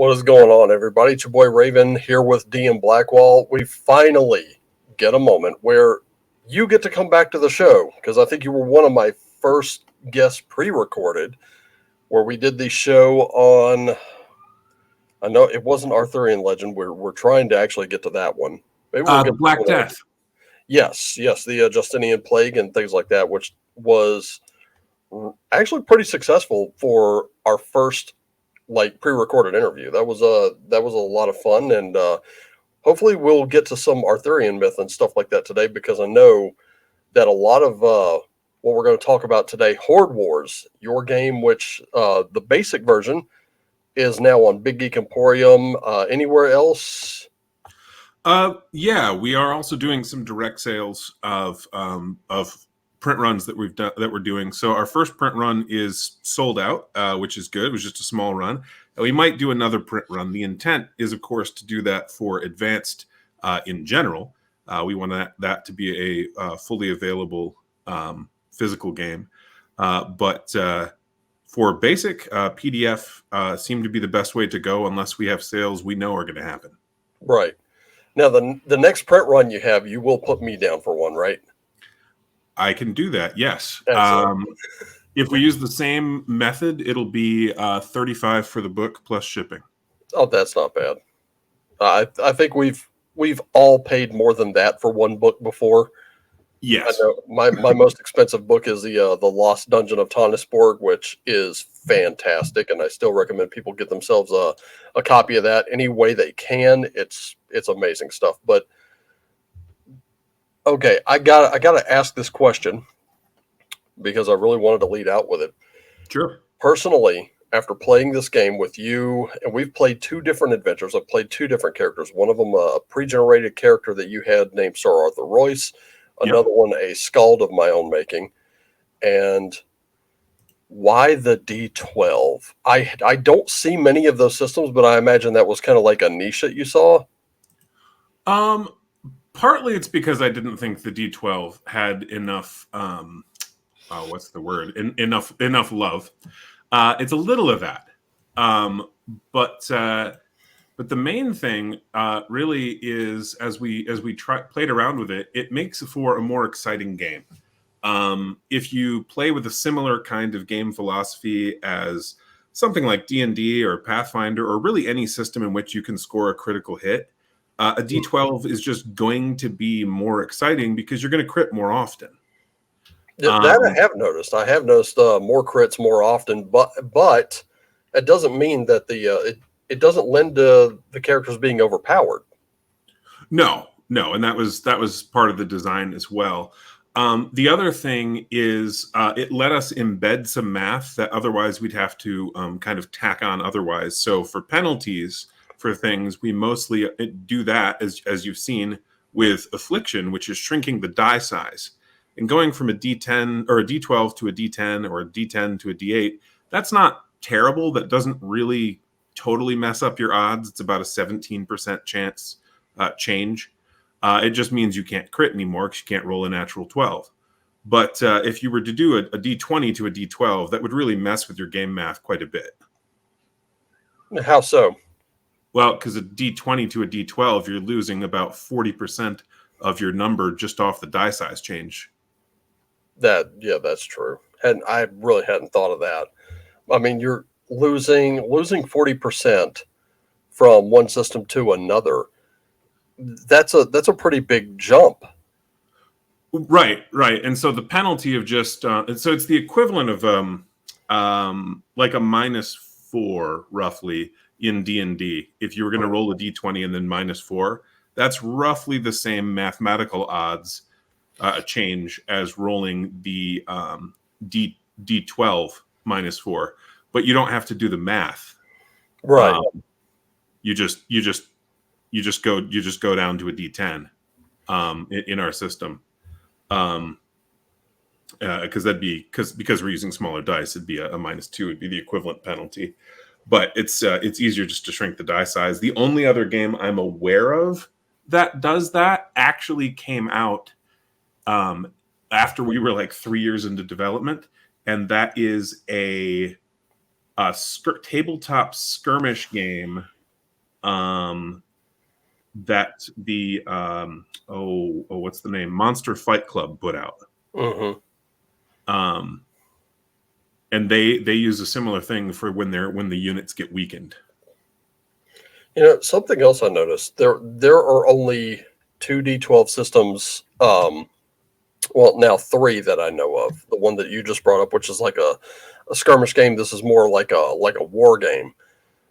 What is going on, everybody? It's your boy Raven here with DM Blackwall. We finally get a moment where you get to come back to the show because I think you were one of my first guests pre-recorded where we did the show on. I know it wasn't Arthurian Legend. We're trying to actually get to that one. Maybe we'll The get Black Death. Yes, the Justinian Plague and things like that, which was actually pretty successful for our first pre-recorded interview. That was a lot of fun, and hopefully we'll get to some Arthurian myth and stuff like that today, because I know that a lot of what we're going to talk about today, Horde Wars, your game, which the basic version is now on Big Geek Emporium. Anywhere else? Yeah, we are also doing some direct sales of print runs that we're doing. So our first print run is sold out, which is good. It was just a small run. And we might do another print run. The intent is, of course, to do that for advanced in general. We want that to be a fully available physical game. But for basic, PDF seem to be the best way to go unless we have sales we know are going to happen. Right. Now, the next print run you have, you will put me down for one, right? I can do that, yes. Excellent. If we use the same method, it'll be $35 for the book plus shipping. Oh, that's not bad. I think we've all paid more than that for one book before. Yes. I know my most expensive book is the Lost Dungeon of Tonnisborg, which is fantastic, and I still recommend people get themselves a copy of that any way they can. It's amazing stuff. But okay, I gotta ask this question because I really wanted to lead out with it. Sure. Personally, after playing this game with you, and we've played two different adventures. I've played two different characters. One of them a pre-generated character that you had named Sir Arthur Royce. Another one, a skald of my own making. And why the D12? I don't see many of those systems, but I imagine that was kind of like a niche that you saw. Partly it's because I didn't think the D12 had enough. What's the word? Enough love. It's a little of that, but the main thing really is as we played around with it, it makes for a more exciting game. If you play with a similar kind of game philosophy as something like D&D or Pathfinder, or really any system in which you can score a critical hit, a D12 is just going to be more exciting because you're going to crit more often. That I have noticed. I have noticed more crits more often, but it doesn't mean that it doesn't lend to the characters being overpowered. No, and that was part of the design as well. The other thing is it let us embed some math that otherwise we'd have to kind of tack on otherwise. So for penalties for things, we mostly do that, as you've seen with Affliction, which is shrinking the die size. And going from a D10 or a D12 to a D10 or a D10 to a D8, that's not terrible. That doesn't really totally mess up your odds. It's about a 17% chance change. It just means you can't crit anymore because you can't roll a natural 12. But if you were to do a D20 to a D12, that would really mess with your game math quite a bit. How so? Well, because a D20 to a D12, you're losing about 40% of your number just off the die size change. That's true. And I really hadn't thought of that. I mean, you're losing 40% from one system to another. That's a pretty big jump. Right. And so the penalty of just so it's the equivalent of like a -4 roughly in D&D. If you were going to roll a D20 and then -4, that's roughly the same mathematical odds change as rolling the D12 -4, but you don't have to do the math. Right. You just go down to a D10 in our system. Because we're using smaller dice, it'd be a -2 would be the equivalent penalty. But it's easier just to shrink the die size. The only other game I'm aware of that does that actually came out after we were like 3 years into development, and that is a tabletop skirmish game um, that the what's the name? Monster Fight Club put out. Mm-hmm. And they use a similar thing for when the units get weakened. Something else I noticed, there are only 2D12 systems, well, now 3 that I know of. The one that you just brought up, which is like a skirmish game. This is more like a war game.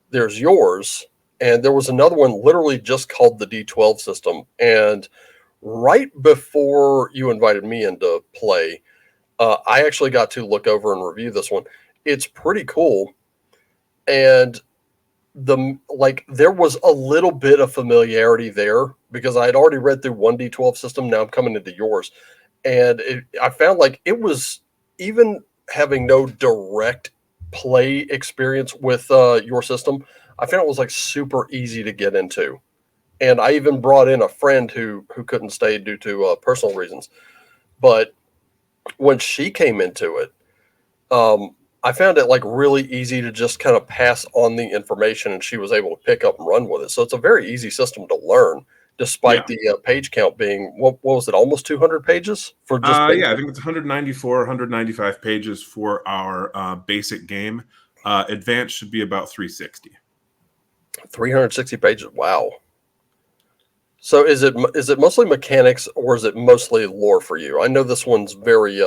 There's yours, and there was another one literally just called the D12 system. And right before you invited me into play, I actually got to look over and review this one. It's pretty cool, and there was a little bit of familiarity there because I had already read through 1D12 system. Now I'm coming into yours, and I found like it was, even having no direct play experience with your system, I found it was like super easy to get into. And I even brought in a friend who couldn't stay due to personal reasons, but when she came into it, I found it like really easy to just kind of pass on the information, and she was able to pick up and run with it. So it's a very easy system to learn, Yeah. despite the page count being, what was it, almost 200 pages for just Yeah, I think it's 194, 195 pages for our basic game. Advanced should be about 360. 360 pages. Wow. So is it mostly mechanics, or is it mostly lore for you? I know this one's very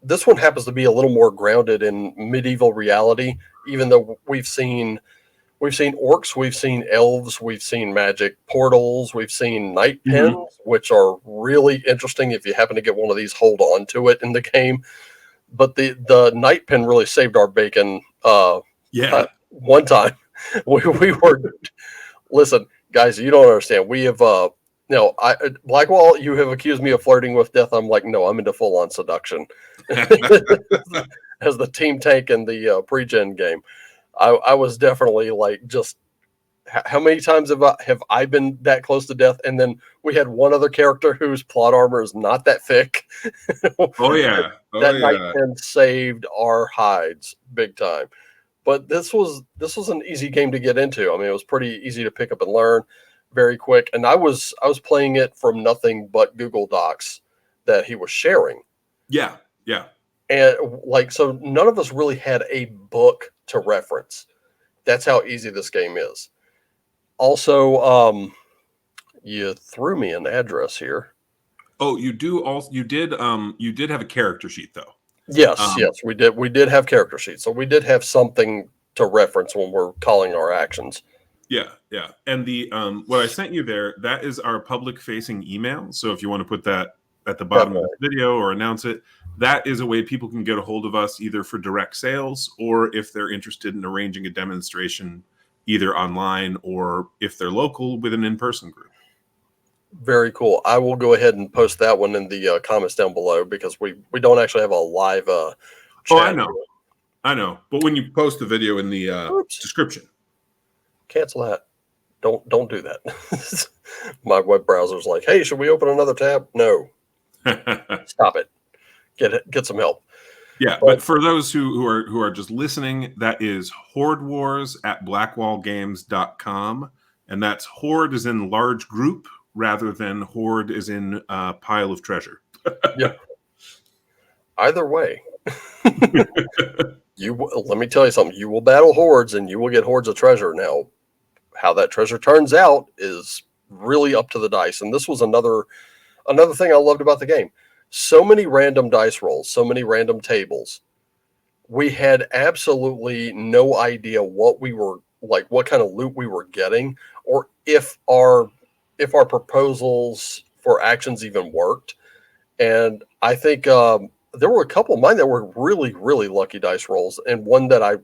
this one happens to be a little more grounded in medieval reality, even though we've seen orcs, we've seen elves, we've seen magic portals, we've seen night pens, Mm-hmm. which are really interesting if you happen to get one of these, hold on to it in the game. But the night pen really saved our bacon Yeah. one time. We were, listen, guys, you don't understand. We have no, Blackwall, you have accused me of flirting with death. I'm like, no, I'm into full on seduction. As the team tank in the pre-gen game, I was definitely like, just how many times have I been that close to death? And then we had one other character whose plot armor is not that thick. Oh yeah. Oh That night yeah. pen saved our hides big time. But this was an easy game to get into. I mean, it was pretty easy to pick up and learn, very quick. And I was playing it from nothing but Google Docs that he was sharing. Yeah. Yeah. And like, so none of us really had a book to reference. That's how easy this game is. Also, you threw me an address here. Oh, you did have a character sheet though. Yes, Um, yes, we did. We did have character sheets, so we did have something to reference when we're calling our actions. yeah, yeah. And the what I sent you there, that is our public facing email. So if you want to put that at the bottom of Definitely. the video or announce it, that is a way people can get a hold of us either for direct sales or if they're interested in arranging a demonstration either online or if they're local with an in-person group. Very cool. I will go ahead and post that one in the comments down below, because we don't actually have a live Oh, I chat. know. I know. But when you post the video in the Oops, description. cancel that. Don't do that. My web browser's like, hey, should we open another tab? No, stop it. Get some help. Yeah, But but for those who are just listening, that is Horde Wars at blackwallgames.com. And that's Horde is in large group rather than Horde is in pile of treasure. yeah, either way, let me tell you something. You will battle hordes, and you will get hordes of treasure. Now, how that treasure turns out is really up to the dice. And this was another thing I loved about the game. So many random dice rolls, so many random tables. We had absolutely no idea what we were like, what kind of loot we were getting, or if our proposals for actions even worked. And I think there were a couple of mine that were really, really lucky dice rolls, and one that I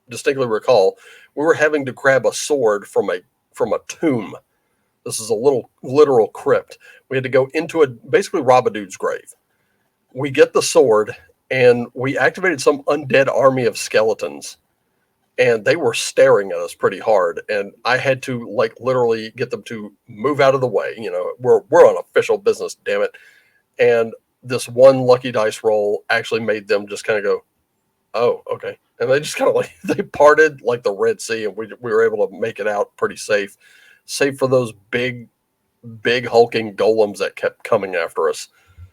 distinctly recall, we were having to grab a sword from a tomb. This is a little literal crypt. We had to go into basically rob a dude's grave. We get the sword, and we activated some undead army of skeletons, and they were staring at us pretty hard. And I had to like literally get them to move out of the way. We're on official business, damn it. And this one lucky dice roll actually made them just kind of go, Oh, okay. And they just kind of like they parted like the Red Sea, and we were able to make it out pretty safe, save for those big hulking golems that kept coming after us.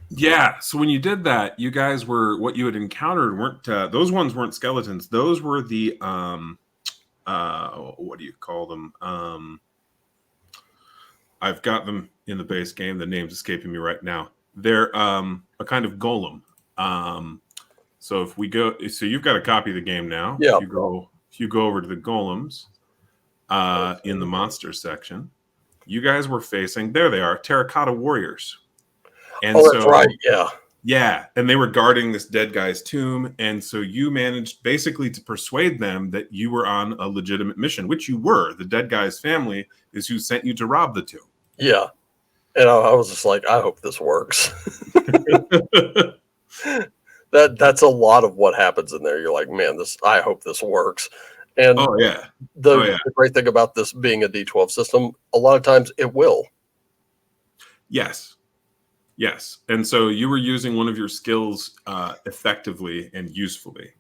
Yeah. So when you did that, you guys were what you had encountered weren't those ones weren't skeletons. Those were the what do you call them? I've got them in the base game. The name's escaping me right now. They're a kind of golem. So if we go, so you've got a copy of the game now. Yeah. If you go over to the golems in the monster section, you guys were facing. There they are, terracotta warriors. And Oh, that's right. Yeah. yeah, and they were guarding this dead guy's tomb, and so you managed basically to persuade them that you were on a legitimate mission, which you were. The dead guy's family is who sent you to rob the tomb. Yeah. And I was just like, I hope this works. That's a lot of what happens in there. You're like, man, I hope this works. And Oh yeah. the great thing about this being a D12 system, a lot of times it will. Yes. Yes. And so you were using one of your skills effectively and usefully.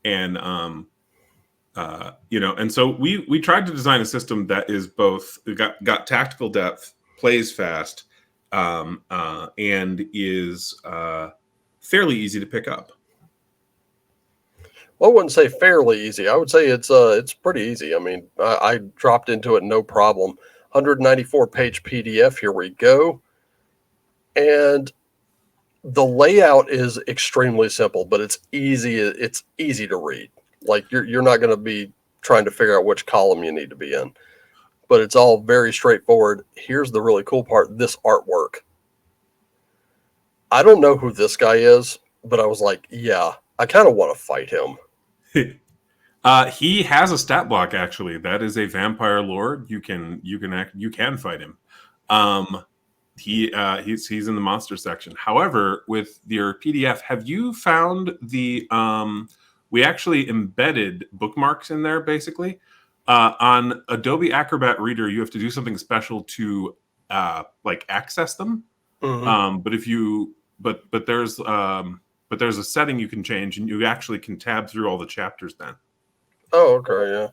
And and so we tried to design a system that is both got tactical depth, plays fast, and is fairly easy to pick up. Well, I wouldn't say fairly easy. I would say it's pretty easy. I mean, I dropped into it no problem. 194-page PDF. Here we go. And the layout is extremely simple, but it's easy. It's easy to read. Like you're not going to be trying to figure out which column you need to be in, but it's all very straightforward. Here's the really cool part: this artwork. I don't know who this guy is, but I was like, yeah, I kind of want to fight him. He has a stat block. Actually, that is a vampire lord. You can fight him. He's in the monster section. However, with your PDF, have you found the we actually embedded bookmarks in there basically. On Adobe Acrobat Reader, you have to do something special to like access them. Mm-hmm. But there's a setting you can change, and you actually can tab through all the chapters then. Oh, okay, yeah.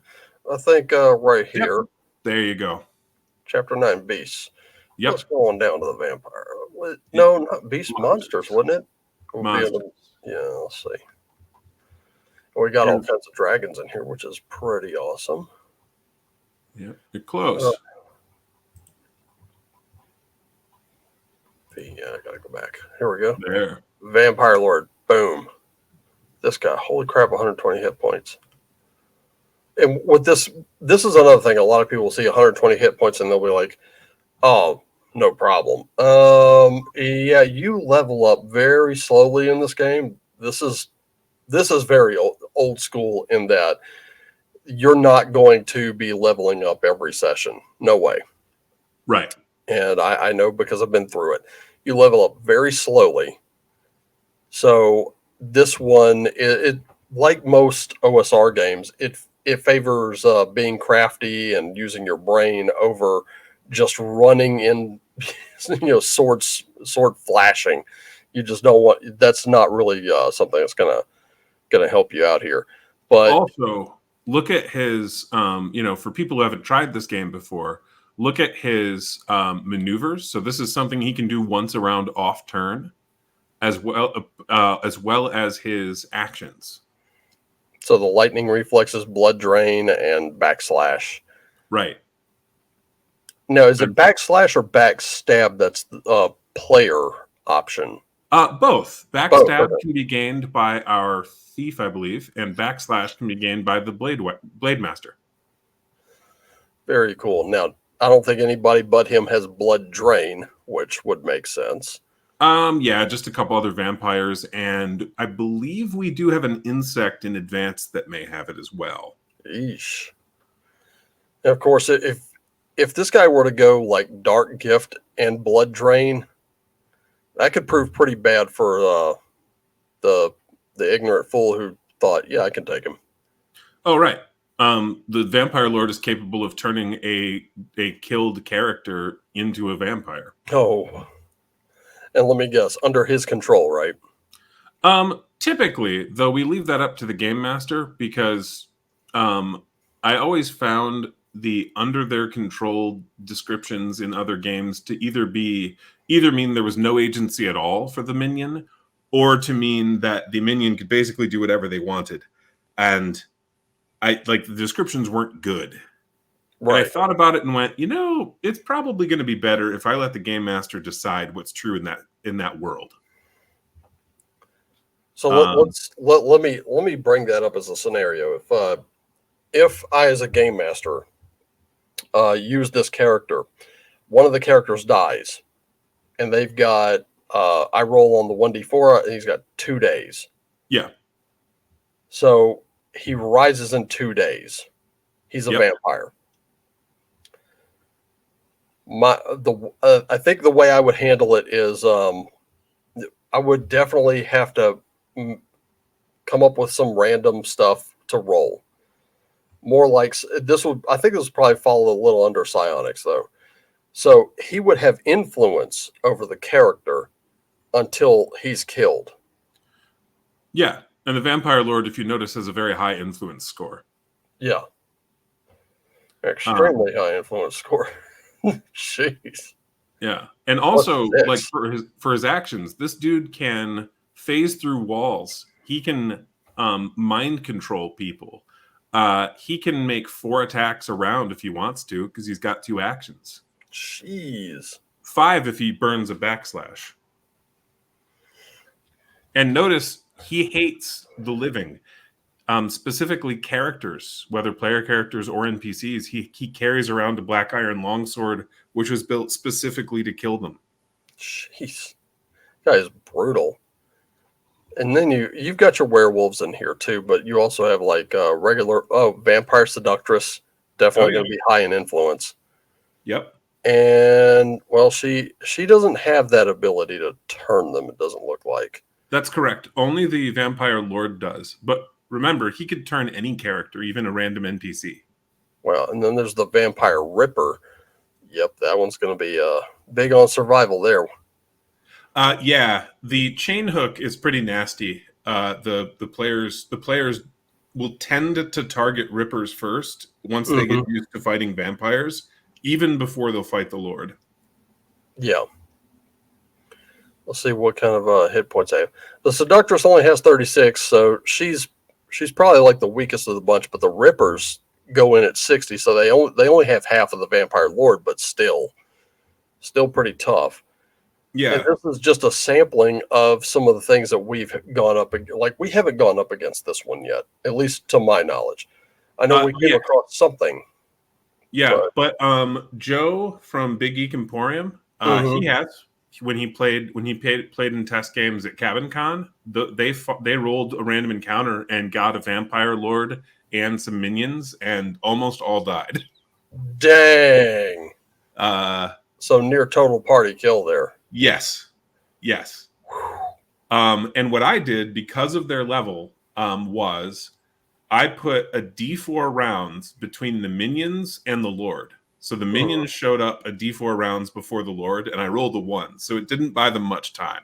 I think right here. Yep. There you go. Chapter 9, Beasts. Yep. Let's go on down to the vampire. No, not Beast Monsters, wouldn't it? Monsters. Yeah, let's see. We got all kinds of dragons in here, which is pretty awesome. Yeah, you're close. Yeah, I gotta go back. Here we go. There. Vampire Lord. Boom. This guy, holy crap, 120 hit points. And with this is another thing. A lot of people see 120 hit points and they'll be like, oh, no problem. Yeah, you level up very slowly in this game. This is very old school in that you're not going to be leveling up every session. No way. Right. And I know because I've been through it. You level up very slowly. So this one, it like most OSR games, it favors being crafty and using your brain over just running in, sword flashing. You just don't want. That's not really something that's gonna help you out here. But also, look at his, for people who haven't tried this game before, look at his maneuvers. So this is something he can do once around off turn, as well as his actions. So the lightning reflexes, blood drain, and backslash. Right. Now, is it backslash or backstab? That's the player option. Both. Backstab can be gained by our thief, I believe, and backslash can be gained by the blade master. Very cool. Now, I don't think anybody but him has blood drain, which would make sense. Yeah, just a couple other vampires, and I believe we do have an insect in advance that may have it as well. Eesh. And of course, if this guy were to go like Dark Gift and Blood Drain, that could prove pretty bad for the ignorant fool who thought, yeah, I can take him. Oh, right. The Vampire Lord is capable of turning a killed character into a vampire. Oh. And let me guess, under his control, right? Typically, though, we leave that up to the game master because I always found the under their control descriptions in other games to either mean there was no agency at all for the minion, or to mean that the minion could basically do whatever they wanted. And I like the descriptions weren't good. And I Right. thought about it and went, it's probably going to be better if I let the game master decide what's true in that world. So Um, let me bring that up as a scenario. If I, as a game master, use this character, one of the characters dies, and they've got I roll on the 1d4, and he's got 2 days. yeah. So he rises in 2 days. He's a Yep. vampire. I think the way I would handle it is I would definitely have to come up with some random stuff to roll. More like this would, I think this would probably fall a little under psionics though. So he would have influence over the character until he's killed. Yeah. And the Vampire Lord, if you notice, has a very high influence score. Yeah. Extremely high influence score. Jeez. Yeah. And also, like Six? for his actions, this dude can phase through walls. He can mind control people. He can make 4 attacks around if he wants to, because he's got 2 actions. Jeez. 5 if he burns a backslash. And notice he hates the living, specifically characters, whether player characters or NPCs. He carries around a black iron longsword, which was built specifically to kill them. Jeez. That is brutal. And then you've got your werewolves in here too, but you also have like regular vampire seductress, definitely going to be high in influence. Yep. And well, she doesn't have that ability to turn them. It doesn't look like. That's correct. Only the Vampire Lord does. But remember, he could turn any character, even a random NPC. Well, and then there's the Vampire Ripper. Yep, that one's going to be big on survival there. Yeah, the chain hook is pretty nasty. The players will tend to target Rippers first once they get used to fighting vampires, even before they'll fight the Lord. Yeah. Let's see what kind of hit points I have. The Seductress only has 36, so she's probably like the weakest of the bunch. But the Rippers go in at 60, so they only have half of the Vampire Lord, but still pretty tough. Yeah, And this is just a sampling of some of the things that we've gone up against. Like we haven't gone up against this one yet, at least to my knowledge. I know we came across something. Yeah, but Joe from Big Geek Emporium, he has when he played in test games at Cabin Con, they rolled a random encounter and got a Vampire Lord and some minions, and almost all died. Dang. So near total party kill there. Yes. And what I did because of their level was I put a D4 rounds between the minions and the Lord. So the minions showed up a D4 rounds before the Lord, and I rolled a 1. So it didn't buy them much time.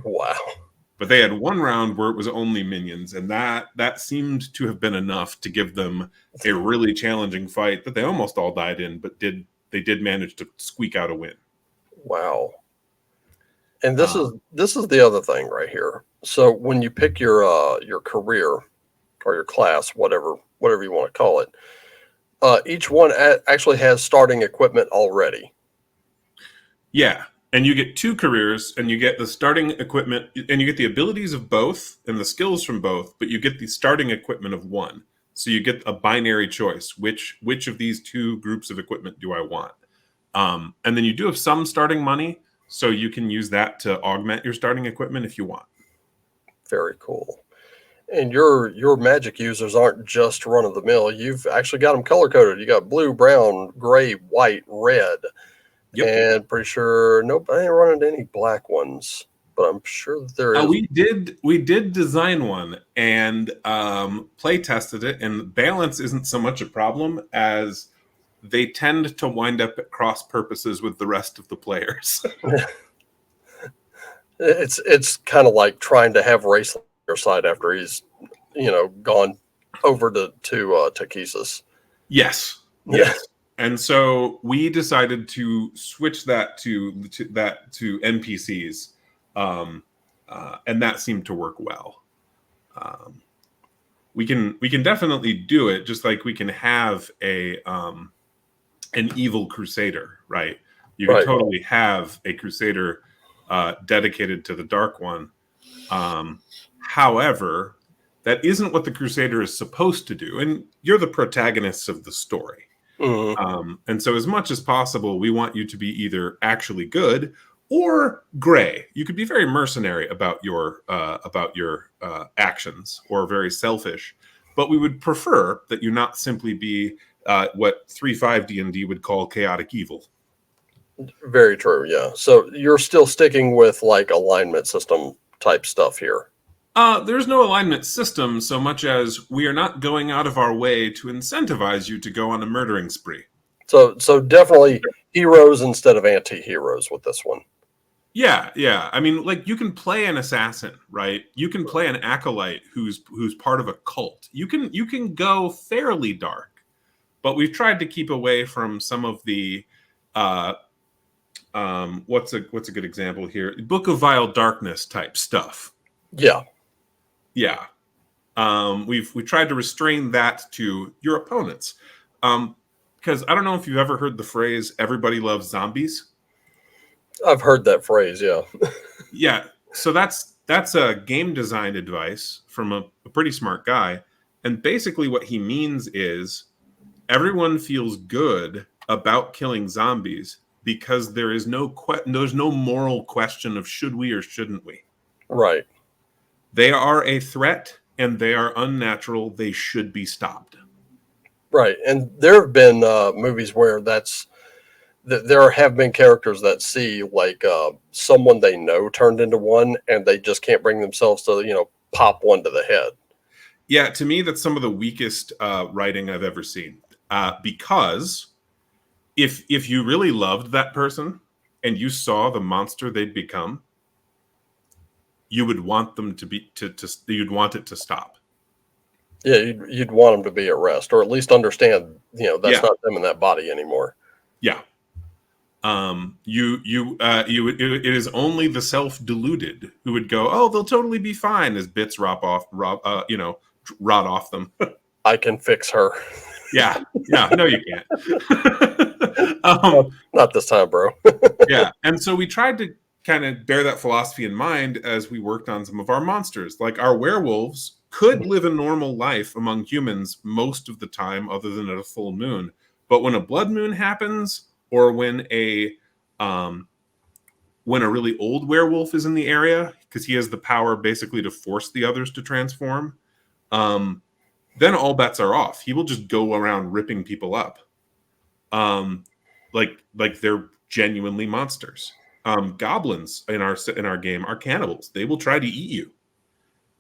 Wow. But they had 1 round where it was only minions, and that seemed to have been enough to give them a really challenging fight that they almost all died in, but they did manage to squeak out a win. Wow. And this is the other thing right here. So when you pick your career or your class, whatever you want to call it, each one actually has starting equipment already. Yeah, and you get 2 careers, and you get the starting equipment, and you get the abilities of both and the skills from both, but you get the starting equipment of 1. So you get a binary choice. Which of these 2 groups of equipment do I want? And then you do have some starting money, so you can use that to augment your starting equipment if you want. Very cool. And your magic users aren't just run of the mill. You've actually got them color coded. You got blue, brown, gray, white, red. Yep. And pretty sure I ain't running any black ones, but I'm sure that there is. We did design one and play tested it, and balance isn't so much a problem as they tend to wind up at cross purposes with the rest of the players. It's kind of like trying to have race your side after he's, gone over to Takesis. Yes, yes. And so we decided to switch that to NPCs, and that seemed to work well. We can definitely do it, just like we can have an evil crusader, right? You can totally have a crusader dedicated to the Dark One. However, that isn't what the crusader is supposed to do, and you're the protagonists of the story. And so as much as possible, we want you to be either actually good or gray. You could be very mercenary about your actions, or very selfish, but we would prefer that you not simply be what 3.5 D&D would call chaotic evil. Very true, yeah. So you're still sticking with like alignment system type stuff here. There's no alignment system so much as we are not going out of our way to incentivize you to go on a murdering spree. So definitely heroes instead of anti-heroes with this one. Yeah. I mean, like, you can play an assassin, right? You can play an acolyte who's part of a cult. You can go fairly dark, but we've tried to keep away from some of the what's a good example here? Book of Vile Darkness type stuff. Yeah. We've tried to restrain that to your opponents. Because I don't know if you've ever heard the phrase "everybody loves zombies." I've heard that phrase, yeah. Yeah, so that's a game design advice from a pretty smart guy, and basically what he means is everyone feels good about killing zombies because there's no moral question of should we or shouldn't we. Right. They are a threat and they are unnatural. They should be stopped. Right, and there have been movies where there have been characters that see like someone they know turned into one, and they just can't bring themselves to pop one to the head. Yeah, to me, that's some of the weakest writing I've ever seen. Because if you really loved that person and you saw the monster they'd become, you would want them you'd want it to stop. Yeah, you'd want them to be at rest, or at least understand, that's not them in that body anymore. Yeah. It is only the self-deluded who would go, oh, they'll totally be fine, as bits rot off them. I can fix her. Yeah, no, you can't. Not this time, bro. Yeah, and so we tried to kind of bear that philosophy in mind as we worked on some of our monsters. Like, our werewolves could live a normal life among humans most of the time, other than at a full moon. But when a blood moon happens, or when a really old werewolf is in the area, because he has the power basically to force the others to transform, then all bets are off. He will just go around ripping people up, like they're genuinely monsters. Goblins in our game are cannibals. They will try to eat you.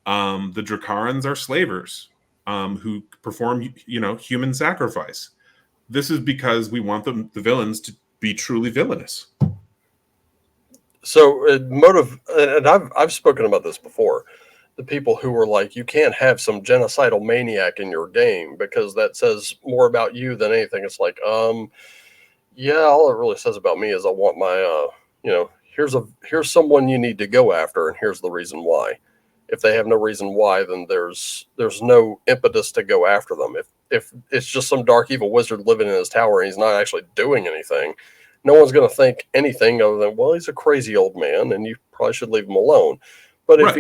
The Dracarans are slavers who perform human sacrifice. This is because we want the villains to be truly villainous. So motive, and I've spoken about this before. The people who were like, you can't have some genocidal maniac in your game because that says more about you than anything. It's like, yeah, all it really says about me is I want my, here's someone you need to go after, and here's the reason why. If they have no reason why, then there's no impetus to go after them. If it's just some dark evil wizard living in his tower and he's not actually doing anything, no one's going to think anything other than, well, he's a crazy old man and you probably should leave him alone. But if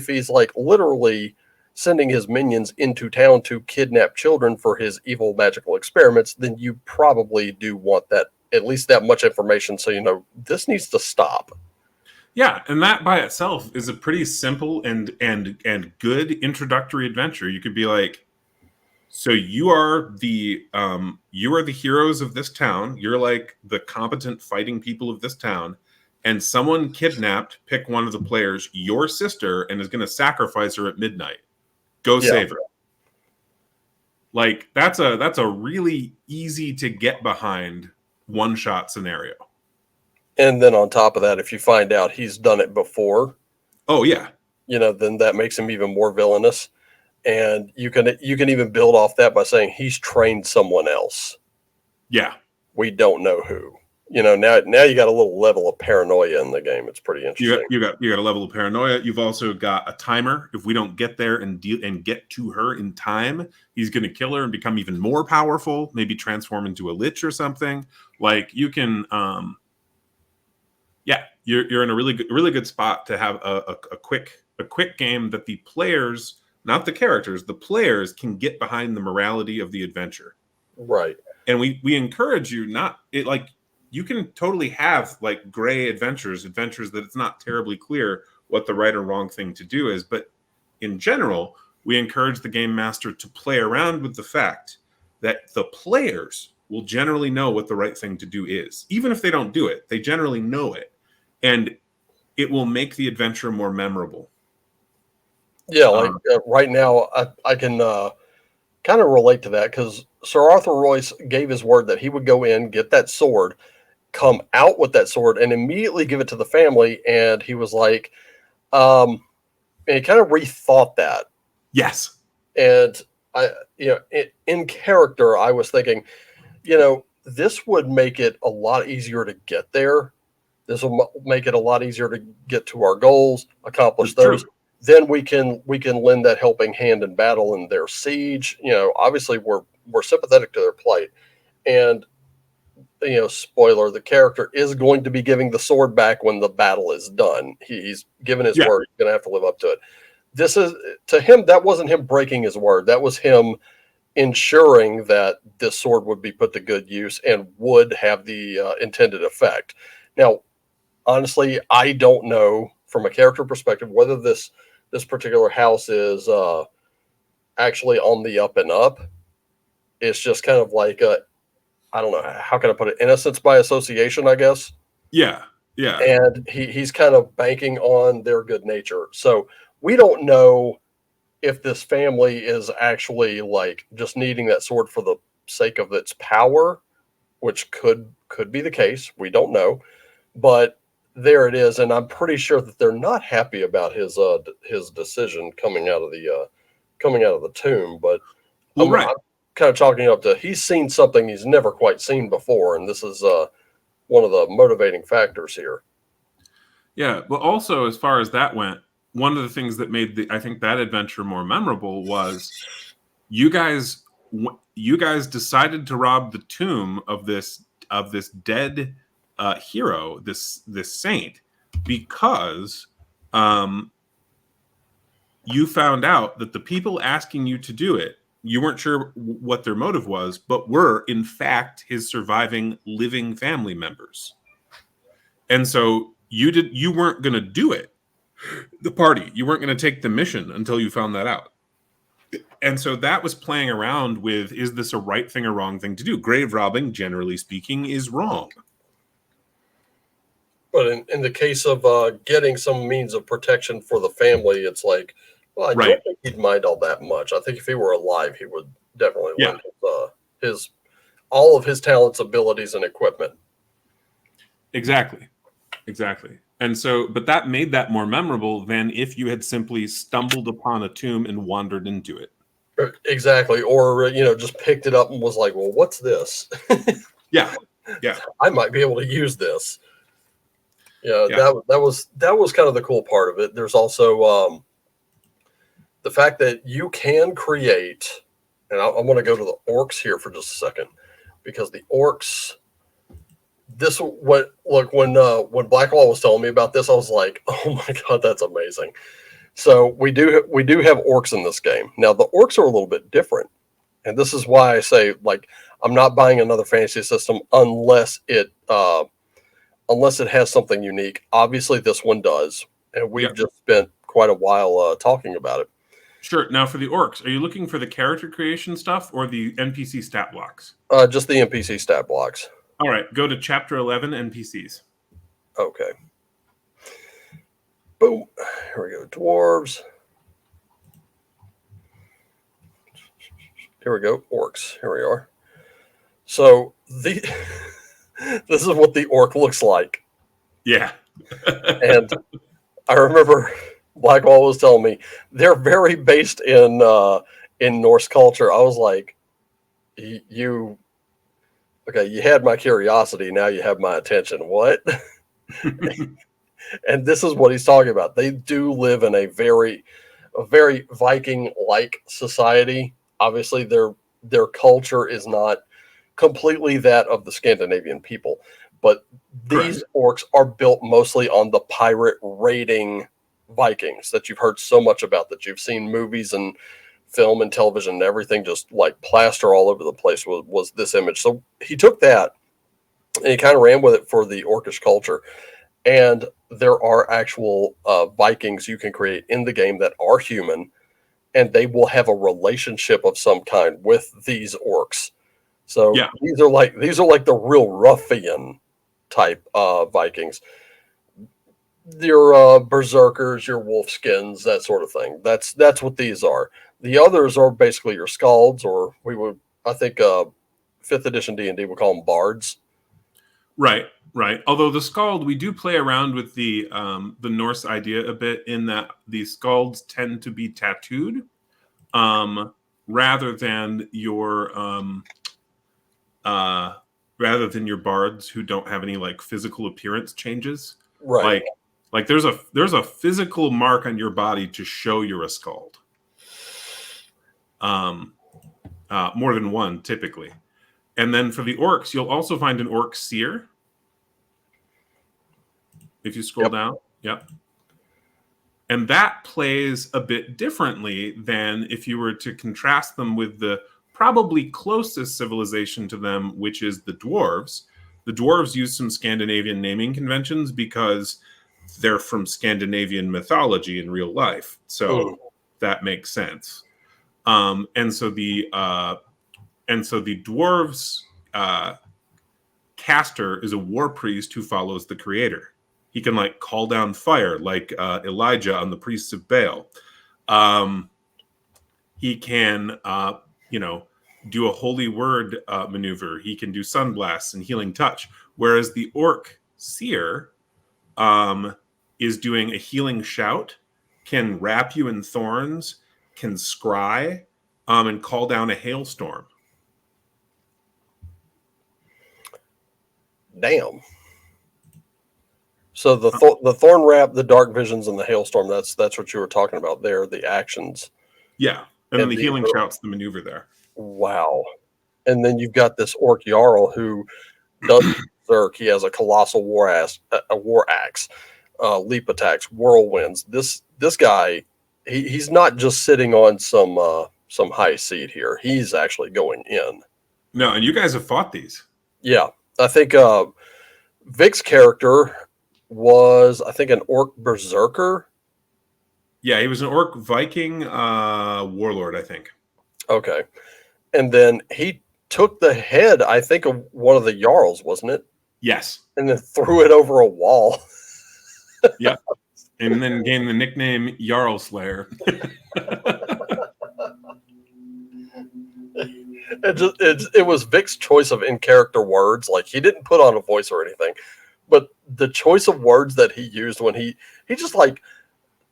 he's like literally sending his minions into town to kidnap children for his evil magical experiments, then you probably do want that, at least that much information, so this needs to stop. Yeah, and that by itself is a pretty simple and good introductory adventure. You could be like, so you are the heroes of this town. You're like the competent fighting people of this town, and someone kidnapped, pick one of the players, your sister, and is going to sacrifice her at midnight. Go save her. Like, that's a really easy to get behind one-shot scenario. And then on top of that, if you find out he's done it before, oh yeah, then that makes him even more villainous. And you can even build off that by saying he's trained someone else. Yeah. We don't know who. Now you got a little level of paranoia in the game. It's pretty interesting. You got a level of paranoia. You've also got a timer. If we don't get there and get to her in time, he's going to kill her and become even more powerful. Maybe transform into a lich or something. Like you can, you're in a really good spot to have a quick game that the players, not the characters, the players can get behind the morality of the adventure. Right. And we encourage you you can totally have like gray adventures that it's not terribly clear what the right or wrong thing to do is. But in general, we encourage the game master to play around with the fact that the players will generally know what the right thing to do is. Even if they don't do it, they generally know it. And it will make the adventure more memorable. Yeah, right now, I can kind of relate to that because Sir Arthur Royce gave his word that he would go in, get that sword, come out with that sword, and immediately give it to the family. And he was like, and he kind of rethought that. Yes. And in character, I was thinking, this would make it a lot easier to get there. This will make it a lot easier to get to our goals, accomplish those. True. Then we can lend that helping hand in battle in their siege. Obviously we're sympathetic to their plight, and spoiler: the character is going to be giving the sword back when the battle is done. He's given his word; he's going to have to live up to it. This is to him. That wasn't him breaking his word. That was him ensuring that this sword would be put to good use and would have the intended effect. Now, honestly, I don't know from a character perspective whether this particular house is actually on the up and up. It's just kind of like I don't know, how can I put it? Innocence by association, I guess. Yeah. And he's kind of banking on their good nature. So we don't know if this family is actually like just needing that sword for the sake of its power, which could be the case. We don't know, but there it is, and I'm pretty sure that they're not happy about his decision coming out of the tomb. But I'm kind of chalking up to he's seen something he's never quite seen before, and this is one of the motivating factors here. Yeah, but also as far as that went, one of the things that made I think that adventure more memorable was you guys decided to rob the tomb of this dead hero, this saint, because you found out that the people asking you to do it, you weren't sure what their motive was, but were in fact his surviving living family members. And so you weren't going to do it. The party, you weren't going to take the mission until you found that out. And so that was playing around with, is this a right thing or wrong thing to do? Grave robbing, generally speaking, is wrong. But in the case of getting some means of protection for the family, it's like, well, I don't think he'd mind all that much. I think if he were alive, he would definitely lend his all of his talents, abilities, and equipment. Exactly. And so, but that made that more memorable than if you had simply stumbled upon a tomb and wandered into it. Exactly. Or, just picked it up and was like, well, what's this? Yeah. I might be able to use this. That was kind of the cool part of it. There's also the fact that you can create, and I want to go to the orcs here for just a second, because the orcs, when Blackwall was telling me about this, I was like, oh my God, that's amazing. So we do have orcs in this game. Now the orcs are a little bit different. And this is why I say, like, I'm not buying another fantasy system unless it has something unique. Obviously this one does. And we've just spent quite a while talking about it. Sure. Now for the orcs, are you looking for the character creation stuff or the NPC stat blocks? Just the NPC stat blocks. All right, go to chapter 11, NPCs. Okay. Boom. Here we go. Dwarves. Here we go. Orcs. Here we are. So this is what the orc looks like. Yeah. And I remember Blackwall was telling me they're very based in Norse culture. I was like, you okay? You had my curiosity. Now you have my attention. What? And this is what he's talking about. They do live in a very Viking like society. Obviously, their culture is not completely that of the Scandinavian people, but these Correct. orcs are built mostly on the pirate raiding Vikings that you've heard so much about, that you've seen movies and film and television and everything just like plaster all over the place was this image. So he took that and he kind of ran with it for the orcish culture. And there are actual Vikings you can create in the game that are human, and they will have a relationship of some kind with these orcs. So Yeah. these are like the real ruffian type Vikings. Your berserkers, your wolfskins, that sort of thing. That's what these are. The others are basically your scalds, or we would, I think, fifth edition D&D would call them bards. Right, right. Although the Skald, we do play around with the Norse idea a bit in that the Skalds tend to be tattooed, um, rather than your uh, rather than your bards who don't have any like physical appearance changes. Right. Like there's a physical mark on your body to show you're a Skald. Um, More than one typically. And then for the orcs, you'll also find an orc seer. If you scroll Yep. down, yep. And that plays a bit differently than if you were to contrast them with the probably closest civilization to them, which is the dwarves. The dwarves use some Scandinavian naming conventions because they're from Scandinavian mythology in real life. So that makes sense. And so the dwarves caster is a war priest who follows the creator. He can like call down fire, like Elijah on the priests of Baal. He can, do a holy word maneuver. He can do sunblasts and healing touch. Whereas the orc seer is doing a healing shout, can wrap you in thorns, can scry, and call down a hailstorm. Damn. So the thorn wrap, the dark visions, and the hailstorm. That's what you were talking about there. The actions. Yeah, and then And the these healing are, shout's the maneuver there. wow. And then you've got this orc jarl who does berserk. He has a colossal a war axe, leap attacks, whirlwinds. This guy, he's not just sitting on some high seat here. He's actually going in. No, and you guys have fought these. Yeah, I think Vic's character was, I think, an orc berserker. Yeah, he was an orc Viking warlord, I think. Okay, and then he took the head, I think, of one of the jarls, wasn't it? Yes. And then threw it over a wall. Yeah. And then gained the nickname Jarl Slayer. It was Vic's choice of in character words. Like, he didn't put on a voice or anything, but the choice of words that he used when he just like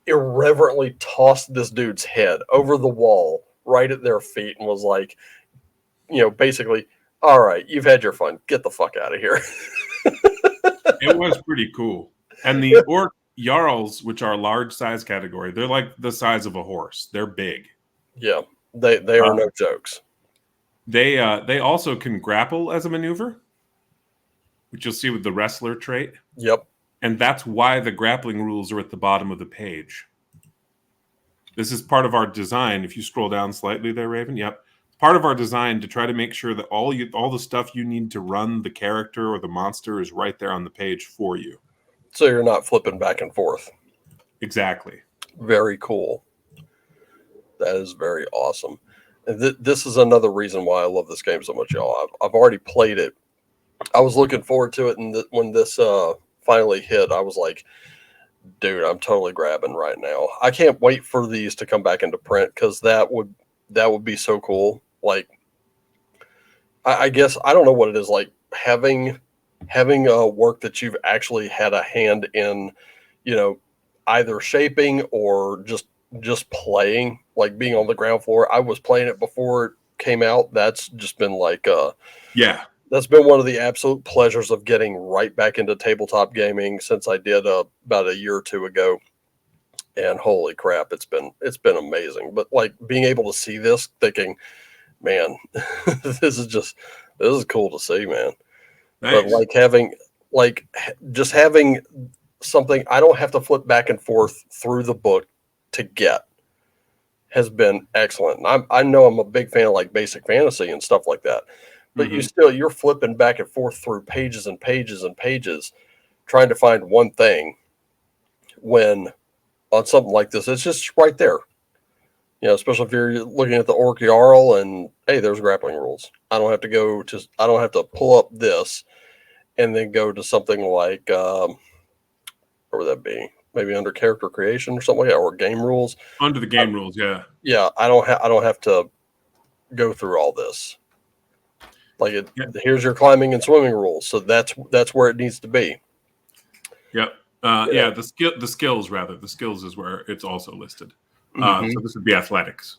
irreverently tossed this dude's head over the wall right at their feet and was like, basically, all right, you've had your fun. Get the fuck out of here. It was pretty cool. And the orc Jarls, which are large size category, they're like the size of a horse. They're big. Yeah, they are no jokes. They also can grapple as a maneuver, which you'll see with the wrestler trait. Yep. And that's why the grappling rules are at the bottom of the page. This is part of our design. If you scroll down slightly there, Raven, yep. Part of our design to try to make sure that all the stuff you need to run the character or the monster is right there on the page for you. So you're not flipping back and forth. Exactly. Very cool. That is very awesome. And this is another reason why I love this game so much, y'all. I've already played it. I was looking forward to it, and when this finally hit, I was like, dude, I'm totally grabbing right now. I can't wait for these to come back into print, because that would be so cool. Like, I guess I don't know what it is like having work that you've actually had a hand in, either shaping or just playing, like being on the ground floor. I was playing it before it came out. That's just been like Yeah. that's been one of the absolute pleasures of getting right back into tabletop gaming since I did about a year or two ago. And holy crap, it's been amazing. But like being able to see this, thinking, man, this is cool to see, man. But Nice. like just having something I don't have to flip back and forth through the book to get has been excellent. And I know I'm a big fan of like basic fantasy and stuff like that, but Hmm. you're flipping back and forth through pages and pages and pages trying to find one thing when on something like this it's just right there. Especially if you're looking at the Orc Jarl and hey, there's grappling rules. I don't have to pull up this and then go to something like what would that be? Maybe under character creation or something like that, or game rules. Under the I, game rules, yeah. yeah, I don't have to go through all this. Like Yeah. here's your climbing and swimming rules. So that's where it needs to be. Yep. You Yeah, know. the skills rather. The skills is where it's also listed. So Mm-hmm. this would be athletics.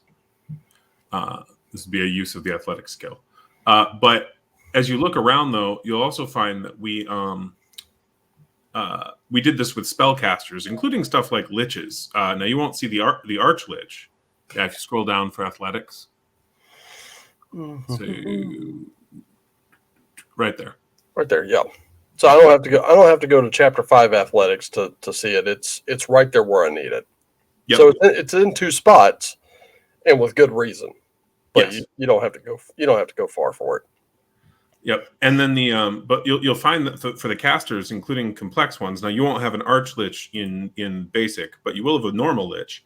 This would be a use of the athletic skill. But as you look around, though, you'll also find that we did this with spellcasters, including stuff like liches. Now you won't see the arch lich. Yeah, if you scroll down for athletics, so right there. Right there, yeah. So I don't have to go. I don't have to go to chapter 5 athletics to see it. It's right there where I need it. Yep. So it's in two spots, and with good reason. But Yes. you don't have to go. You don't have to go far for it. Yep. And then but you'll find that for the casters, including complex ones. Now you won't have an arch lich in basic, but you will have a normal lich.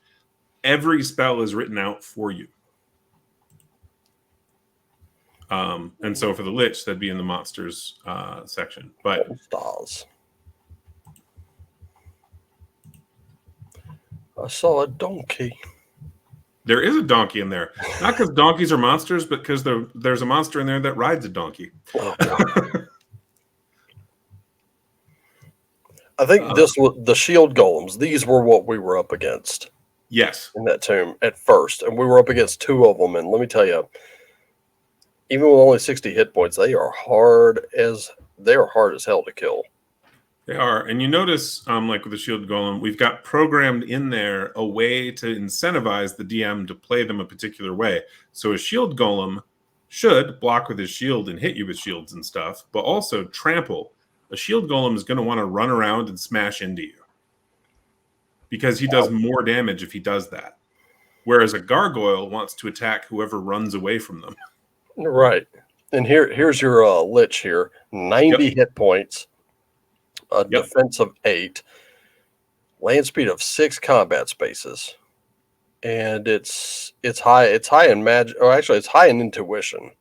Every spell is written out for you. And so for the lich, that'd be in the monsters section. But Stars. I saw a donkey. there is a donkey in there, not because donkeys are monsters, but because there's a monster in there that rides a donkey. Oh, God. I think this was the shield golems. These were what we were up against. Yes. In that tomb at first, and we were up against two of them. And let me tell you, even with only 60 hit points, they are hard as hell to kill. They are. And you notice, like with the shield golem, we've got programmed in there a way to incentivize the DM to play them a particular way. So a shield golem should block with his shield and hit you with shields and stuff, but also trample. A shield golem is going to want to run around and smash into you because he does more damage if he does that. Whereas a gargoyle wants to attack whoever runs away from them. Right. And here's your lich here. 90 hit points, a defense of 8, land speed of 6 combat spaces. And it's high in magic. Oh, actually it's high in intuition.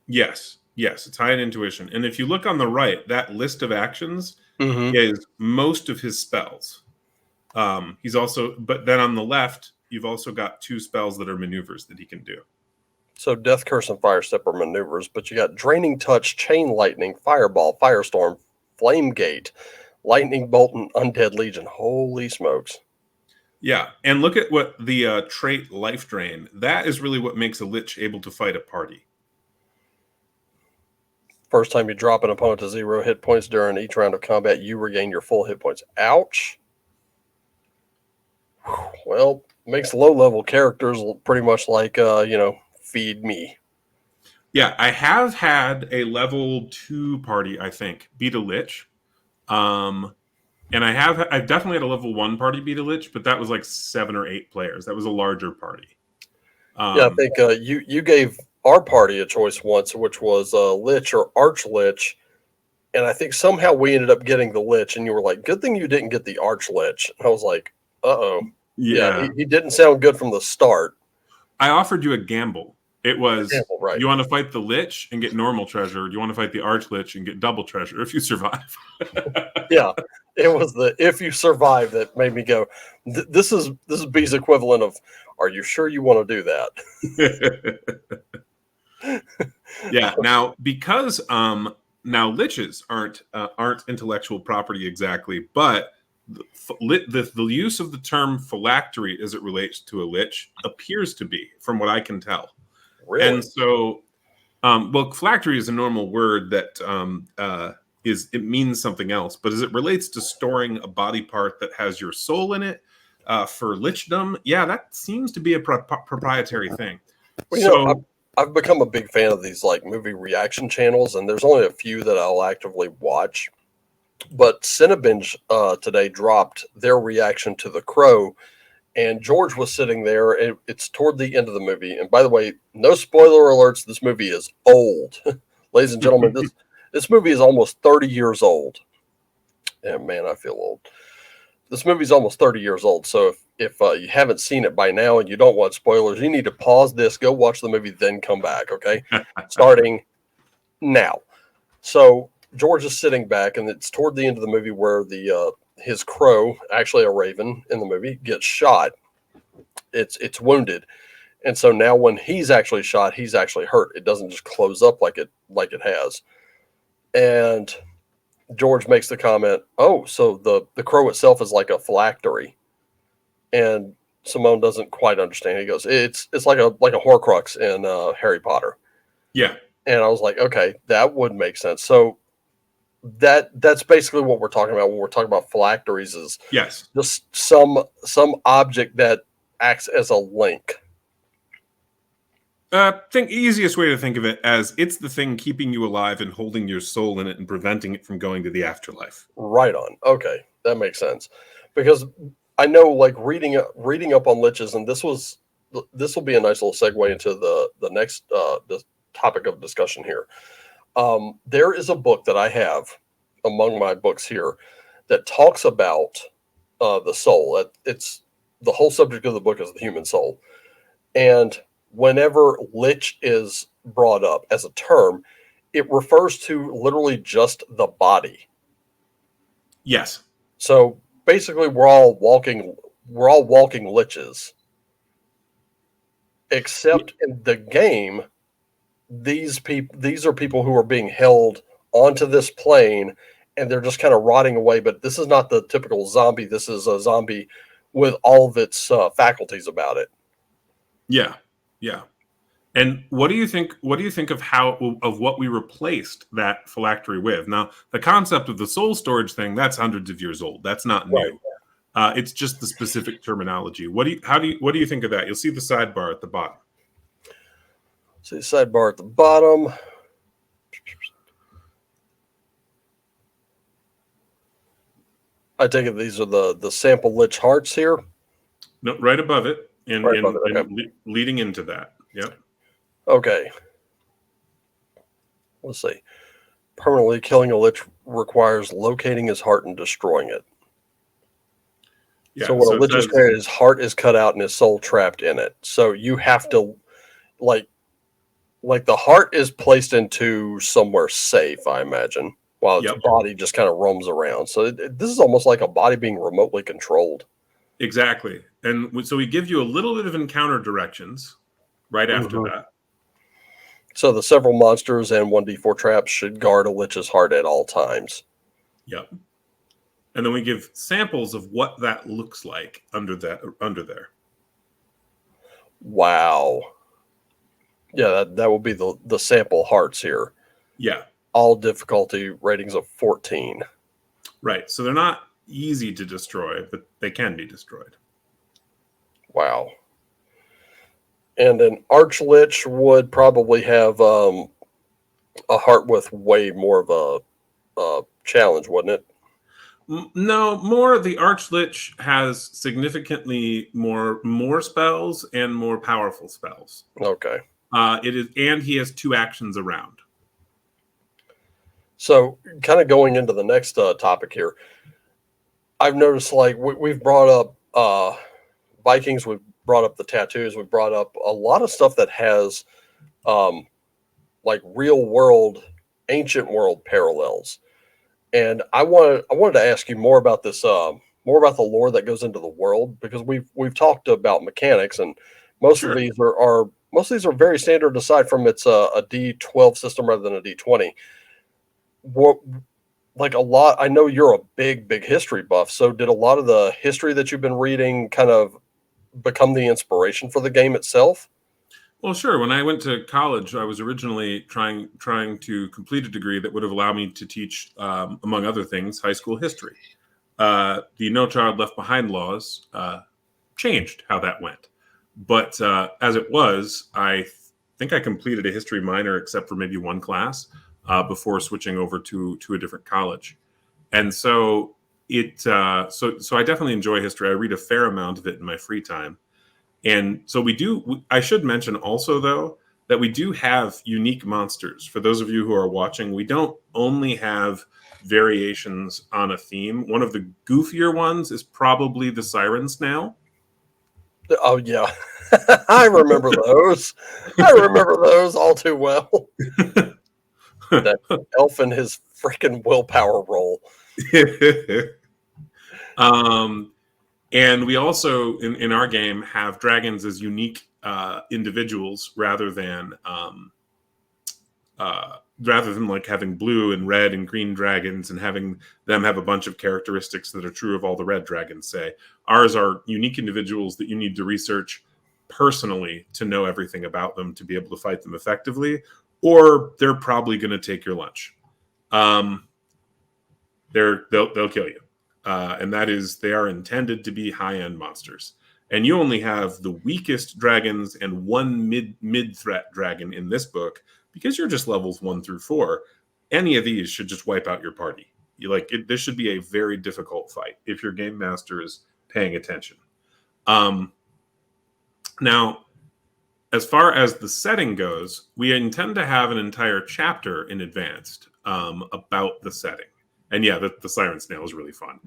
Yes, it's high in intuition. And if you look on the right, that list of actions is most of his spells. He's also, but then on the left, you've also got 2 spells that are maneuvers that he can do. So Death Curse and Fire Step are maneuvers, but you got Draining Touch, Chain Lightning, Fireball, Firestorm, Flame Gate, Lightning Bolt, and Undead Legion. Holy smokes. Yeah, and look at what the trait Life Drain, that is really what makes a lich able to fight a party. First time you drop an opponent to 0 hit points during each round of combat, you regain your full hit points. Ouch. Well, makes low-level characters pretty much like, feed me. Yeah, I have had a level 2 party, I think, beat a lich. And I've definitely had a level 1 party beat a lich, but that was like 7 or 8 players. That was a larger party. Yeah, I think you gave our party a choice once, which was Lich or Arch Lich. And I think somehow we ended up getting the Lich, and you were like, good thing you didn't get the Arch Lich. And I was like, uh-oh. Yeah, he didn't sound good from the start. I offered you a gamble. It was, right. You want to fight the Lich and get normal treasure? Or do you want to fight the Arch Lich and get double treasure if you survive? Yeah, it was the if you survive that made me go, this is B's equivalent of, are you sure you want to do that? Yeah, now because now liches aren't intellectual property exactly, but the use of the term phylactery as it relates to a lich appears to be, from what I can tell. Really? And so, well, phylactery is a normal word that it means something else, but as it relates to storing a body part that has your soul in it for lichdom, yeah, that seems to be a proprietary thing. Well, So, I've become a big fan of these like movie reaction channels, and there's only a few that I'll actively watch. But Cinebinge today dropped their reaction to The Crow, and George was sitting there. And it's toward the end of the movie. And by the way, no spoiler alerts. This movie is old, ladies and gentlemen. This movie is almost 30 years old. And man, I feel old. This movie's almost 30 years old. So if you haven't seen it by now and you don't want spoilers, you need to pause this, go watch the movie, then come back. Okay, starting now. So George is sitting back, and it's toward the end of the movie where his crow, actually a raven in the movie, gets shot. It's wounded, and so now when he's actually shot, he's actually hurt. It doesn't just close up like it has. And George makes the comment, "Oh, so the crow itself is like a phylactery," and Simone doesn't quite understand. He goes, "It's like a Horcrux in Harry Potter." yeah. And I was like, "Okay, that would make sense." So that's basically what we're talking about when we're talking about phylacteries, is Yes. just some object that acts as a link. Easiest way to think of it as it's the thing keeping you alive and holding your soul in it and preventing it from going to the afterlife. Right on. Okay, that makes sense. Because I know, like reading up on liches, and this will be a nice little segue into the next the topic of discussion here. There is a book that I have among my books here that talks about the soul. It's the whole subject of the book is the human soul, and whenever lich is brought up as a term, it refers to literally just the body. Yes. So basically, we're all walking liches, except in the game, these are people who are being held onto this plane, and they're just kind of rotting away. But this is not the typical zombie. This is a zombie with all of its faculties about it. Yeah. Yeah. And what do you think? What do you think of what we replaced that phylactery with? Now, the concept of the soul storage thing—that's hundreds of years old. That's not new. Right. It's just the specific terminology. What do you think of that? You'll see the sidebar at the bottom. See the sidebar at the bottom. I take it these are the sample lich hearts here. No, right above it, and, right above it. Okay. And leading into that. Yep. Okay. Let's see. Permanently killing a lich requires locating his heart and destroying it. Yeah, so when a lich is created, his heart is cut out and his soul trapped in it. So you have to, like the heart is placed into somewhere safe, I imagine, while its body just kind of roams around. So this is almost like a body being remotely controlled. Exactly. And so we give you a little bit of encounter directions right after that. So the several monsters and 1d4 traps should guard a lich's heart at all times. Yep. And then we give samples of what that looks like under there. Wow. Yeah, that will be the sample hearts here. Yeah. All difficulty ratings of 14. Right. So they're not easy to destroy, but they can be destroyed. Wow. And an archlich would probably have a heart with way more of a challenge, wouldn't it? No, more. The archlich has significantly more spells and more powerful spells. Okay. And he has 2 actions around. So, kind of going into the next topic here, I've noticed like we've brought up Vikings, we've brought up the tattoos, we've brought up a lot of stuff that has like real world, ancient world parallels. And I wanted to ask you more about this, more about the lore that goes into the world, because we've talked about mechanics, and most of these are very standard, aside from it's a D12 system rather than a D20. like a lot. I know you're a big history buff. So did a lot of the history that you've been reading kind of become the inspiration for the game itself? Well, sure. When I went to college, I was originally trying to complete a degree that would have allowed me to teach, among other things, high school history. The No Child Left Behind laws changed how that went. But as it was, I think I completed a history minor, except for maybe one class, before switching over to a different college. And so so I definitely enjoy history. I read a fair amount of it in my free time. And so we do. I should mention also, though, that we do have unique monsters. For those of you who are watching, we don't only have variations on a theme. One of the goofier ones is probably the siren snail. Oh yeah, I remember those. I remember those all too well. That elf and his freaking willpower roll. um, and we also, in our game, have dragons as unique individuals rather than like having blue and red and green dragons and having them have a bunch of characteristics that are true of all the red dragons. Say ours are unique individuals that you need to research personally to know everything about them to be able to fight them effectively, or they're probably going to take your lunch. They'll kill you, and that is they are intended to be high-end monsters. And you only have the weakest dragons and one mid threat dragon in this book because you're just levels 1 through 4. Any of these should just wipe out your party. This should be a very difficult fight if your game master is paying attention. Now, as far as the setting goes, we intend to have an entire chapter in Advanced about the setting. And yeah, the siren snail is really fun.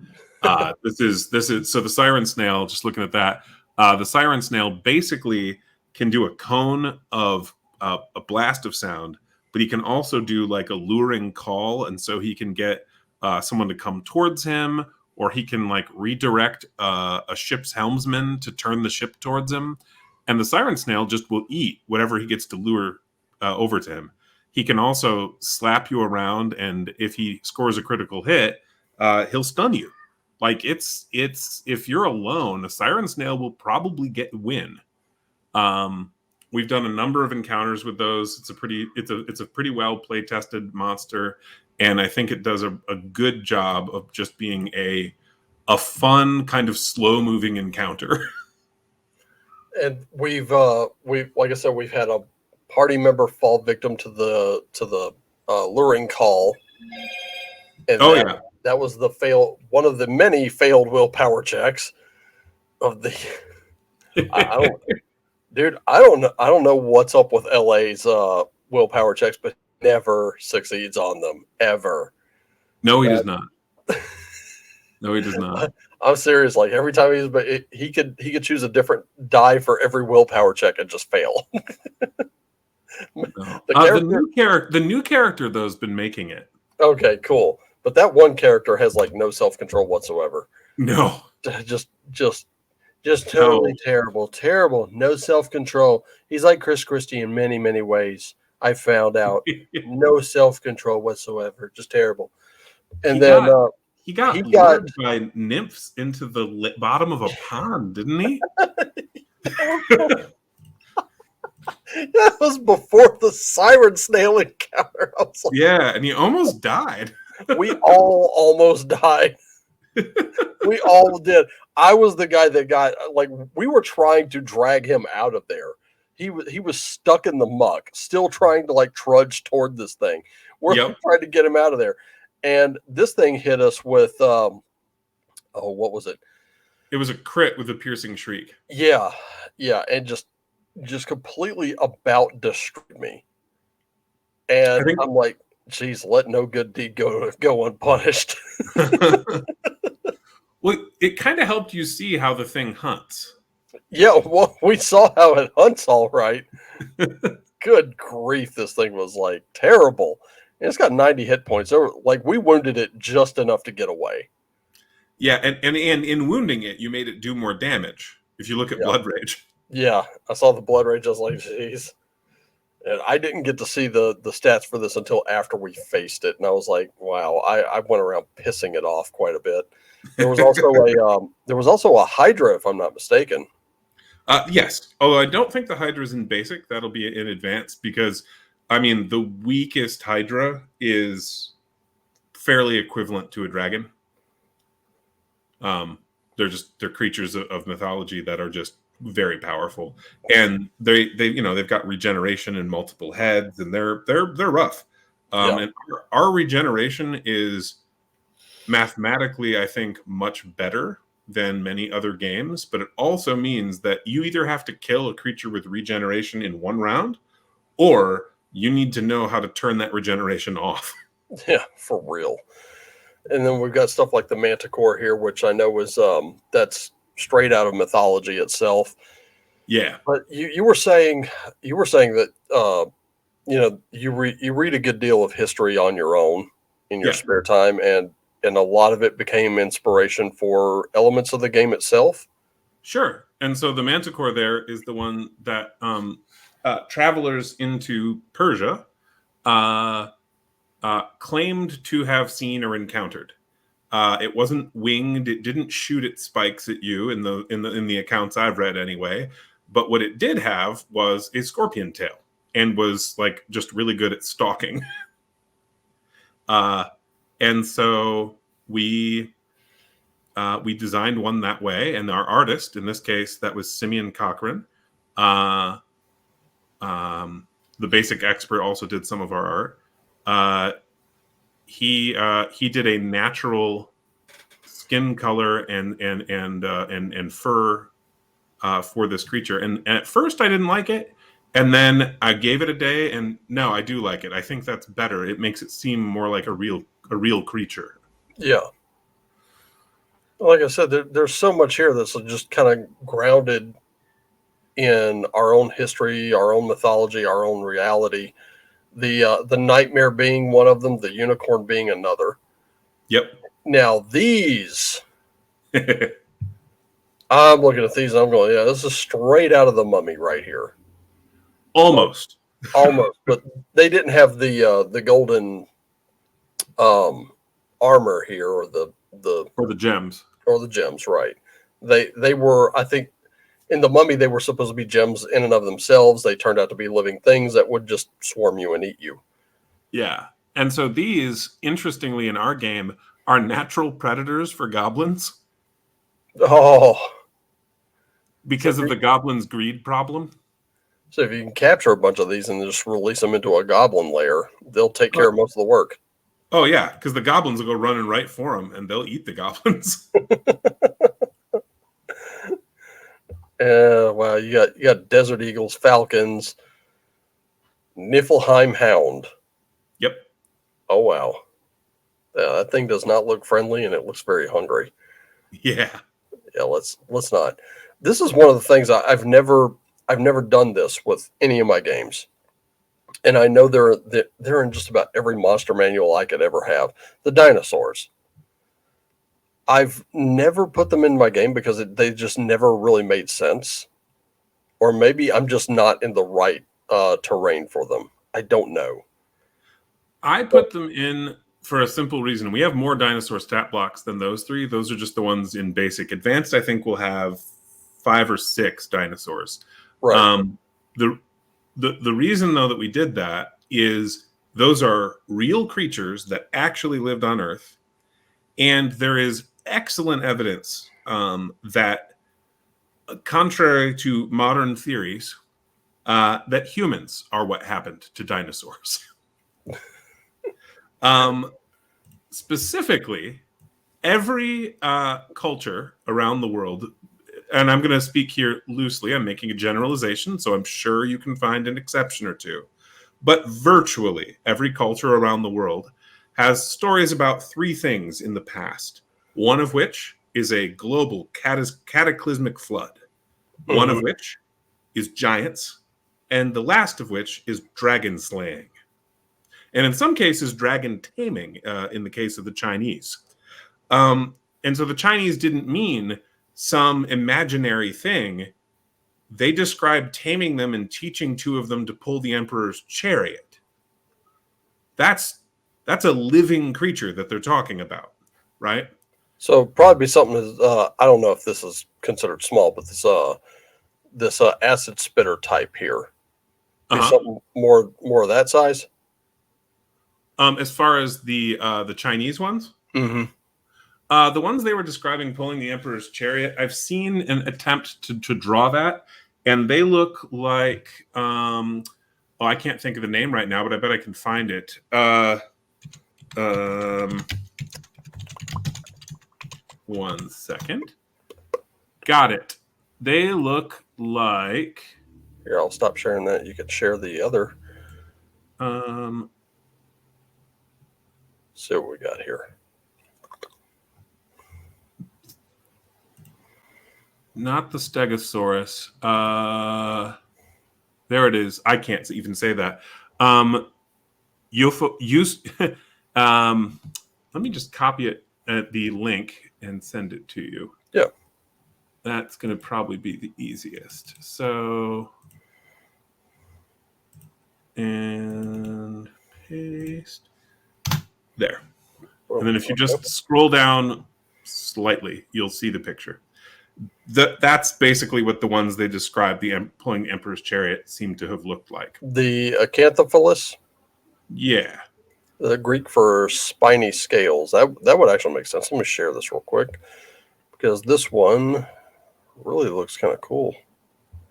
This is so the siren snail. Just looking at that, the siren snail basically can do a cone of a blast of sound, but he can also do like a luring call, and so he can get someone to come towards him, or he can like redirect a ship's helmsman to turn the ship towards him. And the siren snail just will eat whatever he gets to lure over to him. He can also slap you around, and if he scores a critical hit, he'll stun you. Like it's if you're alone, a siren snail will probably win. We've done a number of encounters with those. It's a pretty well play tested monster, and I think it does a good job of just being a fun kind of slow moving encounter. And we've like I said, we've had a party member fall victim to the luring call, and Oh yeah, that was one of the many failed willpower checks of the. I don't, dude. I don't know what's up with LA's willpower checks, but never succeeds on them ever. no, he does not. No, he does not. I'm serious. Like every time he could choose a different die for every willpower check and just fail. No. The new character though has been making it. Okay, cool. But that one character has like no self-control whatsoever. No, Just totally terrible. No self-control. He's like Chris Christie in many ways. I found out no self-control whatsoever. Just terrible. And he got lured by nymphs into the bottom of a pond, didn't he? That was before the siren snail encounter. I was like, yeah, and he almost died. We all almost died. We all did. I was the guy that got like we were trying to drag him out of there. He was stuck in the muck, still trying to like trudge toward this thing. We're trying to get him out of there. And this thing hit us with what was it? It was a crit with a piercing shriek. Yeah, and just completely about destroyed me. And I'm like, geez, let no good deed go unpunished. Well, it kind of helped you see how the thing hunts. Yeah, well, we saw how it hunts all right. Good grief, this thing was like terrible. And it's got 90 hit points. Like we wounded it just enough to get away. Yeah, and in wounding it, you made it do more damage. If you look at Blood Rage. Yeah, I saw the Blood Rage. I was like, geez. And I didn't get to see the stats for this until after we faced it, and I was like, "Wow!" I went around pissing it off quite a bit. There was also a Hydra, if I'm not mistaken. Yes, although I don't think the Hydra is in basic. That'll be in advanced because, I mean, the weakest Hydra is fairly equivalent to a dragon. They're creatures of mythology that are just very powerful, and they've got regeneration in multiple heads, and they're rough. Yeah, And our regeneration is mathematically, I think, much better than many other games, but it also means that you either have to kill a creature with regeneration in one round, or you need to know how to turn that regeneration off. yeah, for real. And then we've got stuff like the Manticore here, which I know is that's straight out of mythology itself. Yeah. But you were saying that you read a good deal of history on your own in your Yeah. spare time, and a lot of it became inspiration for elements of the game itself. Sure. And so the Manticore there is the one that travelers into Persia uh, claimed to have seen or encountered. It wasn't winged. It didn't shoot its spikes at you in the accounts I've read anyway. But what it did have was a scorpion tail and was like just really good at stalking. uh, and so we designed one that way, and our artist, in this case, that was Simeon Cochran. Uh, the basic expert also did some of our art. He did a natural skin color and fur for this creature, and at first I didn't like it, and then I gave it a day, and no, I do like it. I think that's better. It makes it seem more like a real creature. Yeah, like I said, there's so much here that's just kind of grounded in our own history, our own mythology, our own reality. The nightmare being one of them, the unicorn being another. Yep. Now these, I'm looking at these and I'm going, yeah, this is straight out of the Mummy right here. Almost. Almost, but they didn't have the golden armor here, or Or the gems. or the gems, right? They were, I think, in the Mummy they were supposed to be gems in and of themselves. They turned out to be living things that would just swarm you and eat you. Yeah. And so these, interestingly, in our game, are natural predators for goblins Oh, because of the goblins' greed problem. so if you can capture a bunch of these and just release them into a goblin lair, they'll take care of most of the work. Oh, yeah, because the goblins will go running right for them, and they'll eat the goblins. Wow, you got desert eagles, falcons, Niflheim hound. Yep. Oh wow, yeah, that thing does not look friendly, and it looks very hungry. Yeah. Yeah, let's not. This is one of the things I've never done this with any of my games, and I know they're in just about every monster manual I could ever have. The dinosaurs. I've never put them in my game because they just never really made sense, or maybe I'm just not in the right terrain for them. I don't know. I put them in for a simple reason. We have more dinosaur stat blocks than those three. Those are just the ones in basic. Advanced, I think, will have 5 or 6 dinosaurs. Right. The reason, though, that we did that is those are real creatures that actually lived on Earth, and there is excellent evidence that, contrary to modern theories, that humans are what happened to dinosaurs. Specifically, every culture around the world, and I'm going to speak here loosely, I'm making a generalization, so I'm sure you can find an exception or two, but virtually every culture around the world has stories about 3 things in the past, one of which is a global cataclysmic flood, one of which is giants, and the last of which is dragon slaying. And in some cases, dragon taming, in the case of the Chinese. And so the Chinese didn't mean some imaginary thing. they describe taming them and teaching 2 of them to pull the Emperor's chariot. That's a living creature that they're talking about, right? So probably be something as I don't know if this is considered small, but this acid spitter type here be something more of that size. As far as the Chinese ones, Mm-hmm. the ones they were describing pulling the Emperor's chariot, I've seen an attempt to draw that, and they look like I can't think of the name right now, but I bet I can find it. One second. Got it. They look like. Here, I'll stop sharing that. You could share the other. See what we got here. Not the Stegosaurus. There it is. I can't even say that. Let me just copy it at the link and send it to you. Yeah. That's going to probably be the easiest. So, and paste. There. And then if you just scroll down slightly, you'll see the picture. That's basically what the ones they described, pulling the Emperor's chariot, seem to have looked like. The Acanthophilus? Yeah. The Greek for spiny scales. That would actually make sense. Let me share this real quick, because this one really looks kind of cool.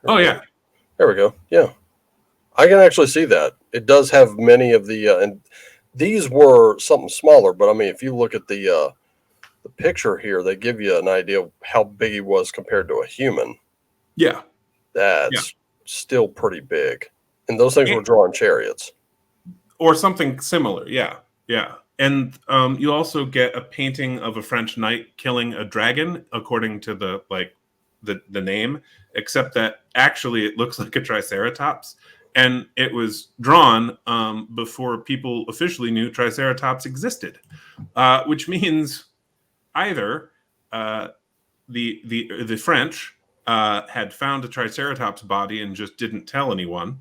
Yeah. There we go. Yeah. I can actually see that. It does have many of the, and these were something smaller, but I mean, if you look at the picture here, they give you an idea of how big he was compared to a human. Yeah. That's still pretty big. And those things were drawing chariots. Or something similar. Yeah. Yeah. And you also get a painting of a French knight killing a dragon, according to the name, except that actually it looks like a triceratops. And it was drawn before people officially knew triceratops existed, which means either the French had found a triceratops body and just didn't tell anyone,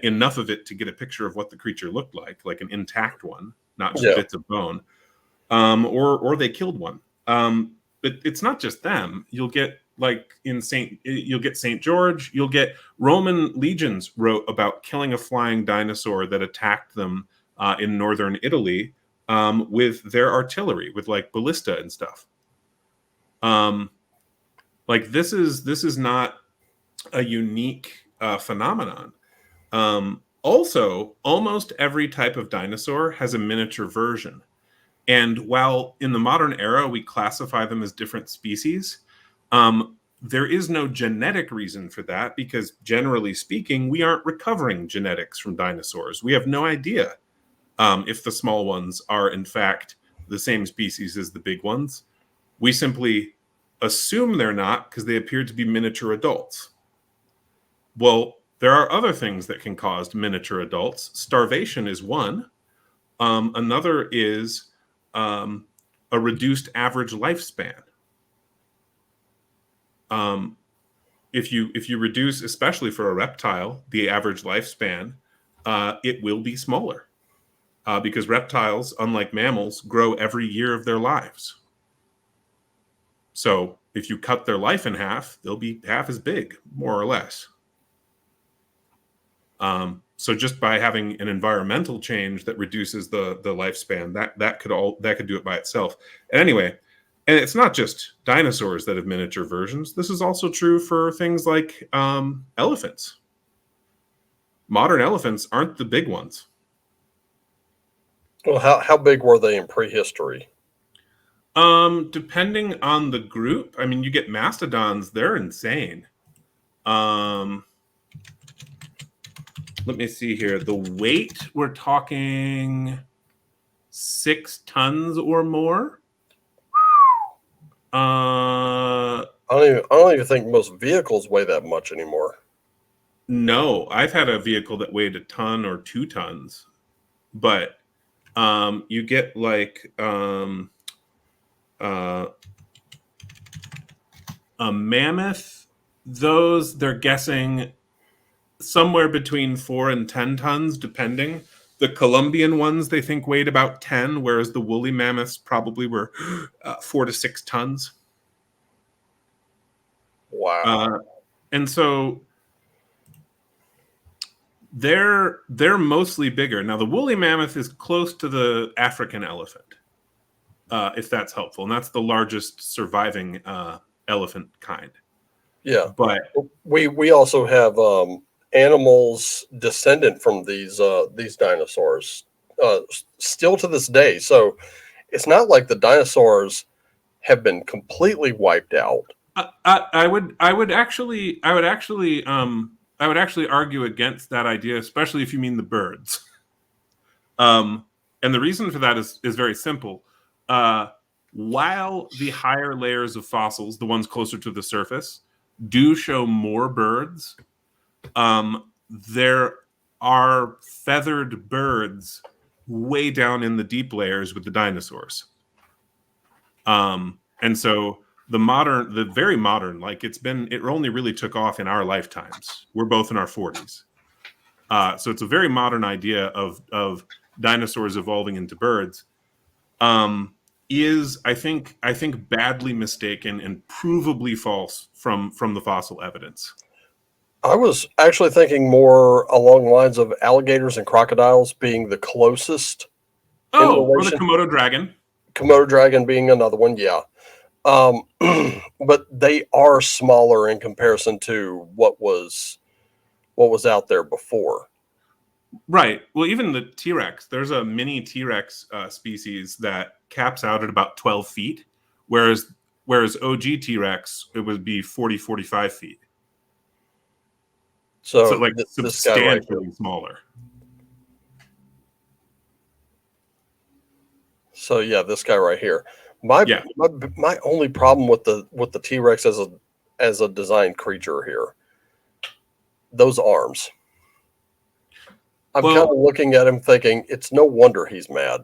enough of it to get a picture of what the creature looked like an intact one, not just bits of bone, or they killed one. But it's not just them. You'll get you'll get St. George. You'll get Roman legions wrote about killing a flying dinosaur that attacked them in northern Italy with their artillery, with like ballista and stuff. This is not a unique phenomenon. Also, almost every type of dinosaur has a miniature version. And while in the modern era we classify them as different species, there is no genetic reason for that, because generally speaking, we aren't recovering genetics from dinosaurs. We have no idea if the small ones are in fact the same species as the big ones. We simply assume they're not because they appear to be miniature adults. Well, there are other things that can cause miniature adults. Starvation is one. Another is a reduced average lifespan. If you reduce, especially for a reptile, the average lifespan, it will be smaller because reptiles, unlike mammals, grow every year of their lives. So if you cut their life in half, they'll be half as big, more or less. So just by having an environmental change that reduces the lifespan, that could do it by itself. And anyway, and it's not just dinosaurs that have miniature versions. This is also true for things like elephants. Modern elephants aren't the big ones. Well, how big were they in prehistory? Depending on the group, I mean, you get mastodons; they're insane. Let me see here. The weight, we're talking 6 tons or more. I don't even think most vehicles weigh that much anymore. No, I've had a vehicle that weighed a ton or 2 tons, but you get like A mammoth, those they're guessing somewhere between 4 and 10 tons, depending. The Colombian ones they think weighed about 10, whereas the woolly mammoths probably were 4 to 6 tons. Wow. And so they're mostly bigger. Now the woolly mammoth is close to the African elephant, if that's helpful, and that's the largest surviving elephant kind. Yeah. But We also have animals descendant from these dinosaurs still to this day. So it's not like the dinosaurs have been completely wiped out. I would actually argue against that idea, especially if you mean the birds. And the reason for that is very simple. While the higher layers of fossils, the ones closer to the surface, do show more birds, there are feathered birds way down in the deep layers with the dinosaurs. And so the very modern, like it only really took off in our lifetimes. We're both in our 40s. So it's a very modern idea of dinosaurs evolving into birds. Is I think badly mistaken and provably false from the fossil evidence. I was actually thinking more along the lines of alligators and crocodiles being the closest in Or the relation. Komodo dragon. Komodo dragon being another one, yeah. But they are smaller in comparison to what was out there before. Right. Well, even the T-Rex, there's a mini T-Rex species that caps out at about 12 feet, whereas OG T-Rex, it would be 40, 45 feet. So like this guy right substantially smaller. So yeah, this guy right here. My only problem with the T-Rex as a designed creature here, those arms. I'm kind of looking at him thinking it's no wonder he's mad.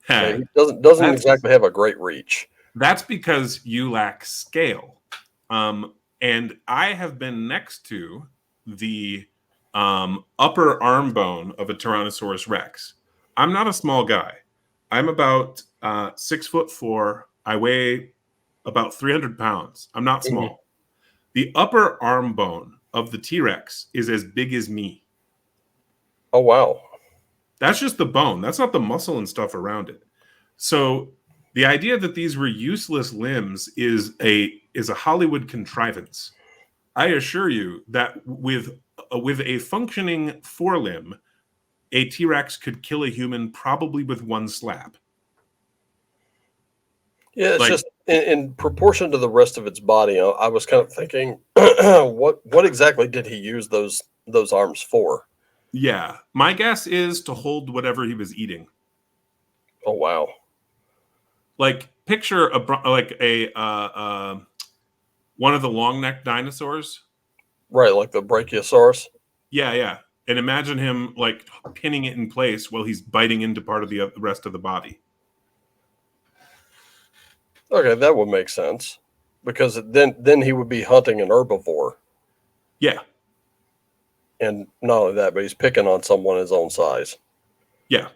He doesn't exactly have a great reach. That's because you lack scale. And I have been next to the upper arm bone of a Tyrannosaurus Rex. I'm not a small guy. I'm about 6'4". I weigh about 300 pounds. I'm not small. Mm-hmm. The upper arm bone of the T-Rex is as big as me. Oh, wow. That's just the bone. That's not the muscle and stuff around it. So the idea that these were useless limbs is a Hollywood contrivance. I assure you that with a functioning forelimb, a T-Rex could kill a human probably with one slap. Yeah, it's just in proportion to the rest of its body. I was kind of thinking, what exactly did he use those arms for? Yeah, my guess is to hold whatever he was eating. Oh wow! Like picture one of the long necked dinosaurs, right? Like the Brachiosaurus. Yeah, and imagine him like pinning it in place while he's biting into part of the rest of the body. Okay, that would make sense because then he would be hunting an herbivore. Yeah. And not only that, but he's picking on someone his own size. Yeah.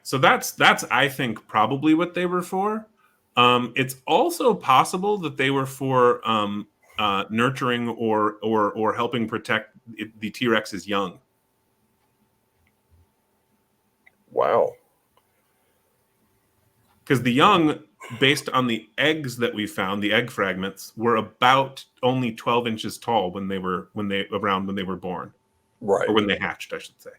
So that's I think probably what they were for. It's also possible that they were for nurturing or helping protect the T-Rex's young. Wow. Because the young, based on the eggs that we found, the egg fragments, were about only 12 inches tall when they were born. Right. Or when they hatched, I should say.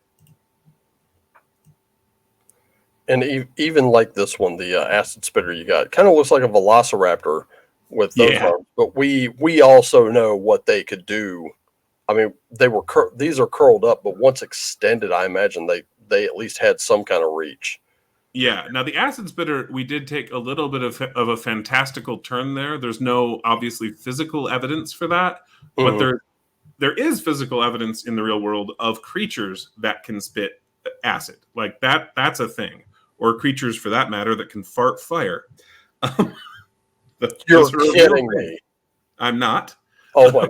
And even like this one, the acid spitter you got, kind of looks like a velociraptor with those arms. But we also know what they could do. I mean, these are curled up, but once extended, I imagine they at least had some kind of reach. Yeah. Now the acid spitter, we did take a little bit of a fantastical turn there. There's no obviously physical evidence for that, but there is physical evidence in the real world of creatures that can spit acid. Like that's a thing, or creatures for that matter that can fart fire. You're Those are a real kidding thing. me. I'm not. Oh my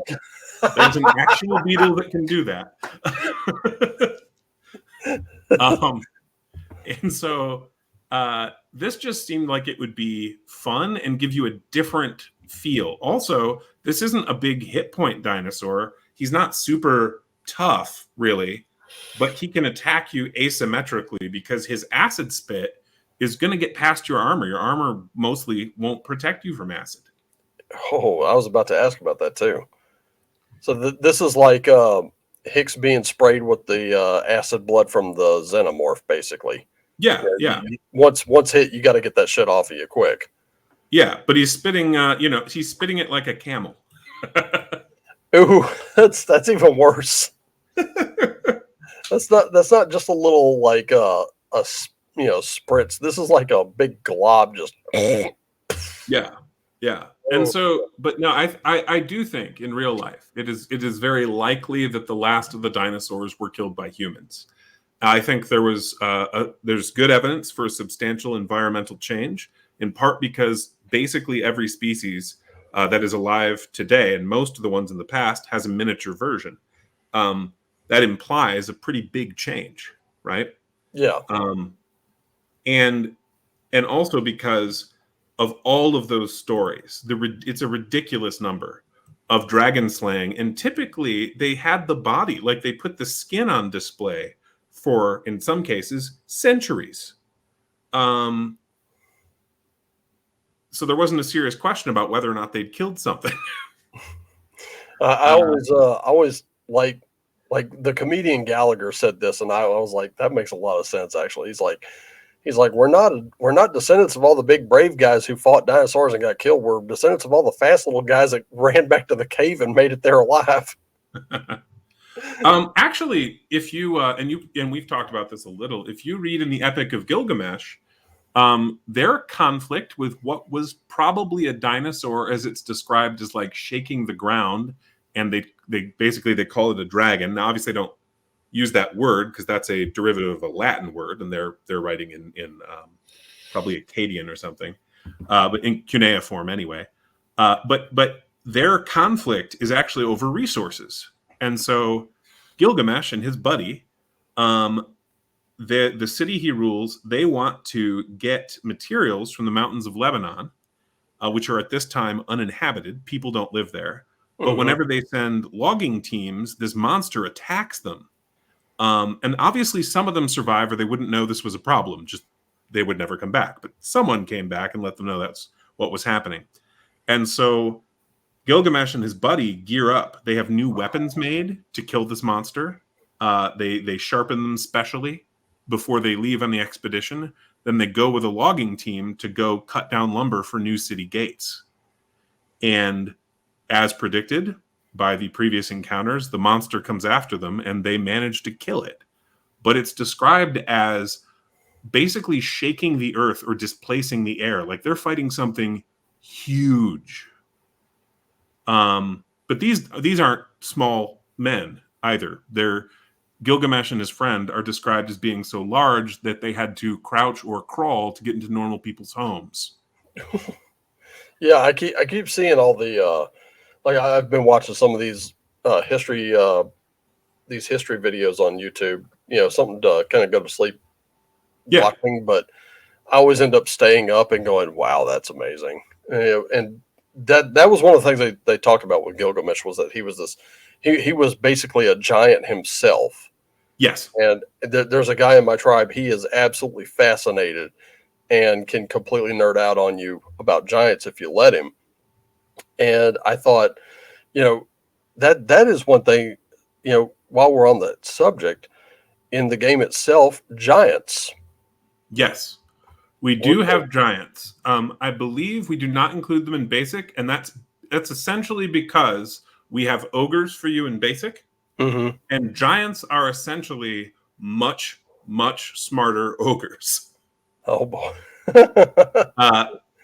There's an actual beetle that can do that. um, and so this just seemed like it would be fun and give you a different feel. Also, this isn't a big hit point dinosaur. He's not super tough, really, but he can attack you asymmetrically because his acid spit is going to get past your armor. Your armor mostly won't protect you from acid. Oh, I was about to ask about that too. So this is like Hicks being sprayed with the acid blood from the xenomorph, basically. Yeah, yeah. Once hit, you got to get that shit off of you quick. Yeah, but he's spitting, he's spitting it like a camel. Ooh, that's even worse. That's not just a little like spritz. This is like a big glob just. Yeah, yeah. And so, but no, I do think in real life it is very likely that the last of the dinosaurs were killed by humans. I think there's good evidence for a substantial environmental change, in part because basically every species that is alive today, and most of the ones in the past, has a miniature version. That implies a pretty big change, right? Yeah. And also because of all of those stories, it's a ridiculous number of dragon slaying, and typically they had the body, like they put the skin on display for, in some cases, centuries. So there wasn't a serious question about whether or not they'd killed something. I always like the comedian Gallagher said this, and I was like, that makes a lot of sense. Actually, he's like, we're not descendants of all the big brave guys who fought dinosaurs and got killed. We're descendants of all the fast little guys that ran back to the cave and made it there alive. Actually, if you and we've talked about this a little, if you read in the Epic of Gilgamesh, their conflict with what was probably a dinosaur, as it's described as like shaking the ground, and they basically they call it a dragon. Now, obviously, they don't use that word because that's a derivative of a Latin word, and they're writing in probably Akkadian or something, but in cuneiform anyway. But their conflict is actually over resources, and so Gilgamesh and his buddy, the city he rules, they want to get materials from the mountains of Lebanon, which are at this time uninhabited. People don't live there. But whenever they send logging teams, this monster attacks them. And obviously some of them survive or they wouldn't know this was a problem. Just they would never come back. But someone came back and let them know that's what was happening. And so Gilgamesh and his buddy gear up. They have new weapons made to kill this monster. They sharpen them specially before they leave on the expedition. Then they go with a logging team to go cut down lumber for new city gates. And as predicted by the previous encounters, the monster comes after them and they manage to kill it. But it's described as basically shaking the earth or displacing the air. Like they're fighting something huge. But these aren't small men either. Gilgamesh and his friend are described as being so large that they had to crouch or crawl to get into normal people's homes. Yeah, I keep seeing all the like I've been watching some of these history videos on YouTube. Something to kind of go to sleep watching, but I always end up staying up and going, "Wow, that's amazing." And that was one of the things they talked about with Gilgamesh was that he was basically a giant himself. Yes. And there's a guy in my tribe. He is absolutely fascinated and can completely nerd out on you about giants if you let him. And I thought, that is one thing, while we're on the subject, in the game itself, giants. Yes. We do have giants. I believe we do not include them in basic, and that's essentially because we have ogres for you in basic, and giants are essentially much, much smarter ogres. Oh boy.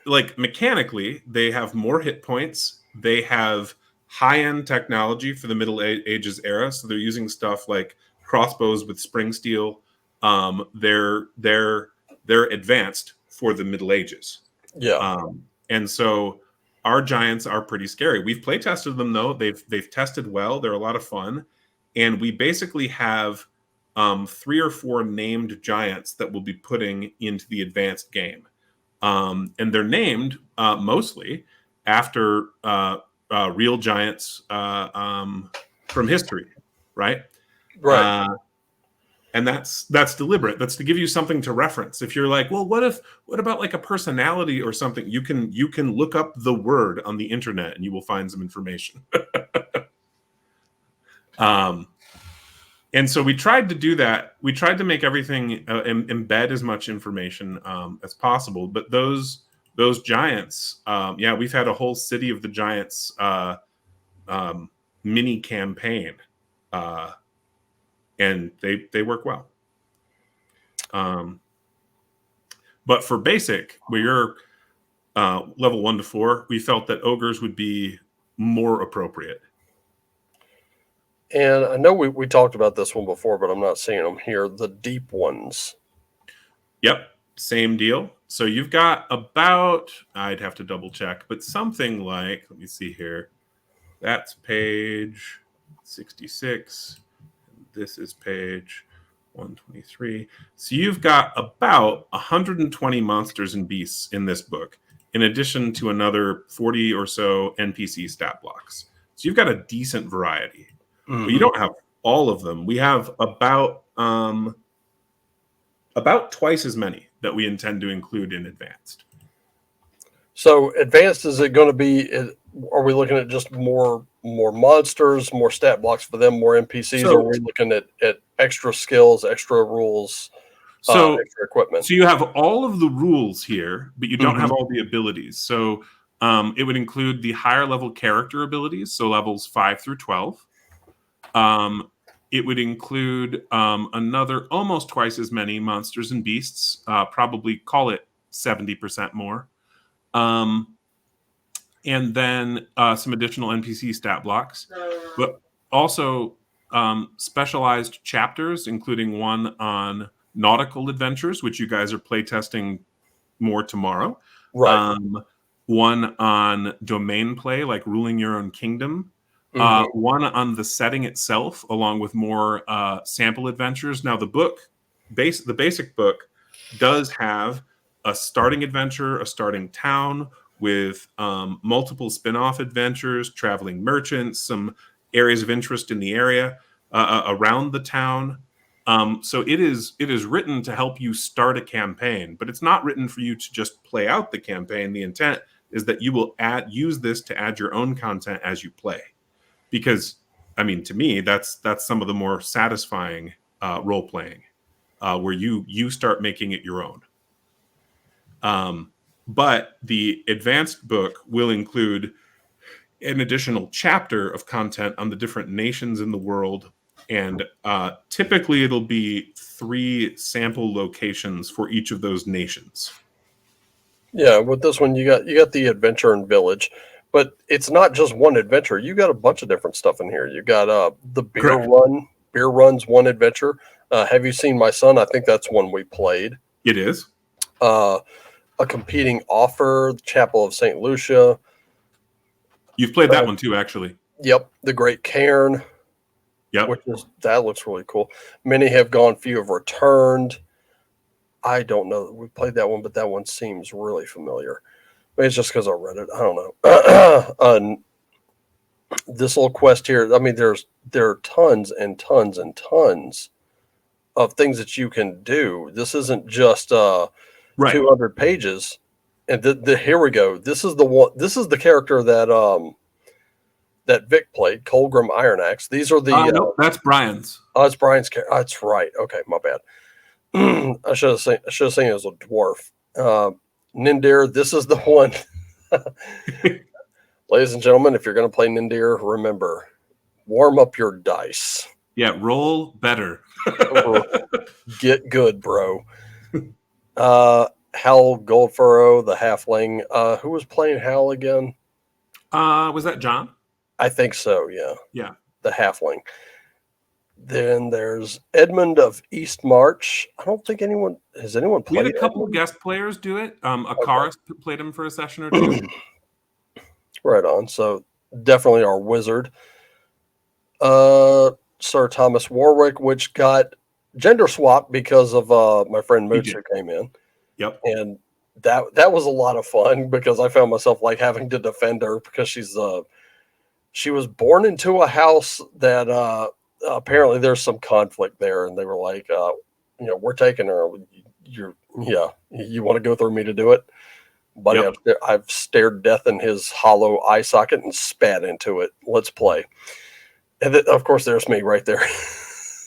Like mechanically, they have more hit points. They have high-end technology for the Middle Ages era, so they're using stuff like crossbows with spring steel. They're advanced for the Middle Ages. Yeah. And so our giants are pretty scary. We've play tested them though. They've tested well. They're a lot of fun, and we basically have 3 or 4 named giants that we'll be putting into the advanced game, and they're named mostly after real giants from history, right? Right. And that's deliberate. That's to give you something to reference. If you're like, well, what about like a personality or something? You can look up the word on the internet and you will find some information. And so we tried to do that. We tried to make everything embed as much information as possible. But those giants, we've had a whole City of the Giants mini campaign. And they work well. But for basic, where you're level 1 to 4, we felt that ogres would be more appropriate. And I know we talked about this one before, but I'm not seeing them here. The deep ones. Yep, same deal. So you've got about, I'd have to double check, but something like, let me see here. That's page 66. This is page 123. So you've got about 120 monsters and beasts in this book, in addition to another 40 or so NPC stat blocks. So you've got a decent variety. But you don't have all of them. We have about twice as many that we intend to include in advanced. So advanced, is it going to be? Are we looking at just more monsters, more stat blocks for them, more NPCs, or are we looking at extra skills, extra rules, extra equipment? So you have all of the rules here, but you don't have all the abilities. So it would include the higher level character abilities, so levels 5 through 12. It would include another almost twice as many monsters and beasts, probably call it 70% more. And then some additional NPC stat blocks, but also specialized chapters, including one on nautical adventures, which you guys are playtesting more tomorrow. Right. One on domain play, like ruling your own kingdom. One on the setting itself, along with more sample adventures. Now, the basic book does have a starting adventure, a starting town with multiple spin-off adventures, traveling merchants, some areas of interest in the area around the town. So it is written to help you start a campaign, but it's not written for you to just play out the campaign. The intent is that you will use this to add your own content as you play. Because, I mean, to me, that's some of the more satisfying role playing, where you start making it your own. But the advanced book will include an additional chapter of content on the different nations in the world, and typically it'll be 3 sample locations for each of those nations. Yeah, with this one, you got the adventure and village. But it's not just one adventure. You got a bunch of different stuff in here. You got the beer run. Beer run's one adventure. Have you seen my son? I think that's one we played. It is. A competing offer, the Chapel of St. Lucia. You've played that one too, actually. Yep, the Great Cairn. Yep, that looks really cool. Many have gone, few have returned. I don't know. We played that one, but that one seems really familiar. Maybe it's just because I read it. I don't know. This little quest here. I mean, there are tons and tons and tons of things that you can do. This isn't just 200 pages. And here we go. This is the one. This is the character that that Vic played, Colgrim Ironaxe. These are the. No, that's Brian's. Oh, it's Brian's character. That's right. Okay, my bad. I should have seen it as a dwarf. Nindir, this is the one. Ladies and gentlemen, if you're going to play Nindir, remember, warm up your dice. Yeah, roll better. Get good, bro. Hal Goldfurrow, the halfling. Who was playing Hal again? Was that John? I think so, yeah. Yeah. The halfling. Then there's Edmund of East March. I don't think anyone played. We had a couple of guest players do it. Akaris played him for a session or two. Right on. So definitely our wizard. Uh, Sir Thomas Warwick, which got gender swapped because of my friend He Mooch did. who came in, Yep. and that was a lot of fun because I found myself like having to defend her because she was born into a house that apparently there's some conflict there, and they were like, we're taking her. You want to go through me to do it, buddy? Yep. I've stared death in his hollow eye socket and spat into it. Let's play. And then, of course, there's me right there,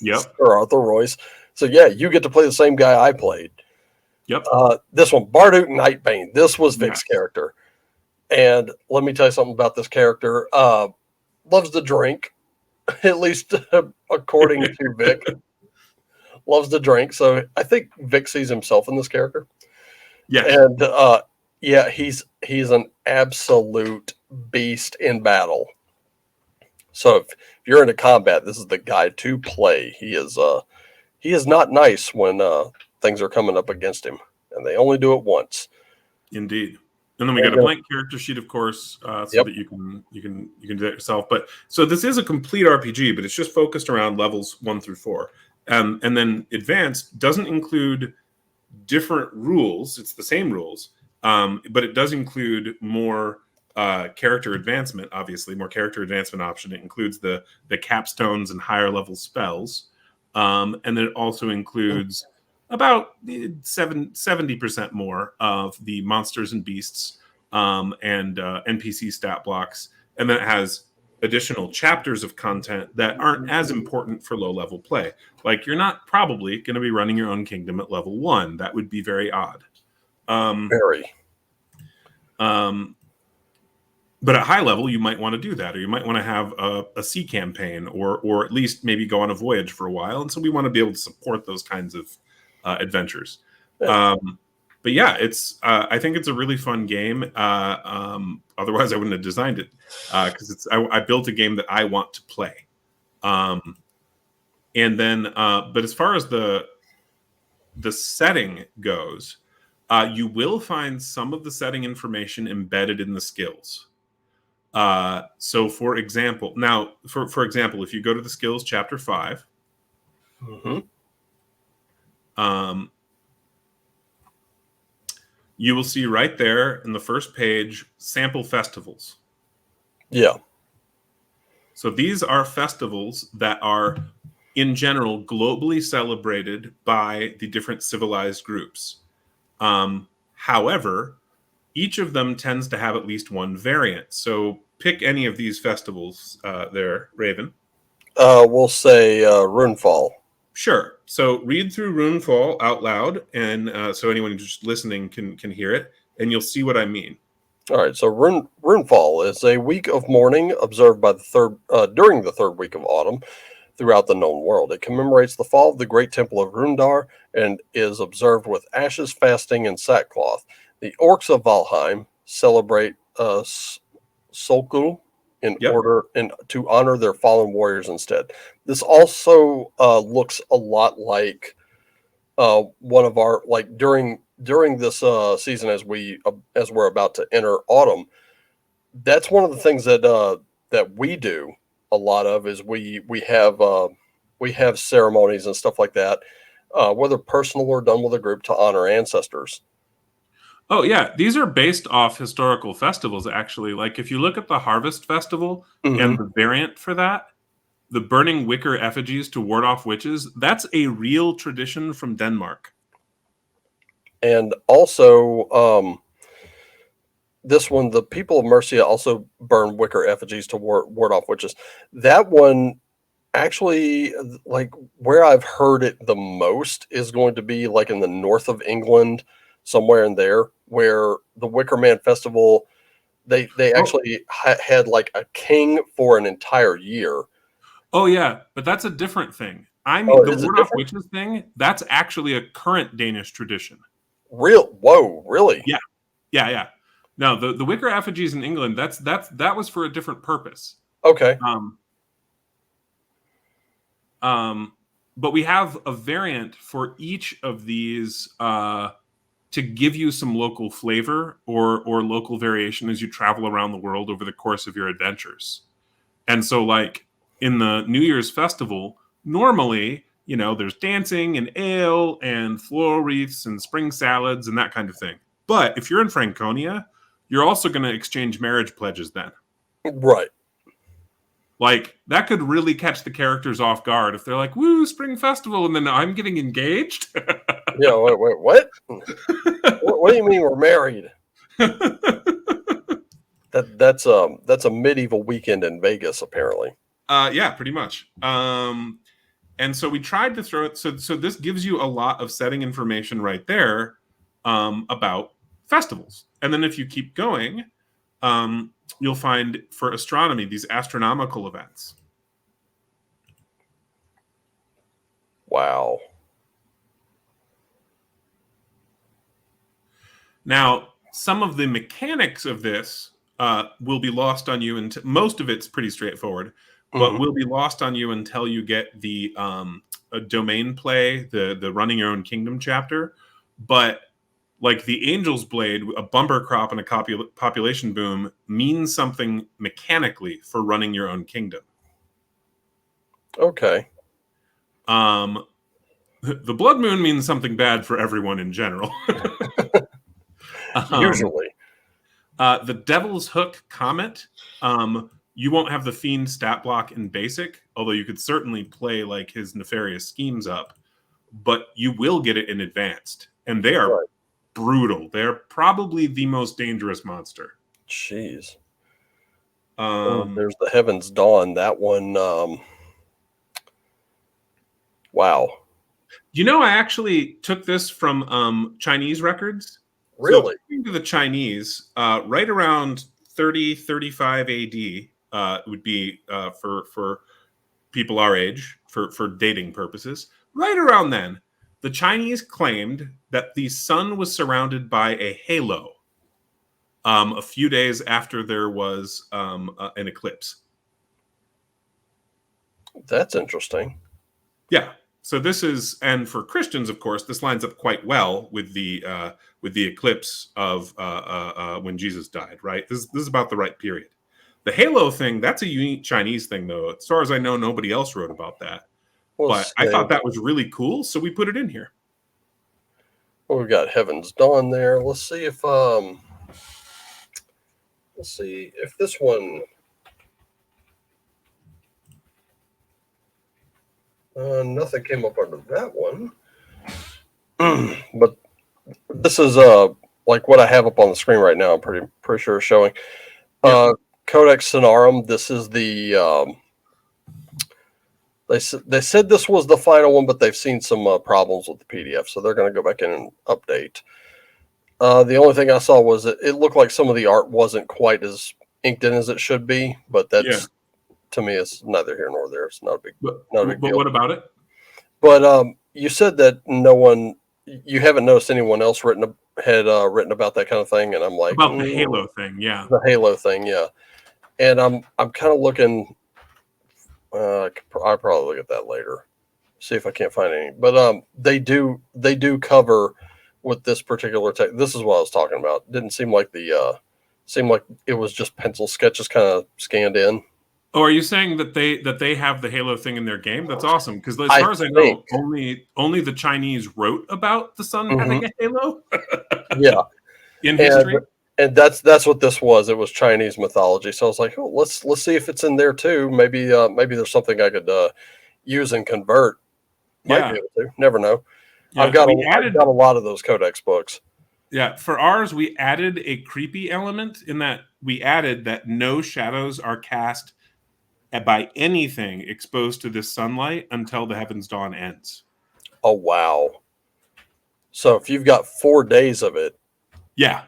Yep. Sir Arthur Royce. So yeah, you get to play the same guy I played. Yep. This one, Barduk Nightbane. This was Vic's Yes. character, and let me tell you something about this character. Loves to drink, at least according to Vic. Loves to drink, so I think Vic sees himself in this character. Yes. And yeah, he's an absolute beast in battle. So if you're into combat, this is the guy to play. He is not nice when things are coming up against him, and they only do it once. Indeed. And then we got And a blank character sheet, of course, so yep, that you can do that yourself. But so this is a complete RPG, but it's just focused around levels 1 through 4. And then advanced doesn't include different rules. It's the same rules, but it does include more character advancement. Obviously, more character advancement option. It includes the capstones and higher level spells, and then it also includes about 70% more of the monsters and beasts and NPC stat blocks, and then it has additional chapters of content that aren't as important for low level play. Like you're not probably going to be running your own kingdom at level 1. That would be very odd. very. But at high level, you might want to do that, or you might want to have a sea campaign, or at least maybe go on a voyage for a while. And so we want to be able to support those kinds of adventures. But yeah, I think it's a really fun game. Otherwise, I wouldn't have designed it because I built a game that I want to play. And then, but as far as the setting goes, you will find some of the setting information embedded in the skills. So for example, if you go to the skills chapter 5, you will see right there in the first page sample festivals. Yeah. So these are festivals that are in general globally celebrated by the different civilized groups. However, each of them tends to have at least one variant. So pick any of these festivals there, Raven. We'll say Runefall. Sure. So read through Runefall out loud, and so anyone just listening can hear it, and you'll see what I mean. All right. So Runefall is a week of mourning observed by during the third week of autumn throughout the known world. It commemorates the fall of the great temple of Rundar and is observed with ashes, fasting, and sackcloth. The orcs of Valheim celebrate Solkul in order and to honor their fallen warriors instead. This also looks a lot like one of our during this season as we're about to enter autumn. That's one of the things that we do a lot of is we have ceremonies and stuff like that, whether personal or done with a group to honor ancestors. Oh yeah, these are based off historical festivals actually. Like if you look at the Harvest Festival and the variant for that, the burning wicker effigies to ward off witches, that's a real tradition from Denmark. And also this one, the people of Mercia also burn wicker effigies to ward off witches. That one actually, like where I've heard it the most is going to be like in the north of England, somewhere in there, where the Wicker Man Festival, they actually had like a king for an entire year. Oh yeah, but that's a different thing. I mean, Oh, the is it ward off different? witches thing, that's actually a current Danish tradition. Whoa, really? Yeah, yeah. No, the wicker effigies in England, that was for a different purpose. Okay. But we have a variant for each of these to give you some local flavor or local variation as you travel around the world over the course of your adventures. And so, like in the New Year's festival, normally, you know, there's dancing and ale and floral wreaths and spring salads and that kind of thing. But if you're in Franconia, you're also going to exchange marriage pledges then. Right. Like, that could really catch the characters off guard if they're like, woo, spring festival, and then I'm getting engaged. Yeah, wait, what? What do you mean we're married? That's a medieval weekend in Vegas, apparently. Yeah, pretty much. And so we tried to throw it. So this gives you a lot of setting information right there about festivals. And then if you keep going, you'll find for astronomy these astronomical events. Wow. Now, some of the mechanics of this will be lost on you, and most of it's pretty straightforward, but will be lost on you until you get the domain play, the running your own kingdom chapter. But like the Angel's Blade, a bumper crop and a population boom means something mechanically for running your own kingdom. Okay. The Blood Moon means something bad for everyone in general. Usually. The Devil's Hook Comet, you won't have the Fiend stat block in Basic, although you could certainly play like his nefarious schemes up, but you will get it in Advanced, and they are brutal. They're probably the most dangerous monster. Jeez. There's the Heaven's Dawn. That one. Wow. You know, I actually took this from Chinese records. Really? So, according to the Chinese, right around 30, 35 AD would be for people our age, for dating purposes. Right around then, the Chinese claimed that the sun was surrounded by a halo a few days after there was an eclipse. That's interesting. Yeah. So this is, and for Christians, of course, this lines up quite well with the eclipse of when Jesus died. Right. This is about the right period. The halo thing, that's a unique Chinese thing, though. As far as I know, nobody else wrote about that. But I thought that was really cool, so we put it in here. Well, we've got Heaven's Dawn there. Let's see if this one. Nothing came up under that one. But this is like what I have up on the screen right now. I'm pretty sure it's showing. Codex Sonorum. This is the. They said this was the final one, but they've seen some problems with the PDF, so they're going to go back in and update. The only thing I saw was it looked like some of the art wasn't quite as inked in as it should be, but that's to me, it's neither here nor there. It's not a big deal. But what about it? But you said that you haven't noticed anyone else written about that kind of thing, and I'm like about the Halo thing, yeah, the Halo thing, yeah. And I'm kind of looking. I'll probably look at that later, see if I can't find any. But they do cover with this particular text. This is what I was talking about. Didn't seem like seemed like it was just pencil sketches kind of scanned in. Oh, are you saying that they have the Halo thing in their game? That's awesome, because as far as I know, only the Chinese wrote about the sun having a halo. Yeah, in history. And that's what this was. It was Chinese mythology. So I was like, oh, let's see if it's in there too. Maybe there's something I could use and convert. Might be able to. Never know. Yeah, I've got a lot of those codex books. Yeah, for ours, we added a creepy element in that we added that no shadows are cast by anything exposed to this sunlight until the Heaven's Dawn ends. Oh, wow. So if you've got 4 days of it. Yeah.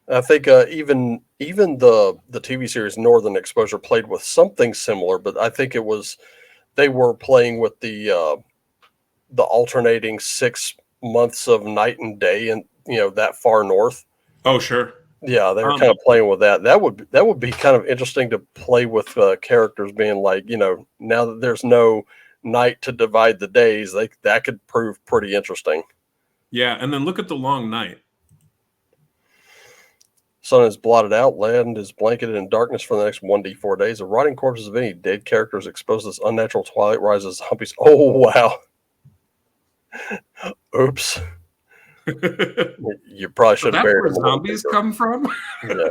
I think even the TV series Northern Exposure played with something similar, but I think they were playing with the alternating 6 months of night and day, and that far north. Oh, sure. Yeah, they were kind of playing with that. That would be kind of interesting to play with characters being like, now that there's no night to divide the days, that could prove pretty interesting. Yeah, and then look at the long night. Sun is blotted out, land is blanketed in darkness for the next 1d4 days. The rotting corpses of any dead characters exposed to this unnatural twilight rises humpies. Oh, wow. Oops. You probably So should have that's buried where them a little zombies deeper. come from? Yeah,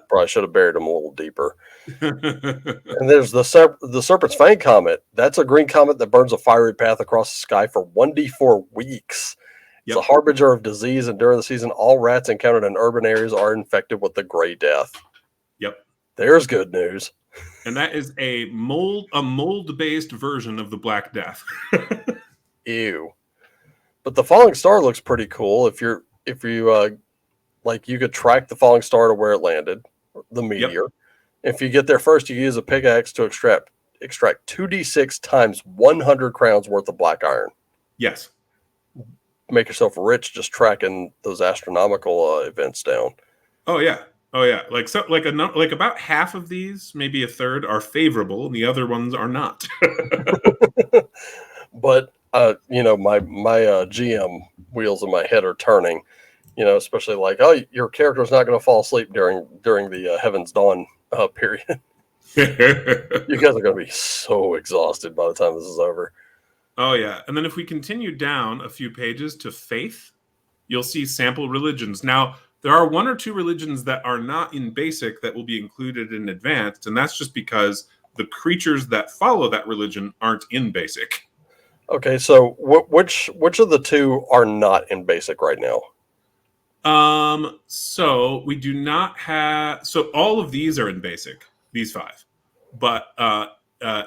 probably should have buried them a little deeper. And there's the Serpent's Fang comet. That's a green comet that burns a fiery path across the sky for 1d4 weeks. It's a Yep. harbinger of disease, and during the season, all rats encountered in urban areas are infected with the Gray Death. Yep. There's good news. And that is a mold-based version of the Black Death. Ew. But the falling star looks pretty cool. If you like, you could track the falling star to where it landed, the meteor. Yep. If you get there first, you use a pickaxe to extract 2d6 times 100 crowns worth of black iron. Yes. Make yourself rich just tracking those astronomical events down. Oh yeah. Oh yeah. Like about half of these, maybe a third, are favorable, and the other ones are not. But my GM wheels in my head are turning. Especially like, oh, your character's not going to fall asleep during the Heaven's Dawn period. You guys are going to be so exhausted by the time this is over. Oh yeah. And then if we continue down a few pages to faith, you'll see sample religions. Now, there are one or two religions that are not in basic that will be included in advanced, and that's just because the creatures that follow that religion aren't in basic. Okay, so which of the two are not in basic right now? So we do not have. So all of these are in basic. These 5, but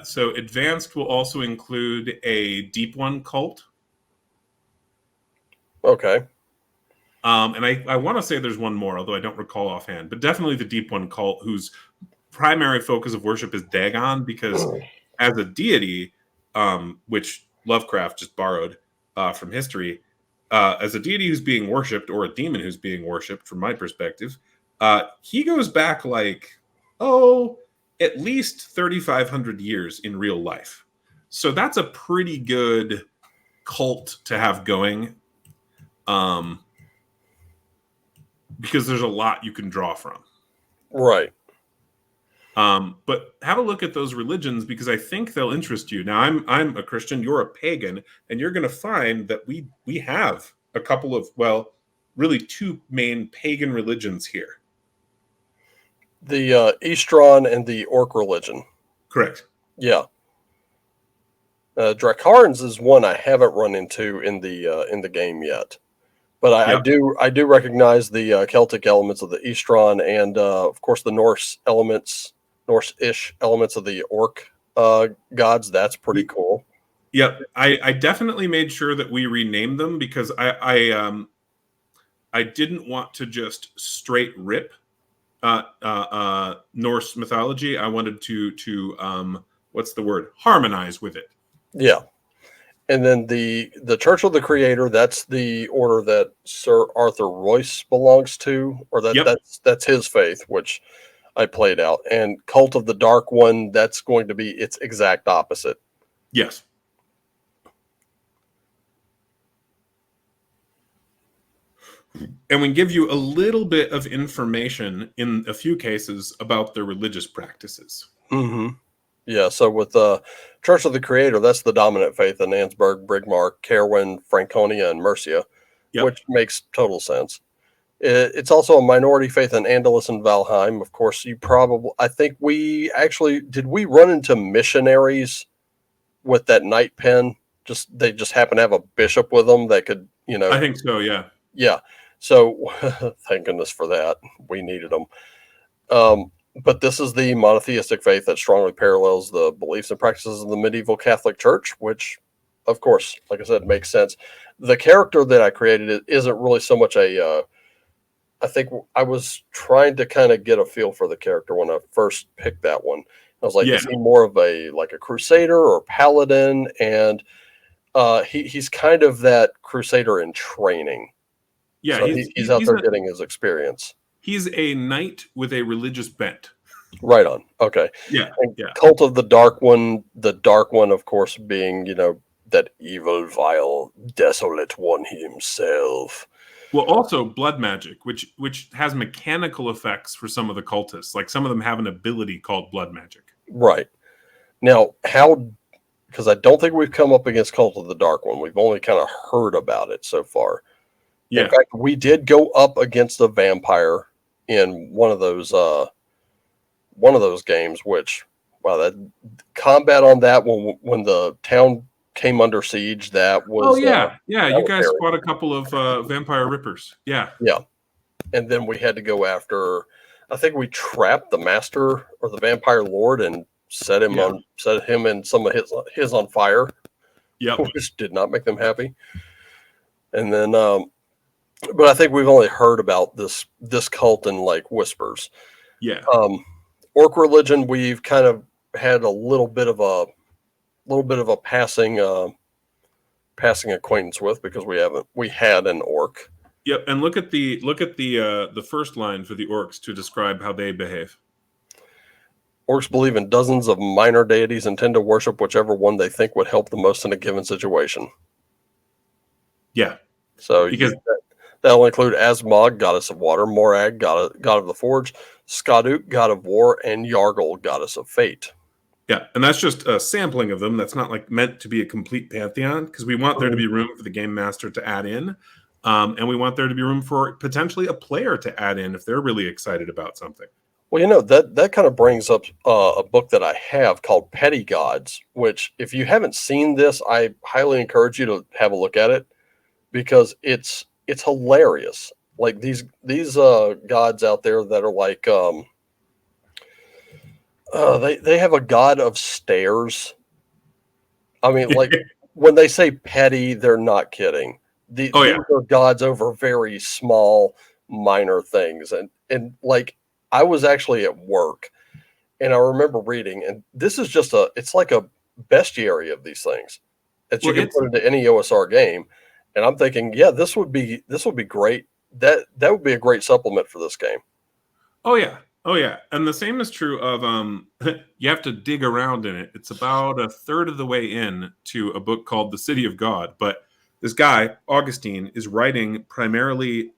so advanced will also include a deep one cult. Okay. And I want to say there's one more, although I don't recall offhand, but definitely the deep one cult, whose primary focus of worship is Dagon, because as a deity, which Lovecraft just borrowed from history, as a deity who's being worshipped, or a demon who's being worshipped, from my perspective, he goes back at least 3,500 years in real life. So that's a pretty good cult to have going. Because there's a lot you can draw from. Right. But have a look at those religions, because I think they'll interest you. Now, I'm a Christian, you're a pagan, and you're going to find that we have a couple of, really 2 main pagan religions here. The Eastron and the Orc religion. Correct. Yeah. Dracarans is one I haven't run into in the game yet. But I do recognize the Celtic elements of the Eastron, and of course the Norse-ish elements of the Orc gods. That's pretty cool. Yep, I definitely made sure that we renamed them, because I didn't want to just straight rip Norse mythology. I wanted to what's the word? Harmonize with it. Yeah. And then the Church of the Creator, that's the order that Sir Arthur Royce belongs to, or that's his faith, which I played out. And Cult of the Dark One, that's going to be its exact opposite. Yes. And we give you a little bit of information in a few cases about their religious practices. Mm-hmm. Yeah, so with Church of the Creator, that's the dominant faith in Ansburg, Brigmar, Caerwyn, Franconia, and Mercia, which makes total sense. It's also a minority faith in Andalus and Valheim. Of course, I think we run into missionaries with that night pen. They just happen to have a bishop with them that could, I think so, yeah. Yeah. So thank goodness for that. We needed them. But this is the monotheistic faith that strongly parallels the beliefs and practices of the medieval Catholic Church, which, of course, like I said, makes sense. The character that I created isn't really so much I think I was trying to kind of get a feel for the character when I first picked that one. I was like, is he more of a crusader or paladin? And he's kind of that crusader in training. Yeah, so he's out there getting his experience. He's a knight with a religious bent. Right on. Okay. Yeah. And Cult of the Dark One, of course, being, that evil, vile, desolate one himself. Well, also blood magic, which has mechanical effects for some of the cultists. Like some of them have an ability called blood magic. Right. Now, how, because I don't think we've come up against Cult of the Dark One. We've only kind of heard about it so far. Yeah. In fact, we did go up against a vampire in one of those games, which, wow, that combat on that when the town came under siege, that was Oh yeah, yeah. that You was guys hairy. fought a couple of vampire rippers. Yeah. Yeah. And then we had to go after, I think we trapped the master or the vampire lord and set him and some of his on fire, Yep. which did not make them happy. And then but I think we've only heard about this cult in like whispers. Yeah. Orc religion, we've kind of had a little bit of a passing acquaintance with, because we had an orc. Yep. And look at the first line for the orcs to describe how they behave. Orcs believe in dozens of minor deities and tend to worship whichever one they think would help the most in a given situation. Yeah. So Because that'll include Asmog, goddess of water, Morag, god of the forge, Skaduk, god of war, and Yargle, goddess of fate. yeah, and that's just a sampling of them. That's not like meant to be a complete pantheon, because we want there to be room for the game master to add in, and we want there to be room for potentially a player to add in if they're really excited about something. Well, that kind of brings up a book that I have called Petty Gods, which, if you haven't seen this, I highly encourage you to have a look at it, because it's hilarious. Like these gods out there that are like they have a god of stairs. I mean, like when they say petty, they're not kidding. These are gods over very small, minor things, and like I was actually at work, and I remember reading, and this is just it's like a bestiary of these things that you can put into any OSR game, and I'm thinking, yeah, this would be great. That would be a great supplement for this game. Oh yeah, and the same is true of you have to dig around in it. It's about a third of the way in to a book called The City of God, but this guy Augustine is writing primarily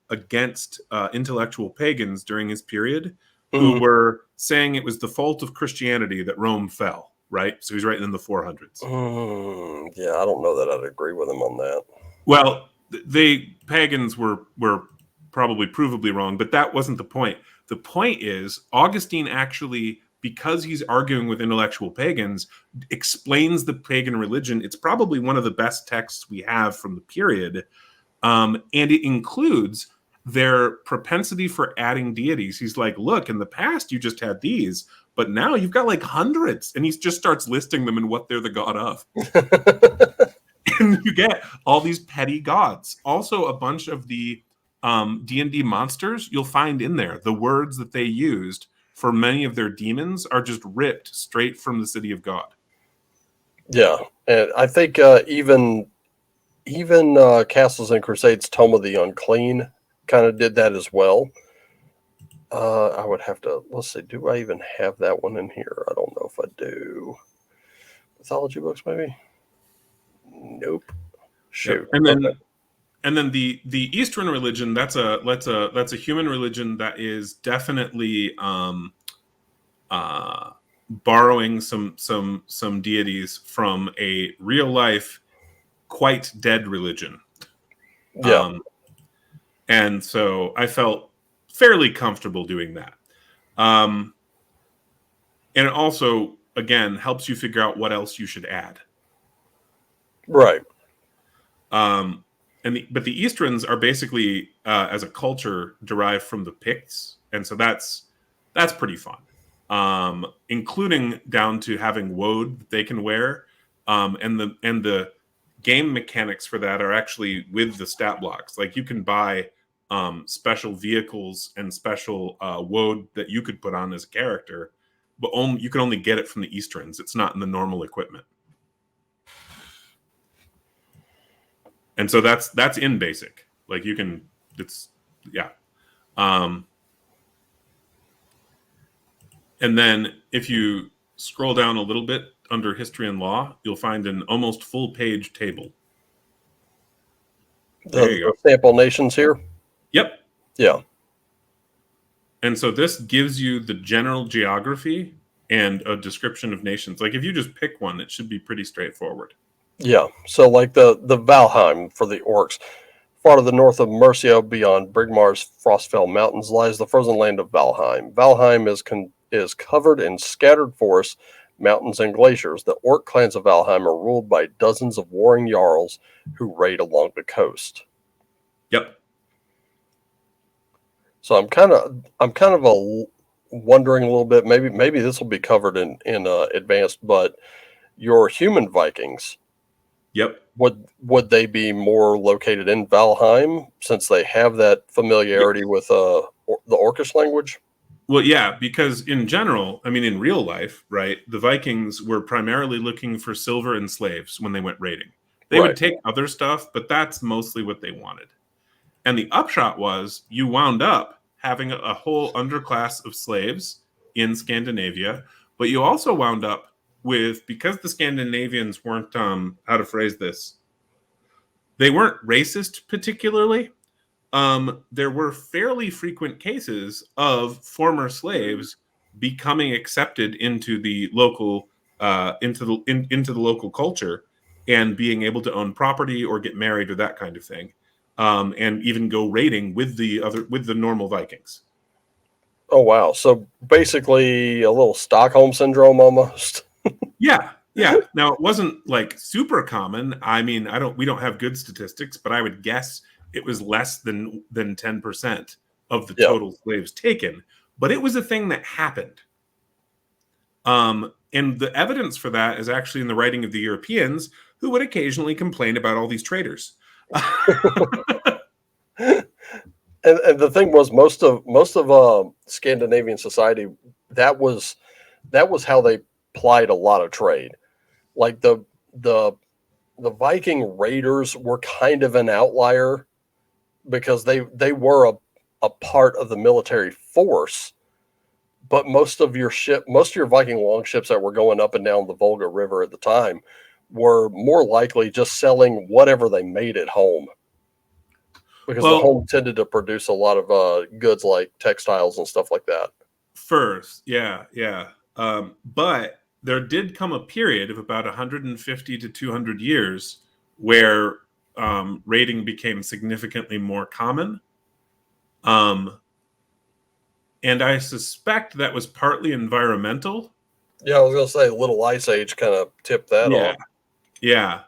against intellectual pagans during his period, who were saying it was the fault of Christianity that Rome fell. Right, so he's writing in the 400s. Yeah, I don't know that I'd agree with him on that. Well, pagans were probably provably wrong, but that wasn't the point. The point is Augustine actually, because he's arguing with intellectual pagans, explains the pagan religion. It's probably one of the best texts we have from the period, and it includes their propensity for adding deities. He's like, look, in the past you just had these, but now you've got like hundreds, and he just starts listing them and what they're the god of. And you get all these petty gods. Also, a bunch of the D&D monsters you'll find in there. The words that they used for many of their demons are just ripped straight from the City of God. Yeah, and I think even Castles and Crusades Tome of the Unclean kind of did that as well. I would have to, let's see, do I even have that one in here? I don't know if I do. Mythology books, maybe? Nope. Shoot. Yep. And then the Eastern religion, that's a human religion that is definitely borrowing some deities from a real life quite dead religion. Yeah. And so I felt fairly comfortable doing that. And it also, again, helps you figure out what else you should add. Right. But the Easterns are basically, as a culture, derived from the Picts, and so that's pretty fun, including down to having woad that they can wear, and the game mechanics for that are actually with the stat blocks. Like you can buy special vehicles and special woad that you could put on as a character, but you can only get it from the Easterns. It's not in the normal equipment. And so that's in basic. Like you can, it's, yeah. And then if you scroll down a little bit, under history and law, you'll find an almost full page table. There you The go. sample nations here. Yep. Yeah. And so this gives you the general geography and a description of nations. Like if you just pick one, it should be pretty straightforward. Yeah. So like the Valheim for the orcs. Far to the north of Mercia, beyond Brigmar's Frostfell Mountains, lies the frozen land of Valheim. Valheim is covered in scattered forests, mountains, and glaciers. The orc clans of Valheim are ruled by dozens of warring jarls who raid along the coast. Yep. So I'm kind of wondering a little bit. Maybe this will be covered in advanced, but your human Vikings. Yep. Would they be more located in Valheim since they have that familiarity with the Orcish language? Well, yeah, because in general, I mean, in real life, right, the Vikings were primarily looking for silver and slaves when they went raiding. They would take other stuff, but that's mostly what they wanted. And the upshot was you wound up having a whole underclass of slaves in Scandinavia, but you also wound up with, because the Scandinavians weren't, how to phrase this, they weren't racist particularly. There were fairly frequent cases of former slaves becoming accepted into the local into the local culture and being able to own property or get married or that kind of thing, and even go raiding with the normal Vikings. Oh wow! So basically, a little Stockholm syndrome almost. Yeah, yeah. Now it wasn't like super common. I mean, we don't have good statistics, but I would guess it was less than 10% of the total slaves taken. But it was a thing that happened. And the evidence for that is actually in the writing of the Europeans, who would occasionally complain about all these traitors. And the thing was, most of Scandinavian society, that was how they plied a lot of trade. Like the Viking raiders were kind of an outlier because they were a part of the military force, but most of your Viking longships that were going up and down the Volga River at the time were more likely just selling whatever they made at home, because the home tended to produce a lot of goods like textiles and stuff like that. First, yeah. But there did come a period of about 150 to 200 years where raiding became significantly more common. And I suspect that was partly environmental. Yeah, I was going to say Little Ice Age kind of tipped that off. Yeah.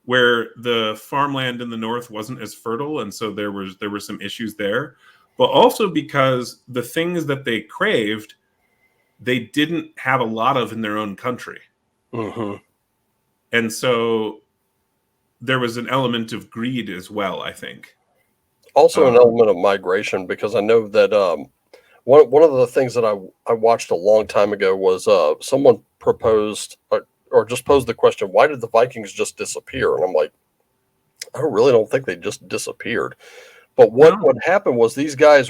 Where the farmland in the north wasn't as fertile, and so there were some issues there. But also because the things that they craved, they didn't have a lot of in their own country. Mm-hmm. And so there was an element of greed as well, I think. Also an element of migration, because I know that one of the things that I watched a long time ago was someone proposed or just posed the question, why did the Vikings just disappear? And I'm like, I really don't think they just disappeared. But what would happen was these guys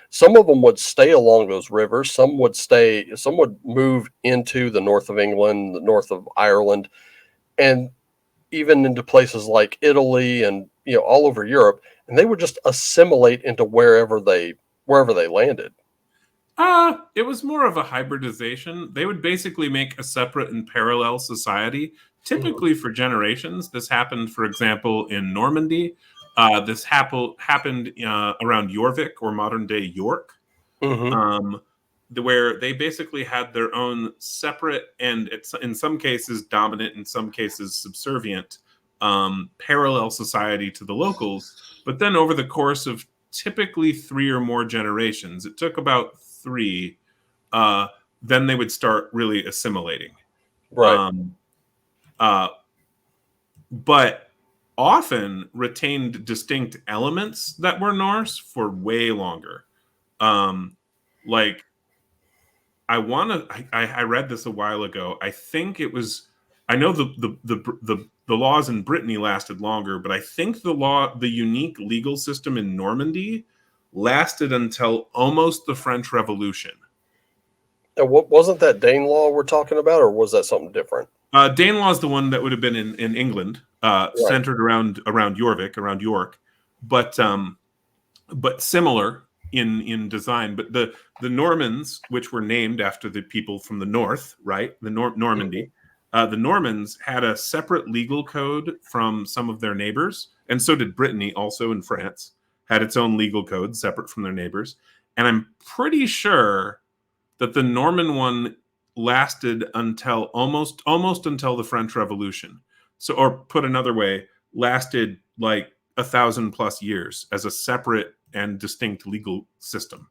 some of them would stay along those rivers. Some would move into the north of England, the north of Ireland, and even into places like Italy and all over Europe, and they would just assimilate into wherever they landed. It was more of a hybridization. They would basically make a separate and parallel society, typically for generations. This happened, for example, in Normandy. This happened around Jorvik, or modern day York, where they basically had their own separate and, in some cases, dominant, in some cases, subservient parallel society to the locals. But then over the course of typically 3 or more generations, it took about 3, then they would start really assimilating. Right. But often retained distinct elements that were Norse for way longer. Like I read this a while ago. I think it was, I know the laws in Brittany lasted longer, but I think the unique legal system in Normandy lasted until almost the French Revolution. And what wasn't that Dane law we're talking about, or was that something different? Danelaw is the one that would have been in England, Right. centered around Jorvik, around York, but similar in design. But the Normans, which were named after the people from the north, right? The Mhm. Normandy. The Normans had a separate legal code from some of their neighbors, and so did Brittany, also in France, had its own legal code separate from their neighbors. And I'm pretty sure that the Norman one lasted until almost until the French Revolution. So, or put another way, lasted like 1,000+ years as a separate and distinct legal system.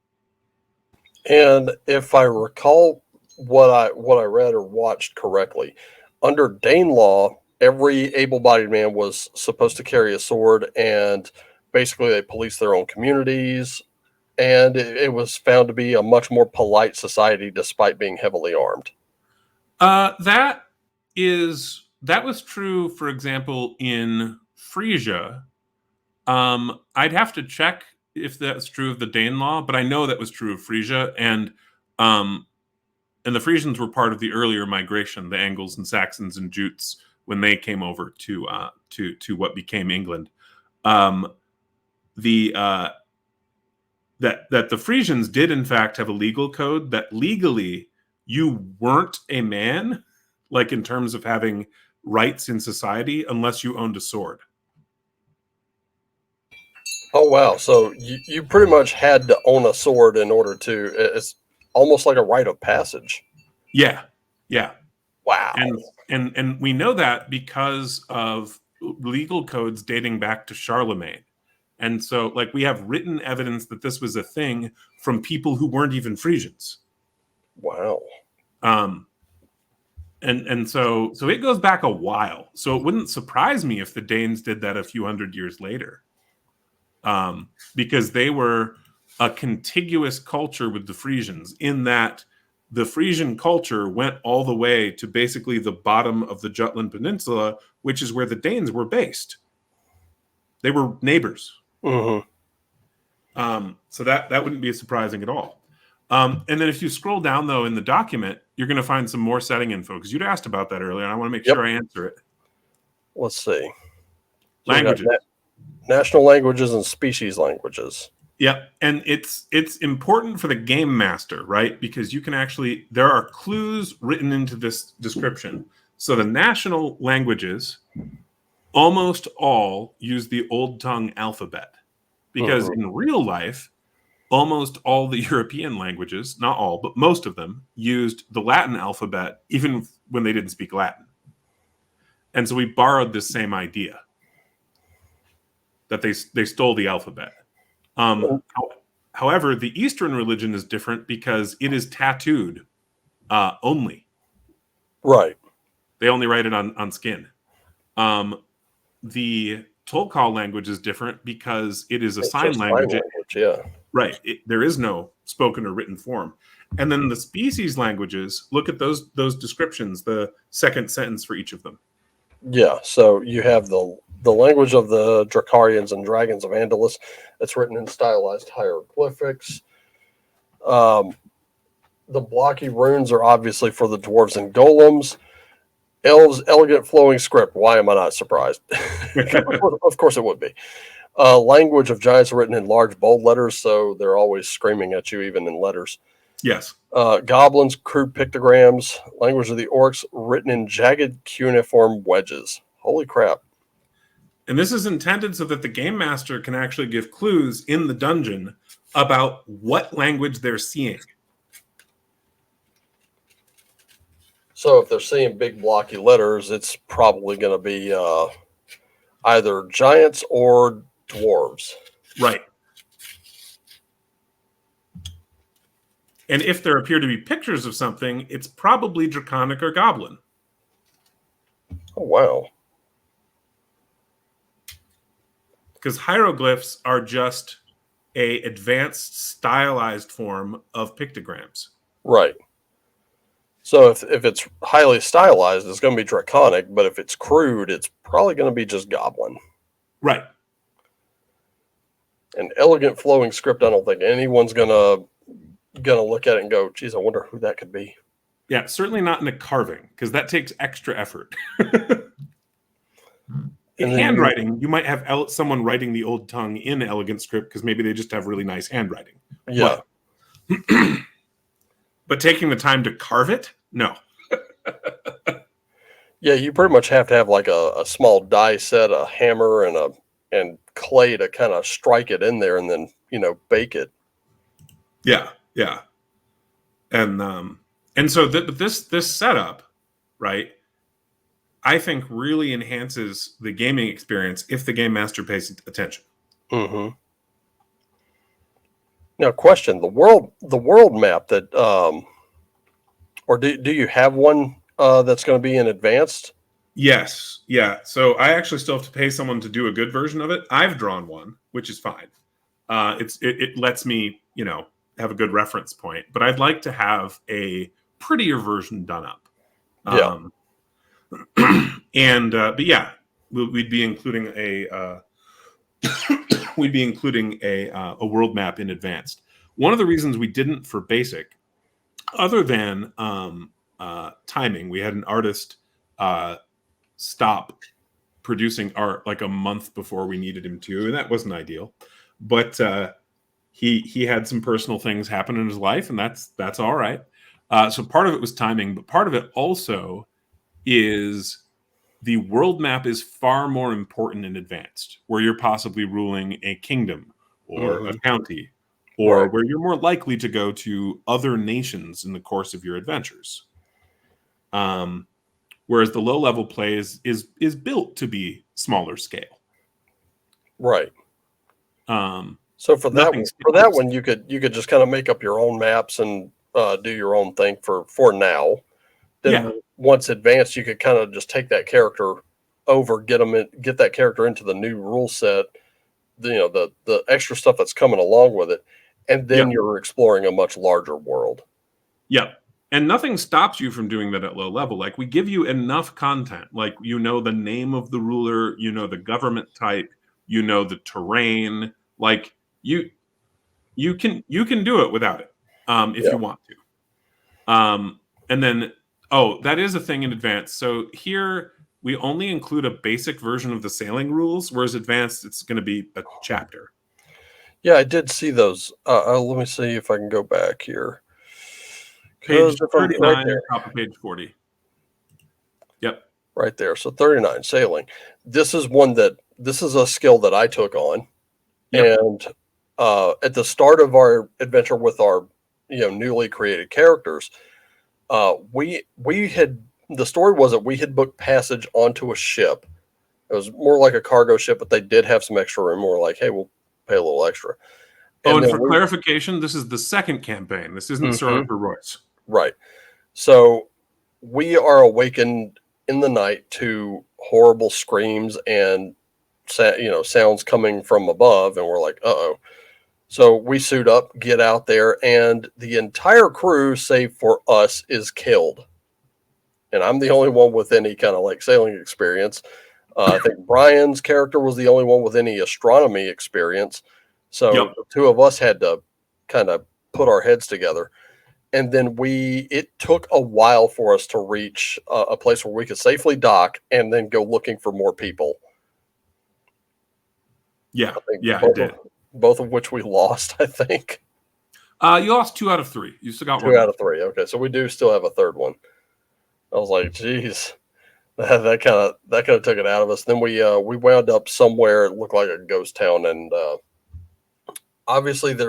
And if I recall what I read or watched correctly, under Dane law, every able-bodied man was supposed to carry a sword, and basically they policed their own communities. And it was found to be a much more polite society despite being heavily armed. That was true, for example, in Frisia. I'd have to check if that's true of the Danelaw, but I know that was true of Frisia, um, and the Frisians were part of the earlier migration, the Angles and Saxons and Jutes, when they came over to what became England. Um, the that the Frisians did in fact have a legal code that legally you weren't a man, like in terms of having rights in society, unless you owned a sword. Oh wow! So you pretty much had to own a sword in order to. It's almost like a rite of passage. Yeah, yeah, Wow. and we know that because of legal codes dating back to Charlemagne. And so, like, we have written evidence that this was a thing from people who weren't even Frisians. Wow. Um, and so it goes back a while. So it wouldn't surprise me if the Danes did that a few hundred years later, because they were a contiguous culture with the Frisians, in that the Frisian culture went all the way to basically the bottom of the Jutland Peninsula, which is where the Danes were based. They were neighbors. Hmm. So that wouldn't be surprising at all. And then if you scroll down, though, in the document, you're going to find some more setting info, because you'd asked about that earlier, and I want to make Yep. sure I answer it. Let's see. So we got Languages. national languages and species languages. Yep. And it's important for the game master, right? Because you can actually, there are clues written into this description. So the national languages almost all use the Old Tongue alphabet, because Hmm. in real life, almost all the European languages, not all, but most of them, used the Latin alphabet, even when they didn't speak Latin. And so we borrowed this same idea, that they stole the alphabet. However, the Eastern religion is different because it is tattooed only. Right. They only write it on skin. The Tolkal language is different because it is a It's sign just sign language. language. Yeah. Right. There is no spoken or written form. And then the species languages, look at those descriptions, the second sentence for each of them. Yeah. So you have the language of the Drakarians and dragons of Andalus. It's written in stylized hieroglyphics. Um, the blocky runes are obviously for the dwarves and golems. Elves, elegant flowing script. Why am I not surprised? Of course it would be. Language of giants written in large bold letters, so they're always screaming at you, even in letters. Yes. Goblins, crude pictograms. Language of the orcs written in jagged cuneiform wedges. Holy crap. And this is intended so that the game master can actually give clues in the dungeon about what language they're seeing. So if they're seeing big blocky letters, it's probably going to be either giants or dwarves. Right. And if there appear to be pictures of something, it's probably draconic or goblin. Oh, wow. Because hieroglyphs are just a advanced stylized form of pictograms. Right. So if it's highly stylized, it's going to be draconic, but if it's crude, it's probably going to be just goblin. Right. An elegant flowing script, I don't think anyone's going to gonna look at it and go, "Geez, I wonder who that could be." Yeah, certainly not in a carving, because that takes extra effort. In And then handwriting, you might have someone writing the old tongue in elegant script because maybe they just have really nice handwriting. yeah, But taking the time to carve it, no. yeah, you pretty much have to have like a small die set, a hammer, and clay to kind of strike it in there, and then bake it. Yeah, yeah. And so this setup, right, I think really enhances the gaming experience if the game master pays attention. Mm-hmm. Now, question: the world map that, or do you have one that's going to be in advanced? Yes, yeah. So I actually still have to pay someone to do a good version of it. I've drawn one, which is fine. It lets me, have a good reference point. But I'd like to have a prettier version done up. Yeah, Um, but yeah, we'd be including a world map in advanced. One of the reasons we didn't for basic, other than timing, we had an artist stop producing art like a month before we needed him to, and that wasn't ideal. But he had some personal things happen in his life, and that's all right. So part of it was timing, but part of it also is the world map is far more important in advanced, where you're possibly ruling a kingdom or a mm-hmm. county, or Right, where you're more likely to go to other nations in the course of your adventures. Whereas the low level play is built to be smaller scale. right. Um, So for that nothing for that stands. one, you could just kind of make up your own maps and do your own thing for now. Yeah, Then once advanced, you could kind of just take that character over, get that character into the new rule set, the extra stuff that's coming along with it, and then yep, you're exploring a much larger world. yep. And nothing stops you from doing that at low level. Like we give you enough content, like the name of the ruler, the government type, the terrain. Like you can do it without it, if Yeah, you want to. And then, oh, that is a thing in advance. So here we only include a basic version of the sailing rules, whereas advanced it's going to be a chapter. yeah, I did see those. Let me see if I can go back here, because Page if I'm right 39, there, top of page 40. Yep. right there. So 39 sailing. This is a skill that I took on, Yep. and at the start of our adventure with our newly created characters, we had the story was that we had booked passage onto a ship. It was more like a cargo ship, but they did have some extra room. We're like, hey, we'll pay a little extra. Oh, And and then for clarification, this is the second campaign. This isn't Sir Mhm, Arthur Royce. right. So we are awakened in the night to horrible screams and sounds coming from above, and we're like, uh oh. So we suit up, get out there, and the entire crew, save for us, is killed. And I'm the only one with any kind of like sailing experience. I think Brian's character was the only one with any astronomy experience. So Yep. the two of us had to kind of put our heads together. And then it took a while for us to reach a place where we could safely dock and then go looking for more people. Yeah. I think Yeah, it did. both of which we lost, I think. You lost 2 out of 3. You still got one Two out of left. three. Okay. So we do still have a third one. I was like, geez, that kind of took it out of us. Then we wound up somewhere. It looked like a ghost town, and obviously there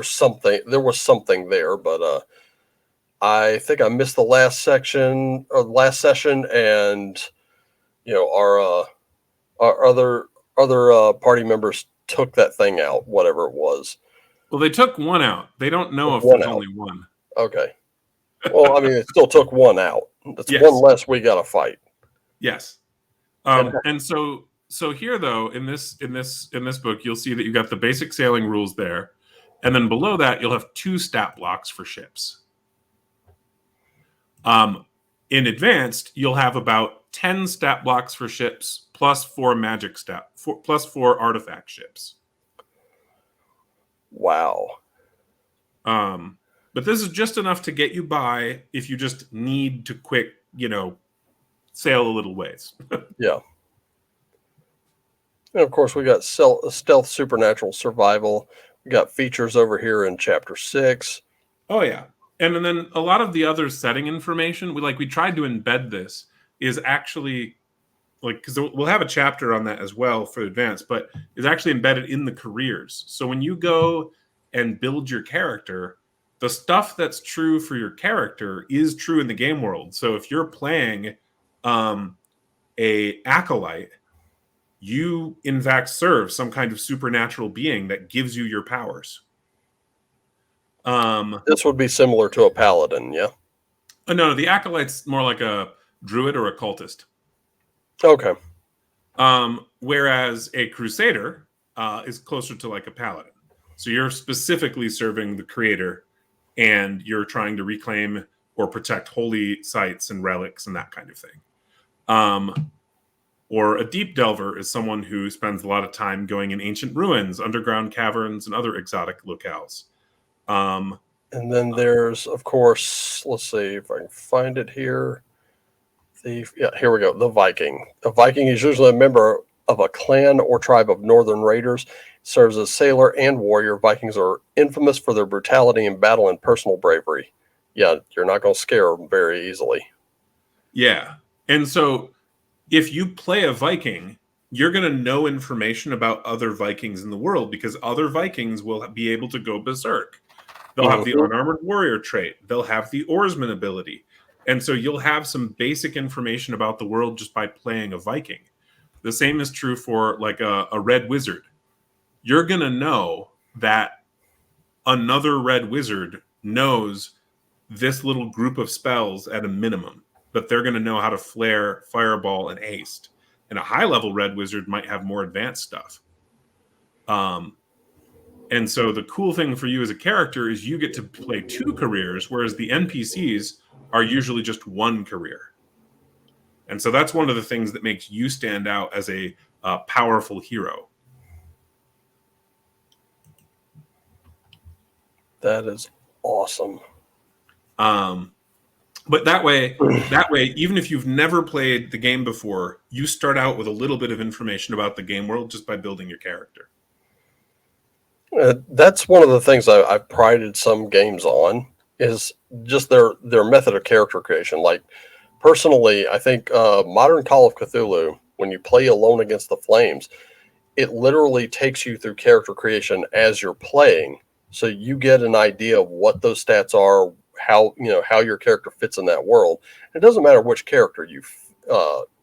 was something there, but I think I missed the last section or last session, and our other party members took that thing out, whatever it was. Well, they took one out. They don't know Took if one there's out. only one. Okay. Well, I mean, it still took one out. That's one Yes. less we got to fight. Yes. And And so here though in this book you'll see that you got the basic sailing rules there, and then below that you'll have 2 stat blocks for ships. In advanced you'll have about 10 stat blocks for ships plus 4 magic plus 4 artifact ships. wow. Um, But this is just enough to get you by if you just need to quick, sail a little ways. Yeah. And of course, we got stealth, supernatural, survival. We got features over here in chapter 6. Oh yeah, and then a lot of the other setting information we tried to embed this is actually because we'll have a chapter on that as well for advanced, but is actually embedded in the careers. So when you go and build your character, the stuff that's true for your character is true in the game world. So if you're playing a acolyte, you in fact serve some kind of supernatural being that gives you your powers. This would be similar to a paladin, yeah? No, the acolyte's more like a druid or a cultist. Okay. Whereas a crusader is closer to like a paladin. So you're specifically serving the creator, and you're trying to reclaim or protect holy sites and relics and that kind of thing. Or a deep delver is someone who spends a lot of time going in ancient ruins, underground caverns, and other exotic locales. And then there's, of course, let's see if I can find it here. Here we go. The Viking. A Viking is usually a member of a clan or tribe of northern raiders. Serves as sailor and warrior. Vikings are infamous for their brutality in battle and personal bravery. Yeah, you're not going to scare them very easily. Yeah. And so if you play a Viking, you're going to know information about other Vikings in the world because other Vikings will be able to go berserk. They'll have the unarmored warrior trait. They'll have the oarsman ability. And so you'll have some basic information about the world just by playing a Viking. The same is true for like a red wizard. You're going to know that another red wizard knows this little group of spells at a minimum, but they're going to know how to flare, fireball, and haste. And a high-level red wizard might have more advanced stuff. And so the cool thing for you as a character is you get to play 2 careers, whereas the NPCs are usually just 1 career. And so that's one of the things that makes you stand out as a powerful hero. That is awesome. But that way, even if you've never played the game before, you start out with a little bit of information about the game world just by building your character. That's one of the things I've prided some games on is just their method of character creation. Like personally, I think modern Call of Cthulhu, when you play Alone Against the Flames, it literally takes you through character creation as you're playing, so you get an idea of what those stats are, how your character fits in that world. It doesn't matter which character you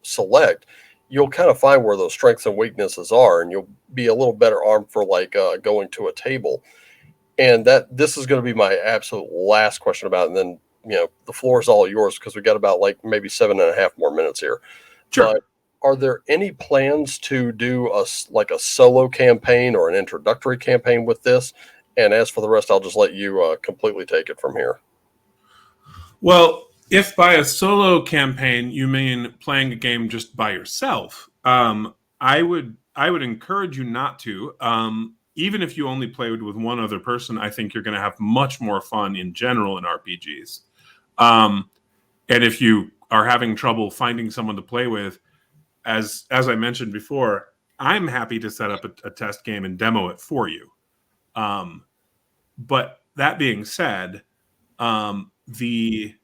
select. You'll kind of find where those strengths and weaknesses are, and you'll be a little better armed for like going to a table. And this is going to be my absolute last question about it. And then, the floor is all yours because we got about like maybe 7.5 more minutes here. Sure. But are there any plans to do a solo campaign or an introductory campaign with this? And as for the rest, I'll just let you completely take it from here. Well, if by a solo campaign you mean playing a game just by yourself, I would encourage you not to. Even if you only played with one other person, I think you're going to have much more fun in general in RPGs. And if you are having trouble finding someone to play with, as I mentioned before, I'm happy to set up a test game and demo it for you. But that being said, the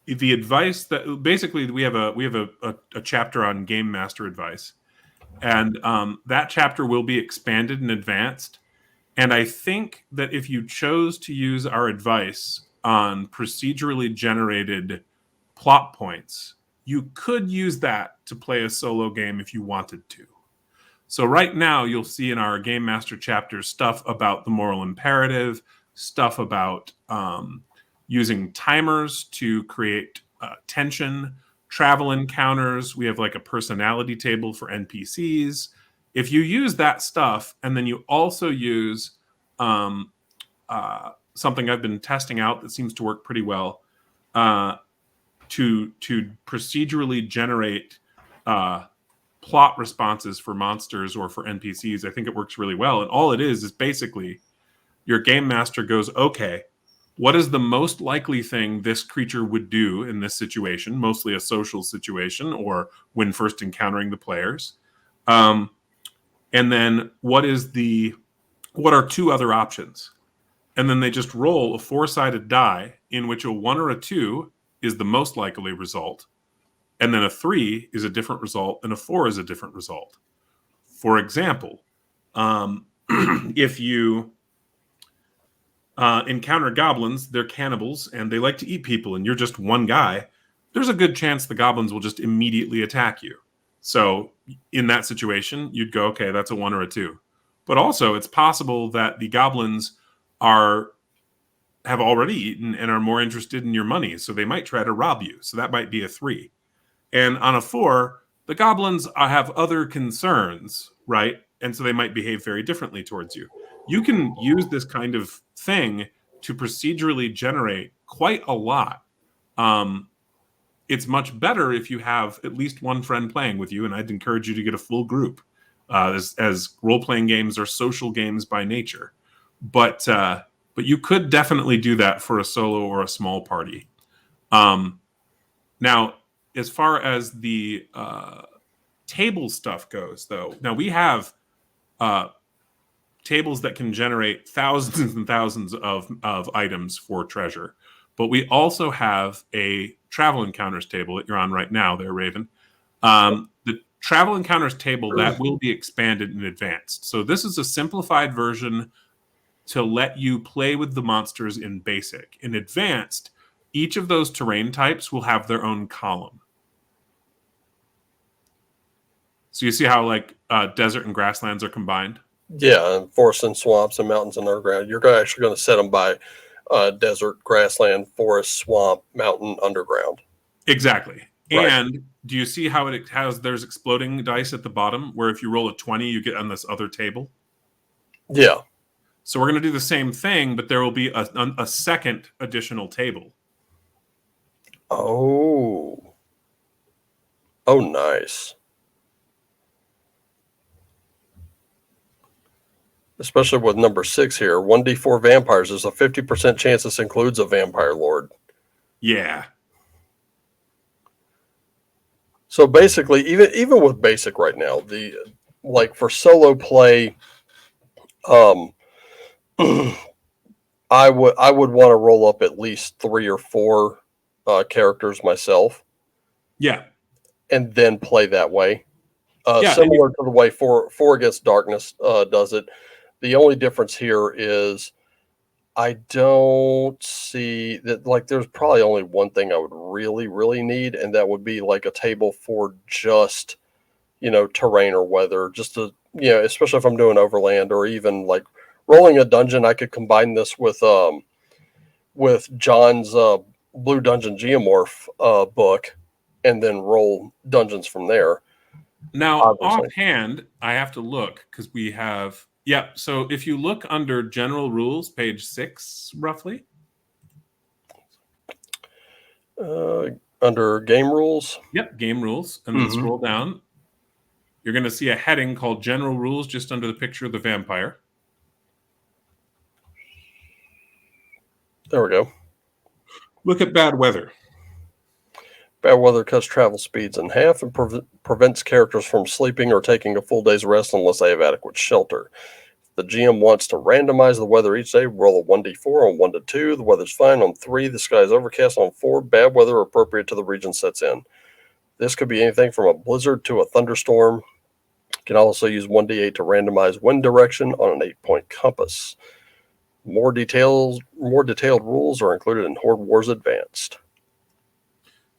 advice that basically we have a chapter on game master advice, and that chapter will be expanded and advanced. And I think that if you chose to use our advice on procedurally generated plot points, you could use that to play a solo game if you wanted to. So right now you'll see in our game master chapter stuff about the moral imperative, stuff about using timers to create tension, travel encounters. We have like a personality table for NPCs. If you use that stuff and then you also use something I've been testing out that seems to work pretty well to procedurally generate plot responses for monsters or for NPCs, I think it works really well. And all it is basically your game master goes, okay, what is the most likely thing this creature would do in this situation, mostly a social situation or when first encountering the players? And then what are two other options? And then they just roll a 4-sided die in which a 1 or a 2 is the most likely result. And then a 3 is a different result and a 4 is a different result. For example, if you encounter goblins, they're cannibals and they like to eat people, and you're just one guy, there's a good chance the goblins will just immediately attack you. So in that situation, you'd go, okay, that's a 1 or a 2. But also, it's possible that the goblins have already eaten and are more interested in your money, so they might try to rob you. So that might be a 3. And on a 4, the goblins have other concerns, right? And so they might behave very differently towards you. You can use this kind of thing to procedurally generate quite a lot. It's much better if you have at least one friend playing with you, and I'd encourage you to get a full group, as role-playing games are social games by nature. But you could definitely do that for a solo or a small party. Now, as far as the table stuff goes, though, now we have tables that can generate thousands and thousands of items for treasure. But we also have a travel encounters table that you're on right now there, Raven. The travel encounters table, that will be expanded in advanced. So this is a simplified version to let you play with the monsters in basic. In advanced, each of those terrain types will have their own column. So you see how like desert and grasslands are combined? Yeah, and forests and swamps and mountains and underground. You're actually going to set them by desert, grassland, forest, swamp, mountain, underground. Exactly. Right. And do you see how it has, there's exploding dice at the bottom, where if you roll a 20, you get on this other table? Yeah. So we're going to do the same thing, but there will be a second additional table. Oh. Oh, nice. Especially with number 6 here. 1d4 vampires. There's a 50% chance this includes a vampire lord. Yeah. So basically, even with basic right now, the like for solo play, I would want to roll up at least 3 or 4 characters myself. Yeah. And then play that way. Yeah, similar to the way Four Against Darkness does it. The only difference here is I don't see that, like, there's probably only one thing I would really, really need, and that would be like a table for just, terrain or weather, just to, especially if I'm doing overland or even like rolling a dungeon. I could combine this with John's Blue Dungeon Geomorph book and then roll dungeons from there. Now, Obviously. offhand, I have to look because we have, so if you look under general rules, page 6, roughly. Under game rules. Yep, game rules. And then scroll down. You're going to see a heading called general rules just under the picture of the vampire. There we go. Look at bad weather. Bad weather cuts travel speeds in half and prevents characters from sleeping or taking a full day's rest unless they have adequate shelter. If the GM wants to randomize the weather each day, roll a 1d4 on 1 to 2. The weather's fine on 3. The sky is overcast on 4. Bad weather appropriate to the region sets in. This could be anything from a blizzard to a thunderstorm. You can also use 1d8 to randomize wind direction on an 8-point compass. More detailed rules are included in Horde Wars Advanced.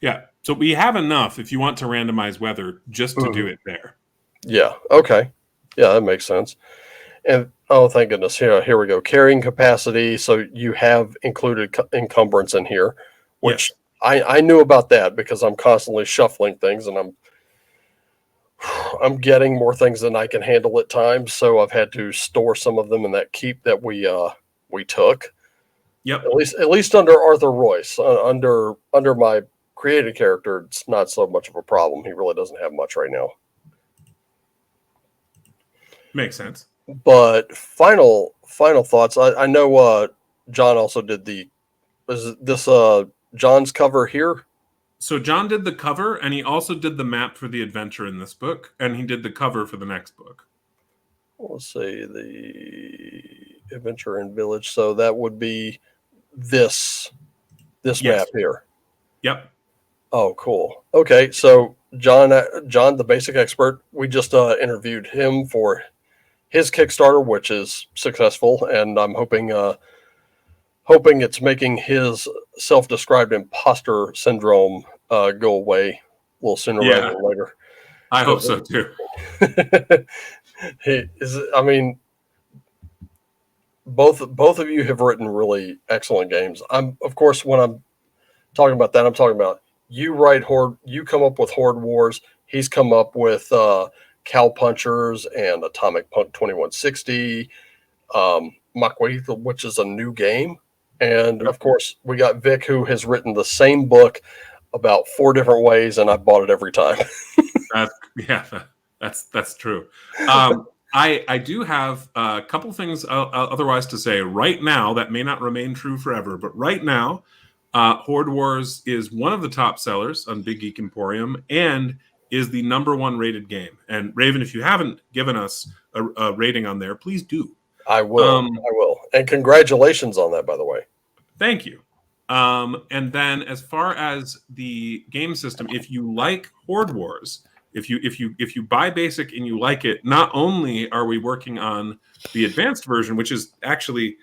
Yeah, so we have enough if you want to randomize weather just to do it there. Yeah, okay. Yeah, that makes sense. And, oh, thank goodness. Here we go. Carrying capacity. So you have included encumbrance in here, which I knew about that because I'm constantly shuffling things and I'm getting more things than I can handle at times. So I've had to store some of them in that keep that we took. Yep. At least under Arthur Royce, under my created character, it's not so much of a problem. He really doesn't have much right now. Makes sense. But final thoughts. I know John also did the is this John's cover here? So John did the cover, and he also did the map for the adventure in this book, and he did the cover for the next book. Let's see, the adventure in village. So that would be this Yes. map here. Yep. Oh, cool. Okay, so John, the basic expert, we just interviewed him for his Kickstarter, which is successful, and I'm hoping it's making his self-described imposter syndrome go away a little sooner rather Yeah, than later. I hope so too. He is. I mean, both of you have written really excellent games. I'm, of course, when I'm talking about that, I'm talking about you write Horde. You come up with Horde Wars. He's come up with Cow Punchers and Atomic Punk 2160. Makwita, which is a new game. And Yep. of course, we got Vic, who has written the same book about 4 different ways, and I've bought it every time. Yeah, that's true. I do have a couple things otherwise to say right now that may not remain true forever, but right now, Horde Wars is one of the top sellers on Big Geek Emporium and is the #1 rated game. And Raven, if you haven't given us a rating on there, please do. I will. I will. And congratulations on that, by the way. Thank you. And then as far as the game system, if you like Horde Wars, if you buy basic and you like it, not only are we working on the advanced version, which is actually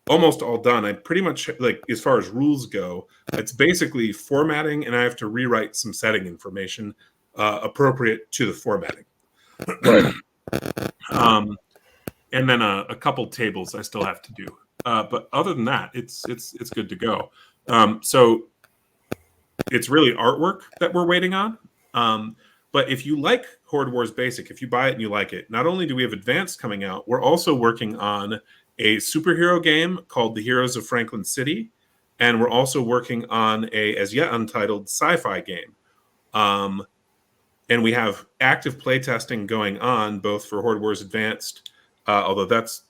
almost all done. I pretty much, like, as far as rules go, it's basically formatting, and I have to rewrite some setting information appropriate to the formatting. Right. And then a couple tables I still have to do. But other than that, it's good to go. So it's really artwork that we're waiting on. But if you like Horde Wars Basic, if you buy it and you like it, not only do we have Advanced coming out, we're also working on a superhero game called The Heroes of Franklin City, and we're also working on a as yet untitled sci-fi game. And we have active playtesting going on both for Horde Wars Advanced, although that's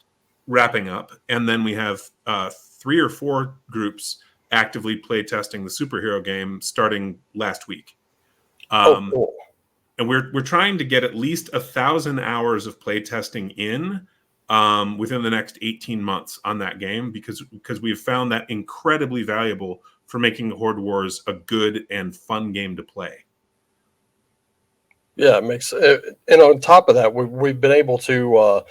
wrapping up, and then we have 3 or 4 groups actively playtesting the superhero game starting last week. Cool. And we're trying to get at least 1,000 hours of playtesting in within the next 18 months on that game because we've found that incredibly valuable for making Horde Wars a good and fun game to play. Yeah, it makes. And on top of that, we've been able to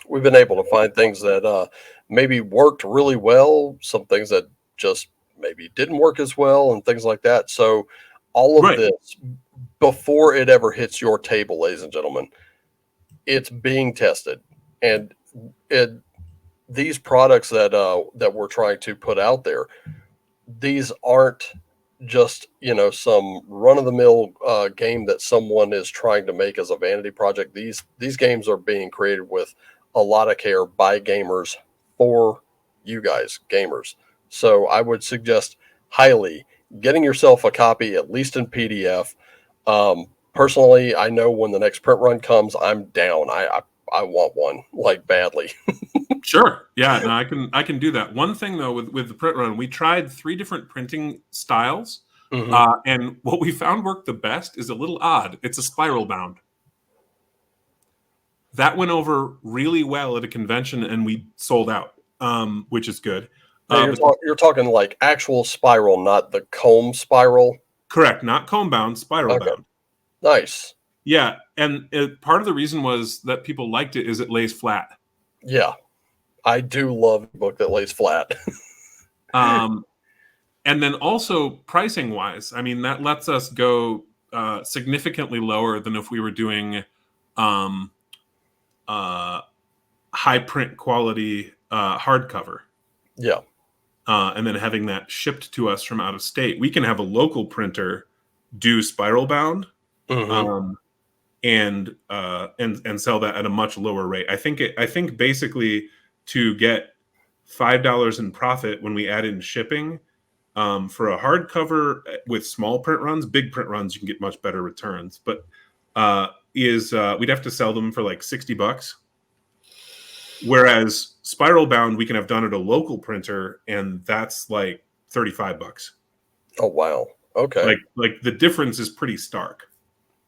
we've been able to find things that maybe worked really well, some things that just maybe didn't work as well, and things like that. So all of Right. this, before it ever hits your table, ladies and gentlemen, it's being tested, and these products that we're trying to put out there, these aren't just some run-of-the-mill game that someone is trying to make as a vanity project. These games are being created with a lot of care by gamers for you guys gamers. So I would suggest highly getting yourself a copy, at least in PDF. Personally, I know when the next print run comes, I'm down. I want one, like, badly. Sure. Yeah, no, I can do that. One thing though with the print run, we tried 3 different printing styles, and what we found worked the best is a little odd. It's a spiral bound. That went over really well at a convention, and we sold out, which is good. Now you're talking like actual spiral, not the comb spiral. Correct, not comb bound, spiral Okay, bound. nice. Yeah, and part of the reason was that people liked it is it lays flat. Yeah, I do love a book that lays flat. And then also pricing wise, I mean, that lets us go significantly lower than if we were doing high print quality hardcover. Yeah. And then having that shipped to us from out of state. We can have a local printer do spiral bound and sell that at a much lower rate. I think basically to get $5 in profit when we add in shipping for a hardcover with small print runs, big print runs, you can get much better returns. But is we'd have to sell them for like $60. Whereas Spiral Bound, we can have done at a local printer, and that's like $35. Oh wow. Okay. Like the difference is pretty stark.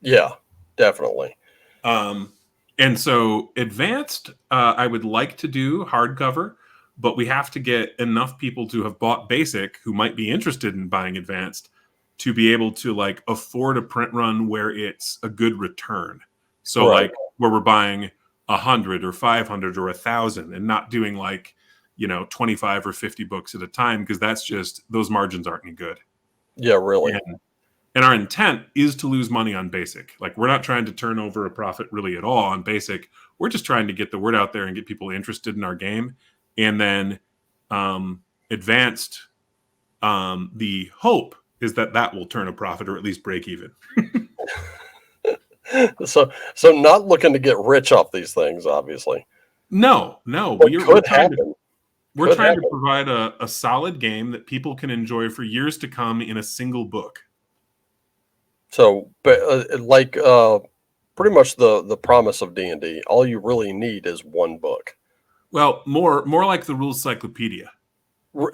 Yeah, definitely. And so advanced, I would like to do hardcover, but we have to get enough people to have bought basic who might be interested in buying advanced to be able to like afford a print run where it's a good return. So Right. like where we're buying 100 or 500 or 1,000 and not doing like, 25 or 50 books at a time, because that's just, those margins aren't any good. Yeah, really. And our intent is to lose money on basic. Like, we're not trying to turn over a profit really at all on basic. We're just trying to get the word out there and get people interested in our game. And then advanced, the hope is that will turn a profit or at least break even. So not looking to get rich off these things, obviously. No. What could happen? We're trying to provide a solid game that people can enjoy for years to come in a single book. So, but pretty much the promise of D&D, all you really need is one book. Well, more like the rules cyclopedia.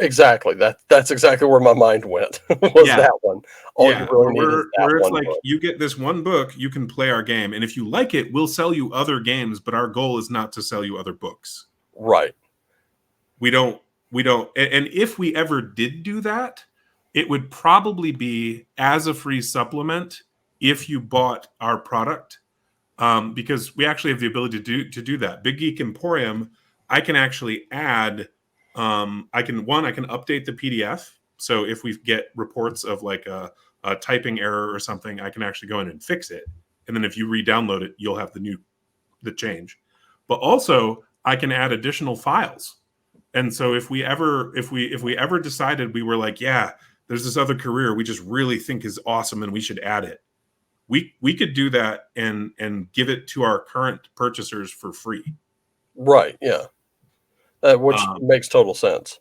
Exactly. That's exactly where my mind went. Was Yeah. that one? All you really need is that where it's one like book. you get this one book, you can play our game, and if you like it, we'll sell you other games. But our goal is not to sell you other books. Right. We don't. And if we ever did do that, it would probably be as a free supplement if you bought our product, because we actually have the ability to do that. Big Geek Emporium, I can actually add. I can update the PDF. So if we get reports of like a typing error or something, I can actually go in and fix it. And then if you re-download it, you'll have the change. But also, I can add additional files. And so if we ever decided we were like, yeah, there's this other career we just really think is awesome and we should add it, we could do that and give it to our current purchasers for free. Right. Yeah. Which makes total sense.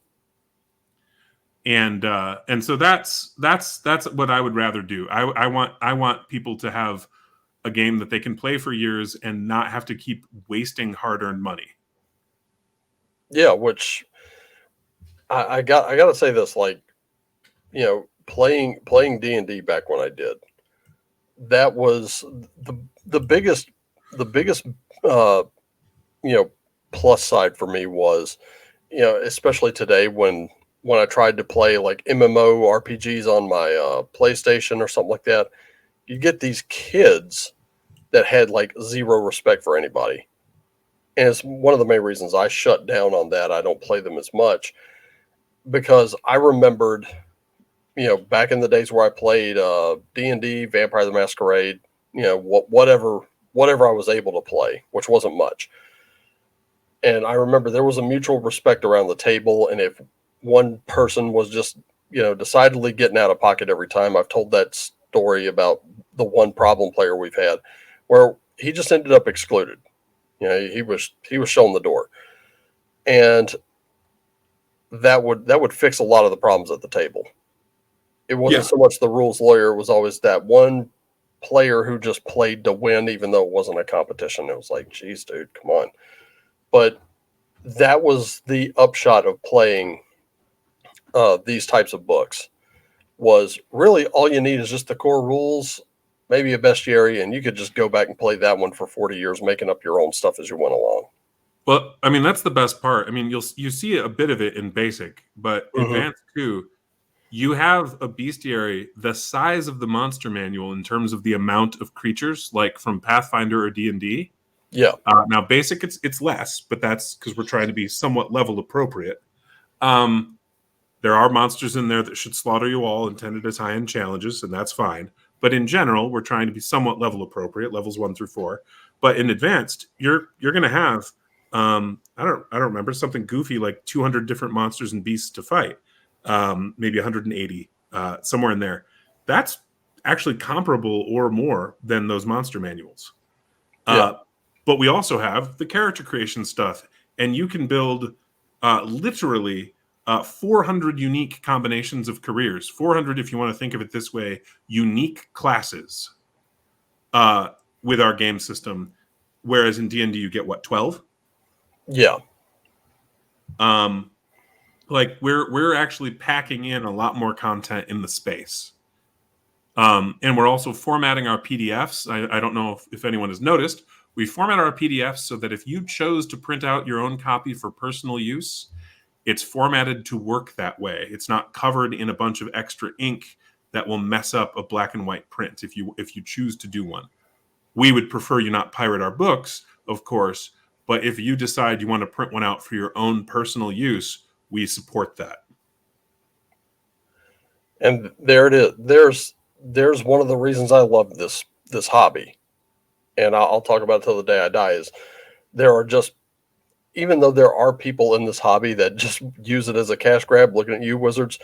And so that's what I would rather do. I want people to have a game that they can play for years and not have to keep wasting hard-earned money. Yeah, which I got to say this, like, playing D&D back when I did, that was the biggest uh plus side for me was, especially today when I tried to play like MMO RPGs on my PlayStation or something like that, you get these kids that had like zero respect for anybody. And it's one of the main reasons I shut down on that. I don't play them as much because I remembered, back in the days where I played D&D, Vampire the Masquerade, whatever I was able to play, which wasn't much. And I remember there was a mutual respect around the table, and if one person was just, decidedly getting out of pocket every time, I've told that story about the one problem player we've had where he just ended up excluded. He was shown the door. And that would fix a lot of the problems at the table. It wasn't so much the rules lawyer, it was always that one player who just played to win, even though it wasn't a competition. It was like, geez, dude, come on. But that was the upshot of playing these types of books, was really all you need is just the core rules, maybe a bestiary, and you could just go back and play that one for 40 years, making up your own stuff as you went along. Well, I mean, that's the best part. I mean, you see a bit of it in basic, but advanced too, you have a bestiary the size of the monster manual in terms of the amount of creatures, like from Pathfinder or D&D. Yeah. Now, basic, it's less, but that's because we're trying to be somewhat level appropriate. There are monsters in there that should slaughter you all intended as high-end challenges, and that's fine. But in general, we're trying to be somewhat level appropriate, levels 1 through 4. But in advanced, you're going to have I don't remember, something goofy like 200 different monsters and beasts to fight, maybe 180, somewhere in there. That's actually comparable or more than those monster manuals. But we also have the character creation stuff, and you can build literally 400 unique combinations of careers. 400, if you want to think of it this way, unique classes with our game system, whereas in D&D you get what, 12? Yeah. Like we're actually packing in a lot more content in the space. And we're also formatting our PDFs. I don't know if anyone has noticed, we format our PDFs so that if you chose to print out your own copy for personal use, it's formatted to work that way. It's not covered in a bunch of extra ink that will mess up a black and white print if you choose to do one. We would prefer you not pirate our books, of course, but if you decide you want to print one out for your own personal use, we support that. And there it is. There's one of the reasons I love this hobby, and I'll talk about it till the day I die. Is there are just, even though there are people in this hobby that just use it as a cash grab, looking at you wizards,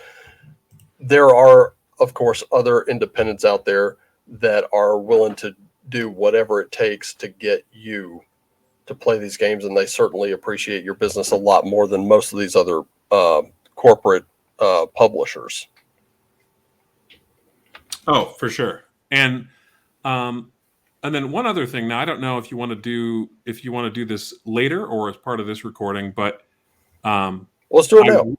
there are of course other independents out there that are willing to do whatever it takes to get you to play these games, and they certainly appreciate your business a lot more than most of these other corporate publishers. Oh, for sure. And then one other thing. Now, I don't know if you want to do this later or as part of this recording, but let's do it now.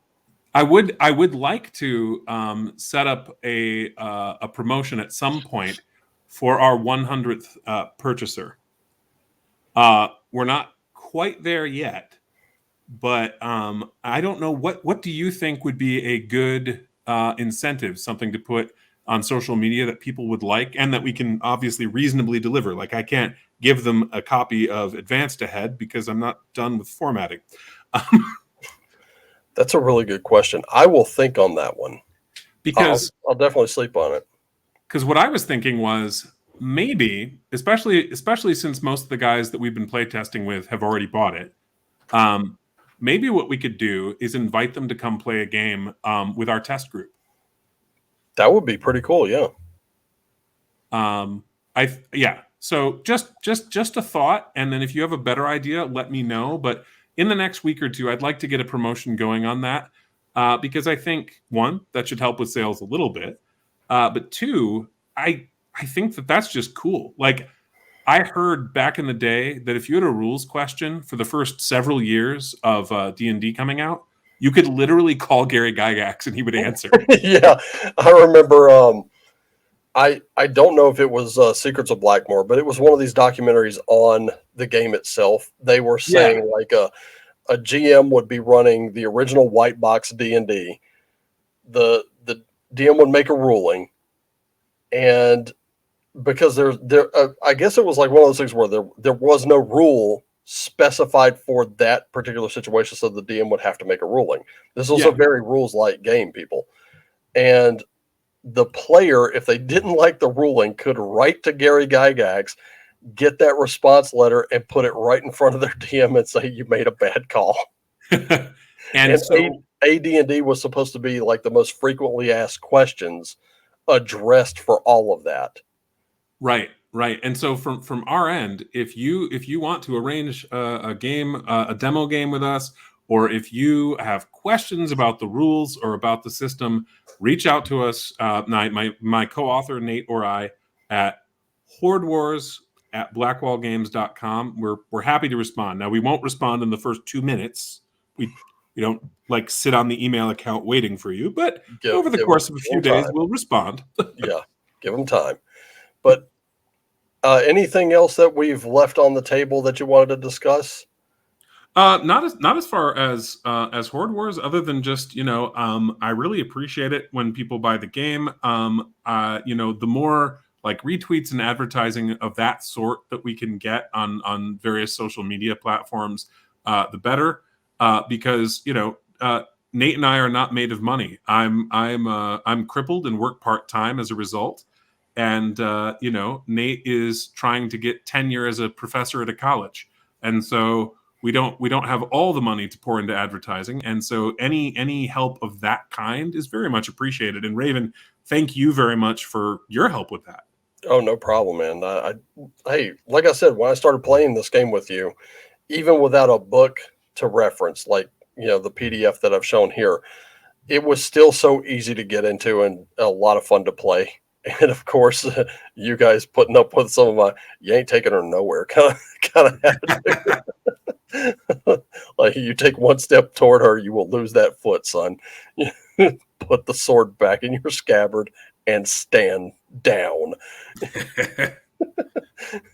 I would like to set up a promotion at some point for our 100th purchaser. We're not quite there yet, but I don't know what do you think would be a good incentive, something to put on social media that people would like and that we can obviously reasonably deliver. Like, I can't give them a copy of Advanced Ahead because I'm not done with formatting. That's a really good question. I will think on that one, because I'll definitely sleep on it. Because what I was thinking was maybe, especially since most of the guys that we've been playtesting with have already bought it, maybe what we could do is invite them to come play a game with our test group. That would be pretty cool, yeah. So just a thought, and then if you have a better idea, let me know. But in the next week or two, I'd like to get a promotion going on that because I think, one, that should help with sales a little bit, but two, I think that's just cool. Like, I heard back in the day that if you had a rules question for the first several years of D&D coming out, you could literally call Gary Gygax and he would answer. Yeah, I remember. I don't know if it was Secrets of Blackmore, but it was one of these documentaries on the game itself. They were saying like a GM would be running the original white box D&D. The DM would make a ruling, and because I guess it was like one of those things where there was no rule specified for that particular situation, so the DM would have to make a ruling. This was a very rules-light game, people. And the player, if they didn't like the ruling, could write to Gary Gygax, get that response letter, and put it right in front of their DM and say, you made a bad call. and so AD&D was supposed to be like the most frequently asked questions addressed for all of that. Right. And so from our end, if you want to arrange a game, a demo game with us, or if you have questions about the rules or about the system, reach out to us, my co-author Nate or I, at hordewars@blackwallgames.com. We're happy to respond. Now, we won't respond in the first 2 minutes. We don't like sit on the email account waiting for you, but over the course of a few days, we'll respond. Yeah, give them time. But anything else that we've left on the table that you wanted to discuss? Not as far as Horde Wars, other than just, I really appreciate it when people buy the game. The more like retweets and advertising of that sort that we can get on various social media platforms, the better. Because Nate and I are not made of money. I'm crippled and work part-time as a result. And Nate is trying to get tenure as a professor at a college, and so we don't have all the money to pour into advertising. And so any help of that kind is very much appreciated. And Raven, thank you very much for your help with that. Oh, no problem, man. Hey, like I said, when I started playing this game with you, even without a book to reference, like the PDF that I've shown here, it was still so easy to get into and a lot of fun to play. And of course, you guys putting up with some of my "you ain't taking her nowhere" kind of attitude. Like, you take one step toward her, you will lose that foot, son. Put the sword back in your scabbard and stand down.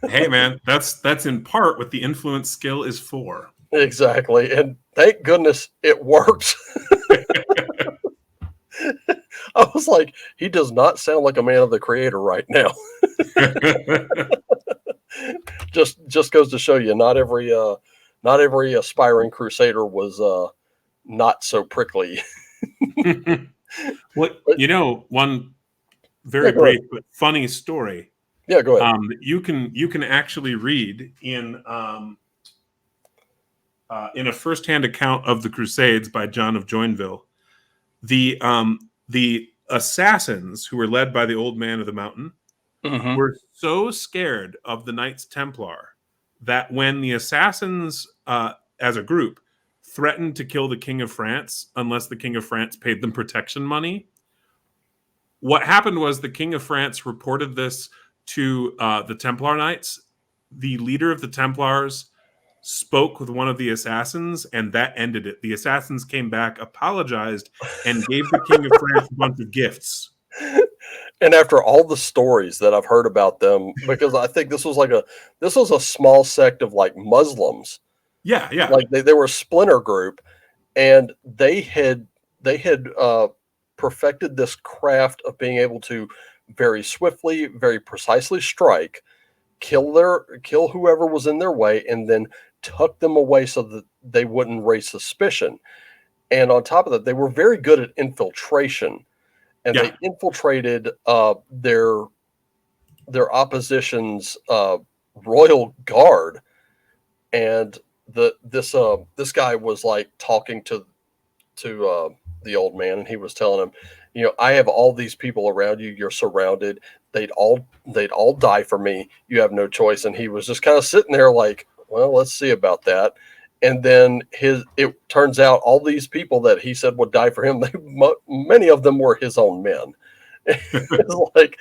Hey man, that's in part what the influence skill is for. Exactly, and thank goodness it worked. I was like, he does not sound like a man of the creator right now. Just goes to show you, not every aspiring crusader was not so prickly. Well, But one yeah, very go ahead. brief but funny story. Yeah, go ahead. You can actually read in a firsthand account of the Crusades by John of Joinville. The assassins who were led by the old man of the mountain Mm-hmm. were so scared of the Knights Templar that when the assassins, as a group, threatened to kill the King of France unless the King of France paid them protection money, what happened was the King of France reported this to the Templar Knights. The leader of the Templars spoke with one of the assassins, and that ended it. The assassins came back, apologized, and gave the King of France a bunch of gifts. And after all the stories that I've heard about them, because I think this was a small sect of like Muslims, Yeah, yeah, like they were a splinter group, and they had perfected this craft of being able to very swiftly, very precisely strike, kill whoever was in their way, and then tuck them away so that they wouldn't raise suspicion. And on top of that, they were very good at infiltration, and yeah. they infiltrated their opposition's royal guard. And this guy was like talking to the old man, and he was telling him, I have all these people around you. You're surrounded. They'd all die for me. You have no choice. And he was just kind of sitting there like, well, let's see about that. And then it turns out all these people that he said would die for him, many of them were his own men. It's like,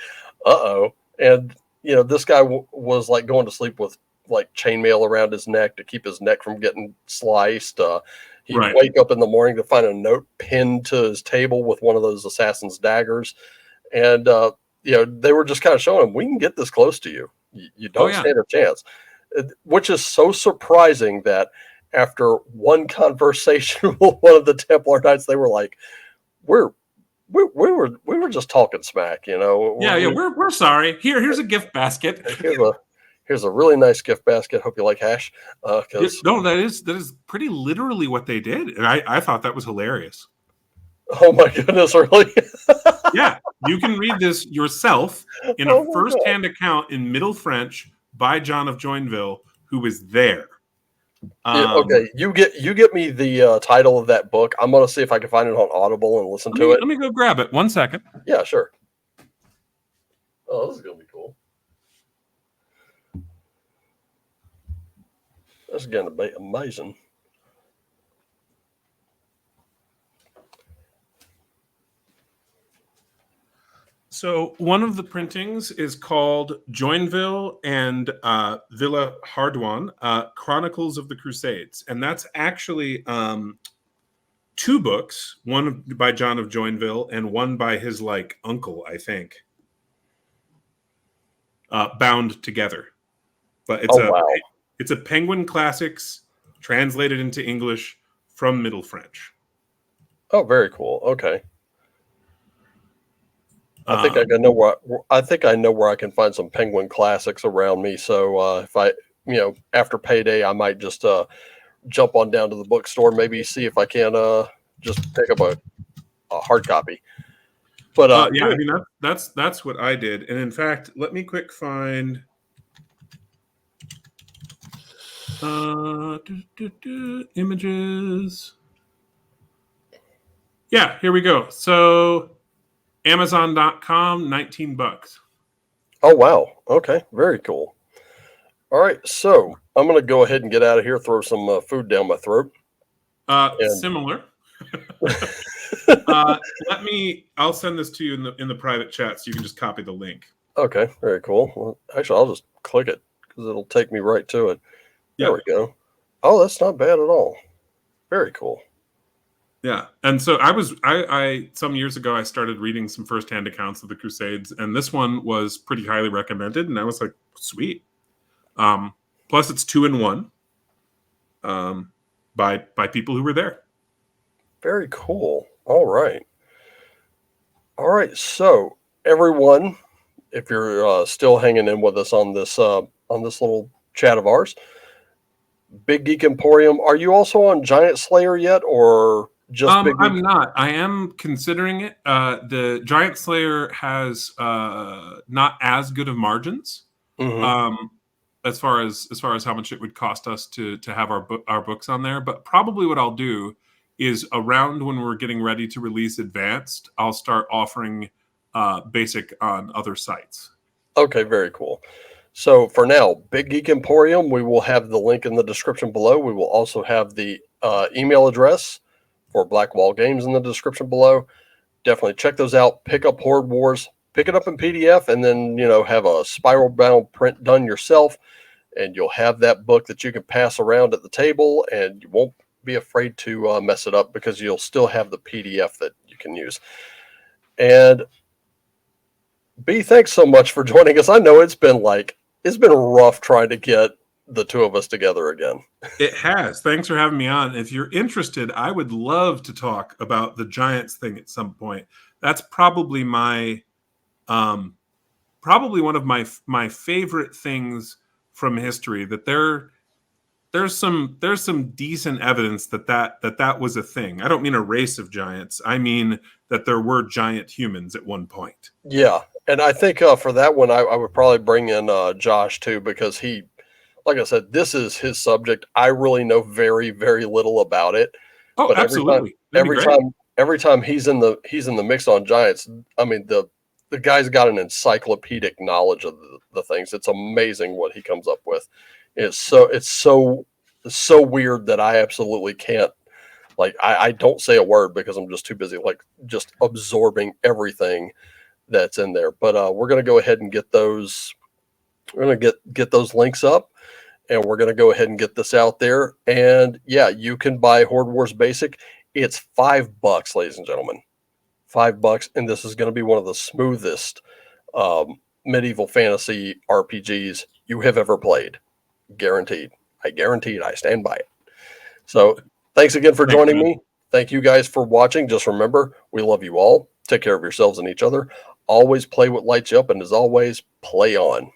uh-oh. And this guy was like going to sleep with like chainmail around his neck to keep his neck from getting sliced. He'd Right. wake up in the morning to find a note pinned to his table with one of those assassin's daggers. And they were just kind of showing him, we can get this close to you. You Oh don't yeah. stand a chance. Which is so surprising that after one conversation with one of the Templar Knights, they were like, we're we were just talking smack, Yeah, yeah. We're sorry. Here's a gift basket. here's a here's a really nice gift basket. Hope you like hash. Yeah, Because no, that is pretty literally what they did, and I thought that was hilarious. oh my goodness, really? Yeah, you can read this yourself in a Oh my god. first-hand account in Middle French by John of Joinville, who was there. Yeah, Um, okay, you get me the title of that book. I'm gonna see if I can find it on Audible and listen let to me it. let me go grab it. 1 second. Yeah, sure. Oh, this is gonna be cool. This is gonna be amazing. So one of the printings is called Joinville and Villa Hardouin, Chronicles of the Crusades, and that's actually two books, one by John of Joinville and one by his like uncle, I think, bound together. But Oh wow. it's a Penguin Classics translated into English from Middle French. Oh, very cool. Okay. Um, I think I know where I can find some Penguin classics around me. So if I, after payday, I might just jump on down to the bookstore, maybe see if I can just pick up a hard copy. But yeah, I mean that's what I did, and in fact, let me quick find images. Yeah, here we go. So Amazon.com, $19. oh wow, okay, very cool. All right, so I'm gonna go ahead and get out of here, throw some food down my throat, and Similar. Let me. I'll send this to you in the private chat, so you can just copy the link. Okay, very cool. Well, actually, I'll just click it because it'll take me right to it. There we go. Oh, that's not bad at all. Very cool. Yeah, and so I some years ago I started reading some firsthand accounts of the Crusades, and this one was pretty highly recommended, and I was like, sweet. Plus, it's 2-in-1 by people who were there. Very cool. All right. All right. So everyone, if you're still hanging in with us on this little chat of ours, Big Geek Emporium, are you also on Giant Slayer yet, or just Big Geek? I'm not. I am considering it. The Giant Slayer has not as good of margins. Mm-hmm. As far as how much it would cost us to have our books on there, but probably what I'll do is around when we're getting ready to release advanced, I'll start offering basic on other sites. Okay, very cool. So for now, Big Geek Emporium, we will have the link in the description below. We will also have the email address for Blackwall Games in the description below. Definitely check those out. Pick up Horde Wars, pick it up in PDF, and then have a spiral bound print done yourself, and you'll have that book that you can pass around at the table, and you won't be afraid to mess it up because you'll still have the PDF that you can use. And B, thanks so much for joining us. I know it's been rough trying to get the two of us together again. It has. Thanks for having me on. If you're interested, I would love to talk about the Giants thing at some point. That's probably my probably one of my favorite things from history. That there's some decent evidence that was a thing. I don't mean a race of giants. I mean that there were giant humans at one point. Yeah, and I think for that one, I would probably bring in Josh too, because he, like I said, this is his subject. I really know very, very little about it. Oh, But absolutely. every time he's in the mix on giants, I mean the guy's got an encyclopedic knowledge of the things. It's amazing what he comes up with. It's so weird that I absolutely can't, like, I don't say a word because I'm just too busy, like, just absorbing everything that's in there. But we're gonna go ahead and get those. We're gonna get those links up, and we're gonna go ahead and get this out there. And yeah, you can buy Horde Wars Basic. It's $5, ladies and gentlemen. $5, and this is going to be one of the smoothest medieval fantasy RPGs you have ever played. Guaranteed. I guarantee it. I stand by it. So thanks again for joining me. Thank you guys for watching. Just remember, we love you all. Take care of yourselves and each other. Always play what lights you up, and as always, play on.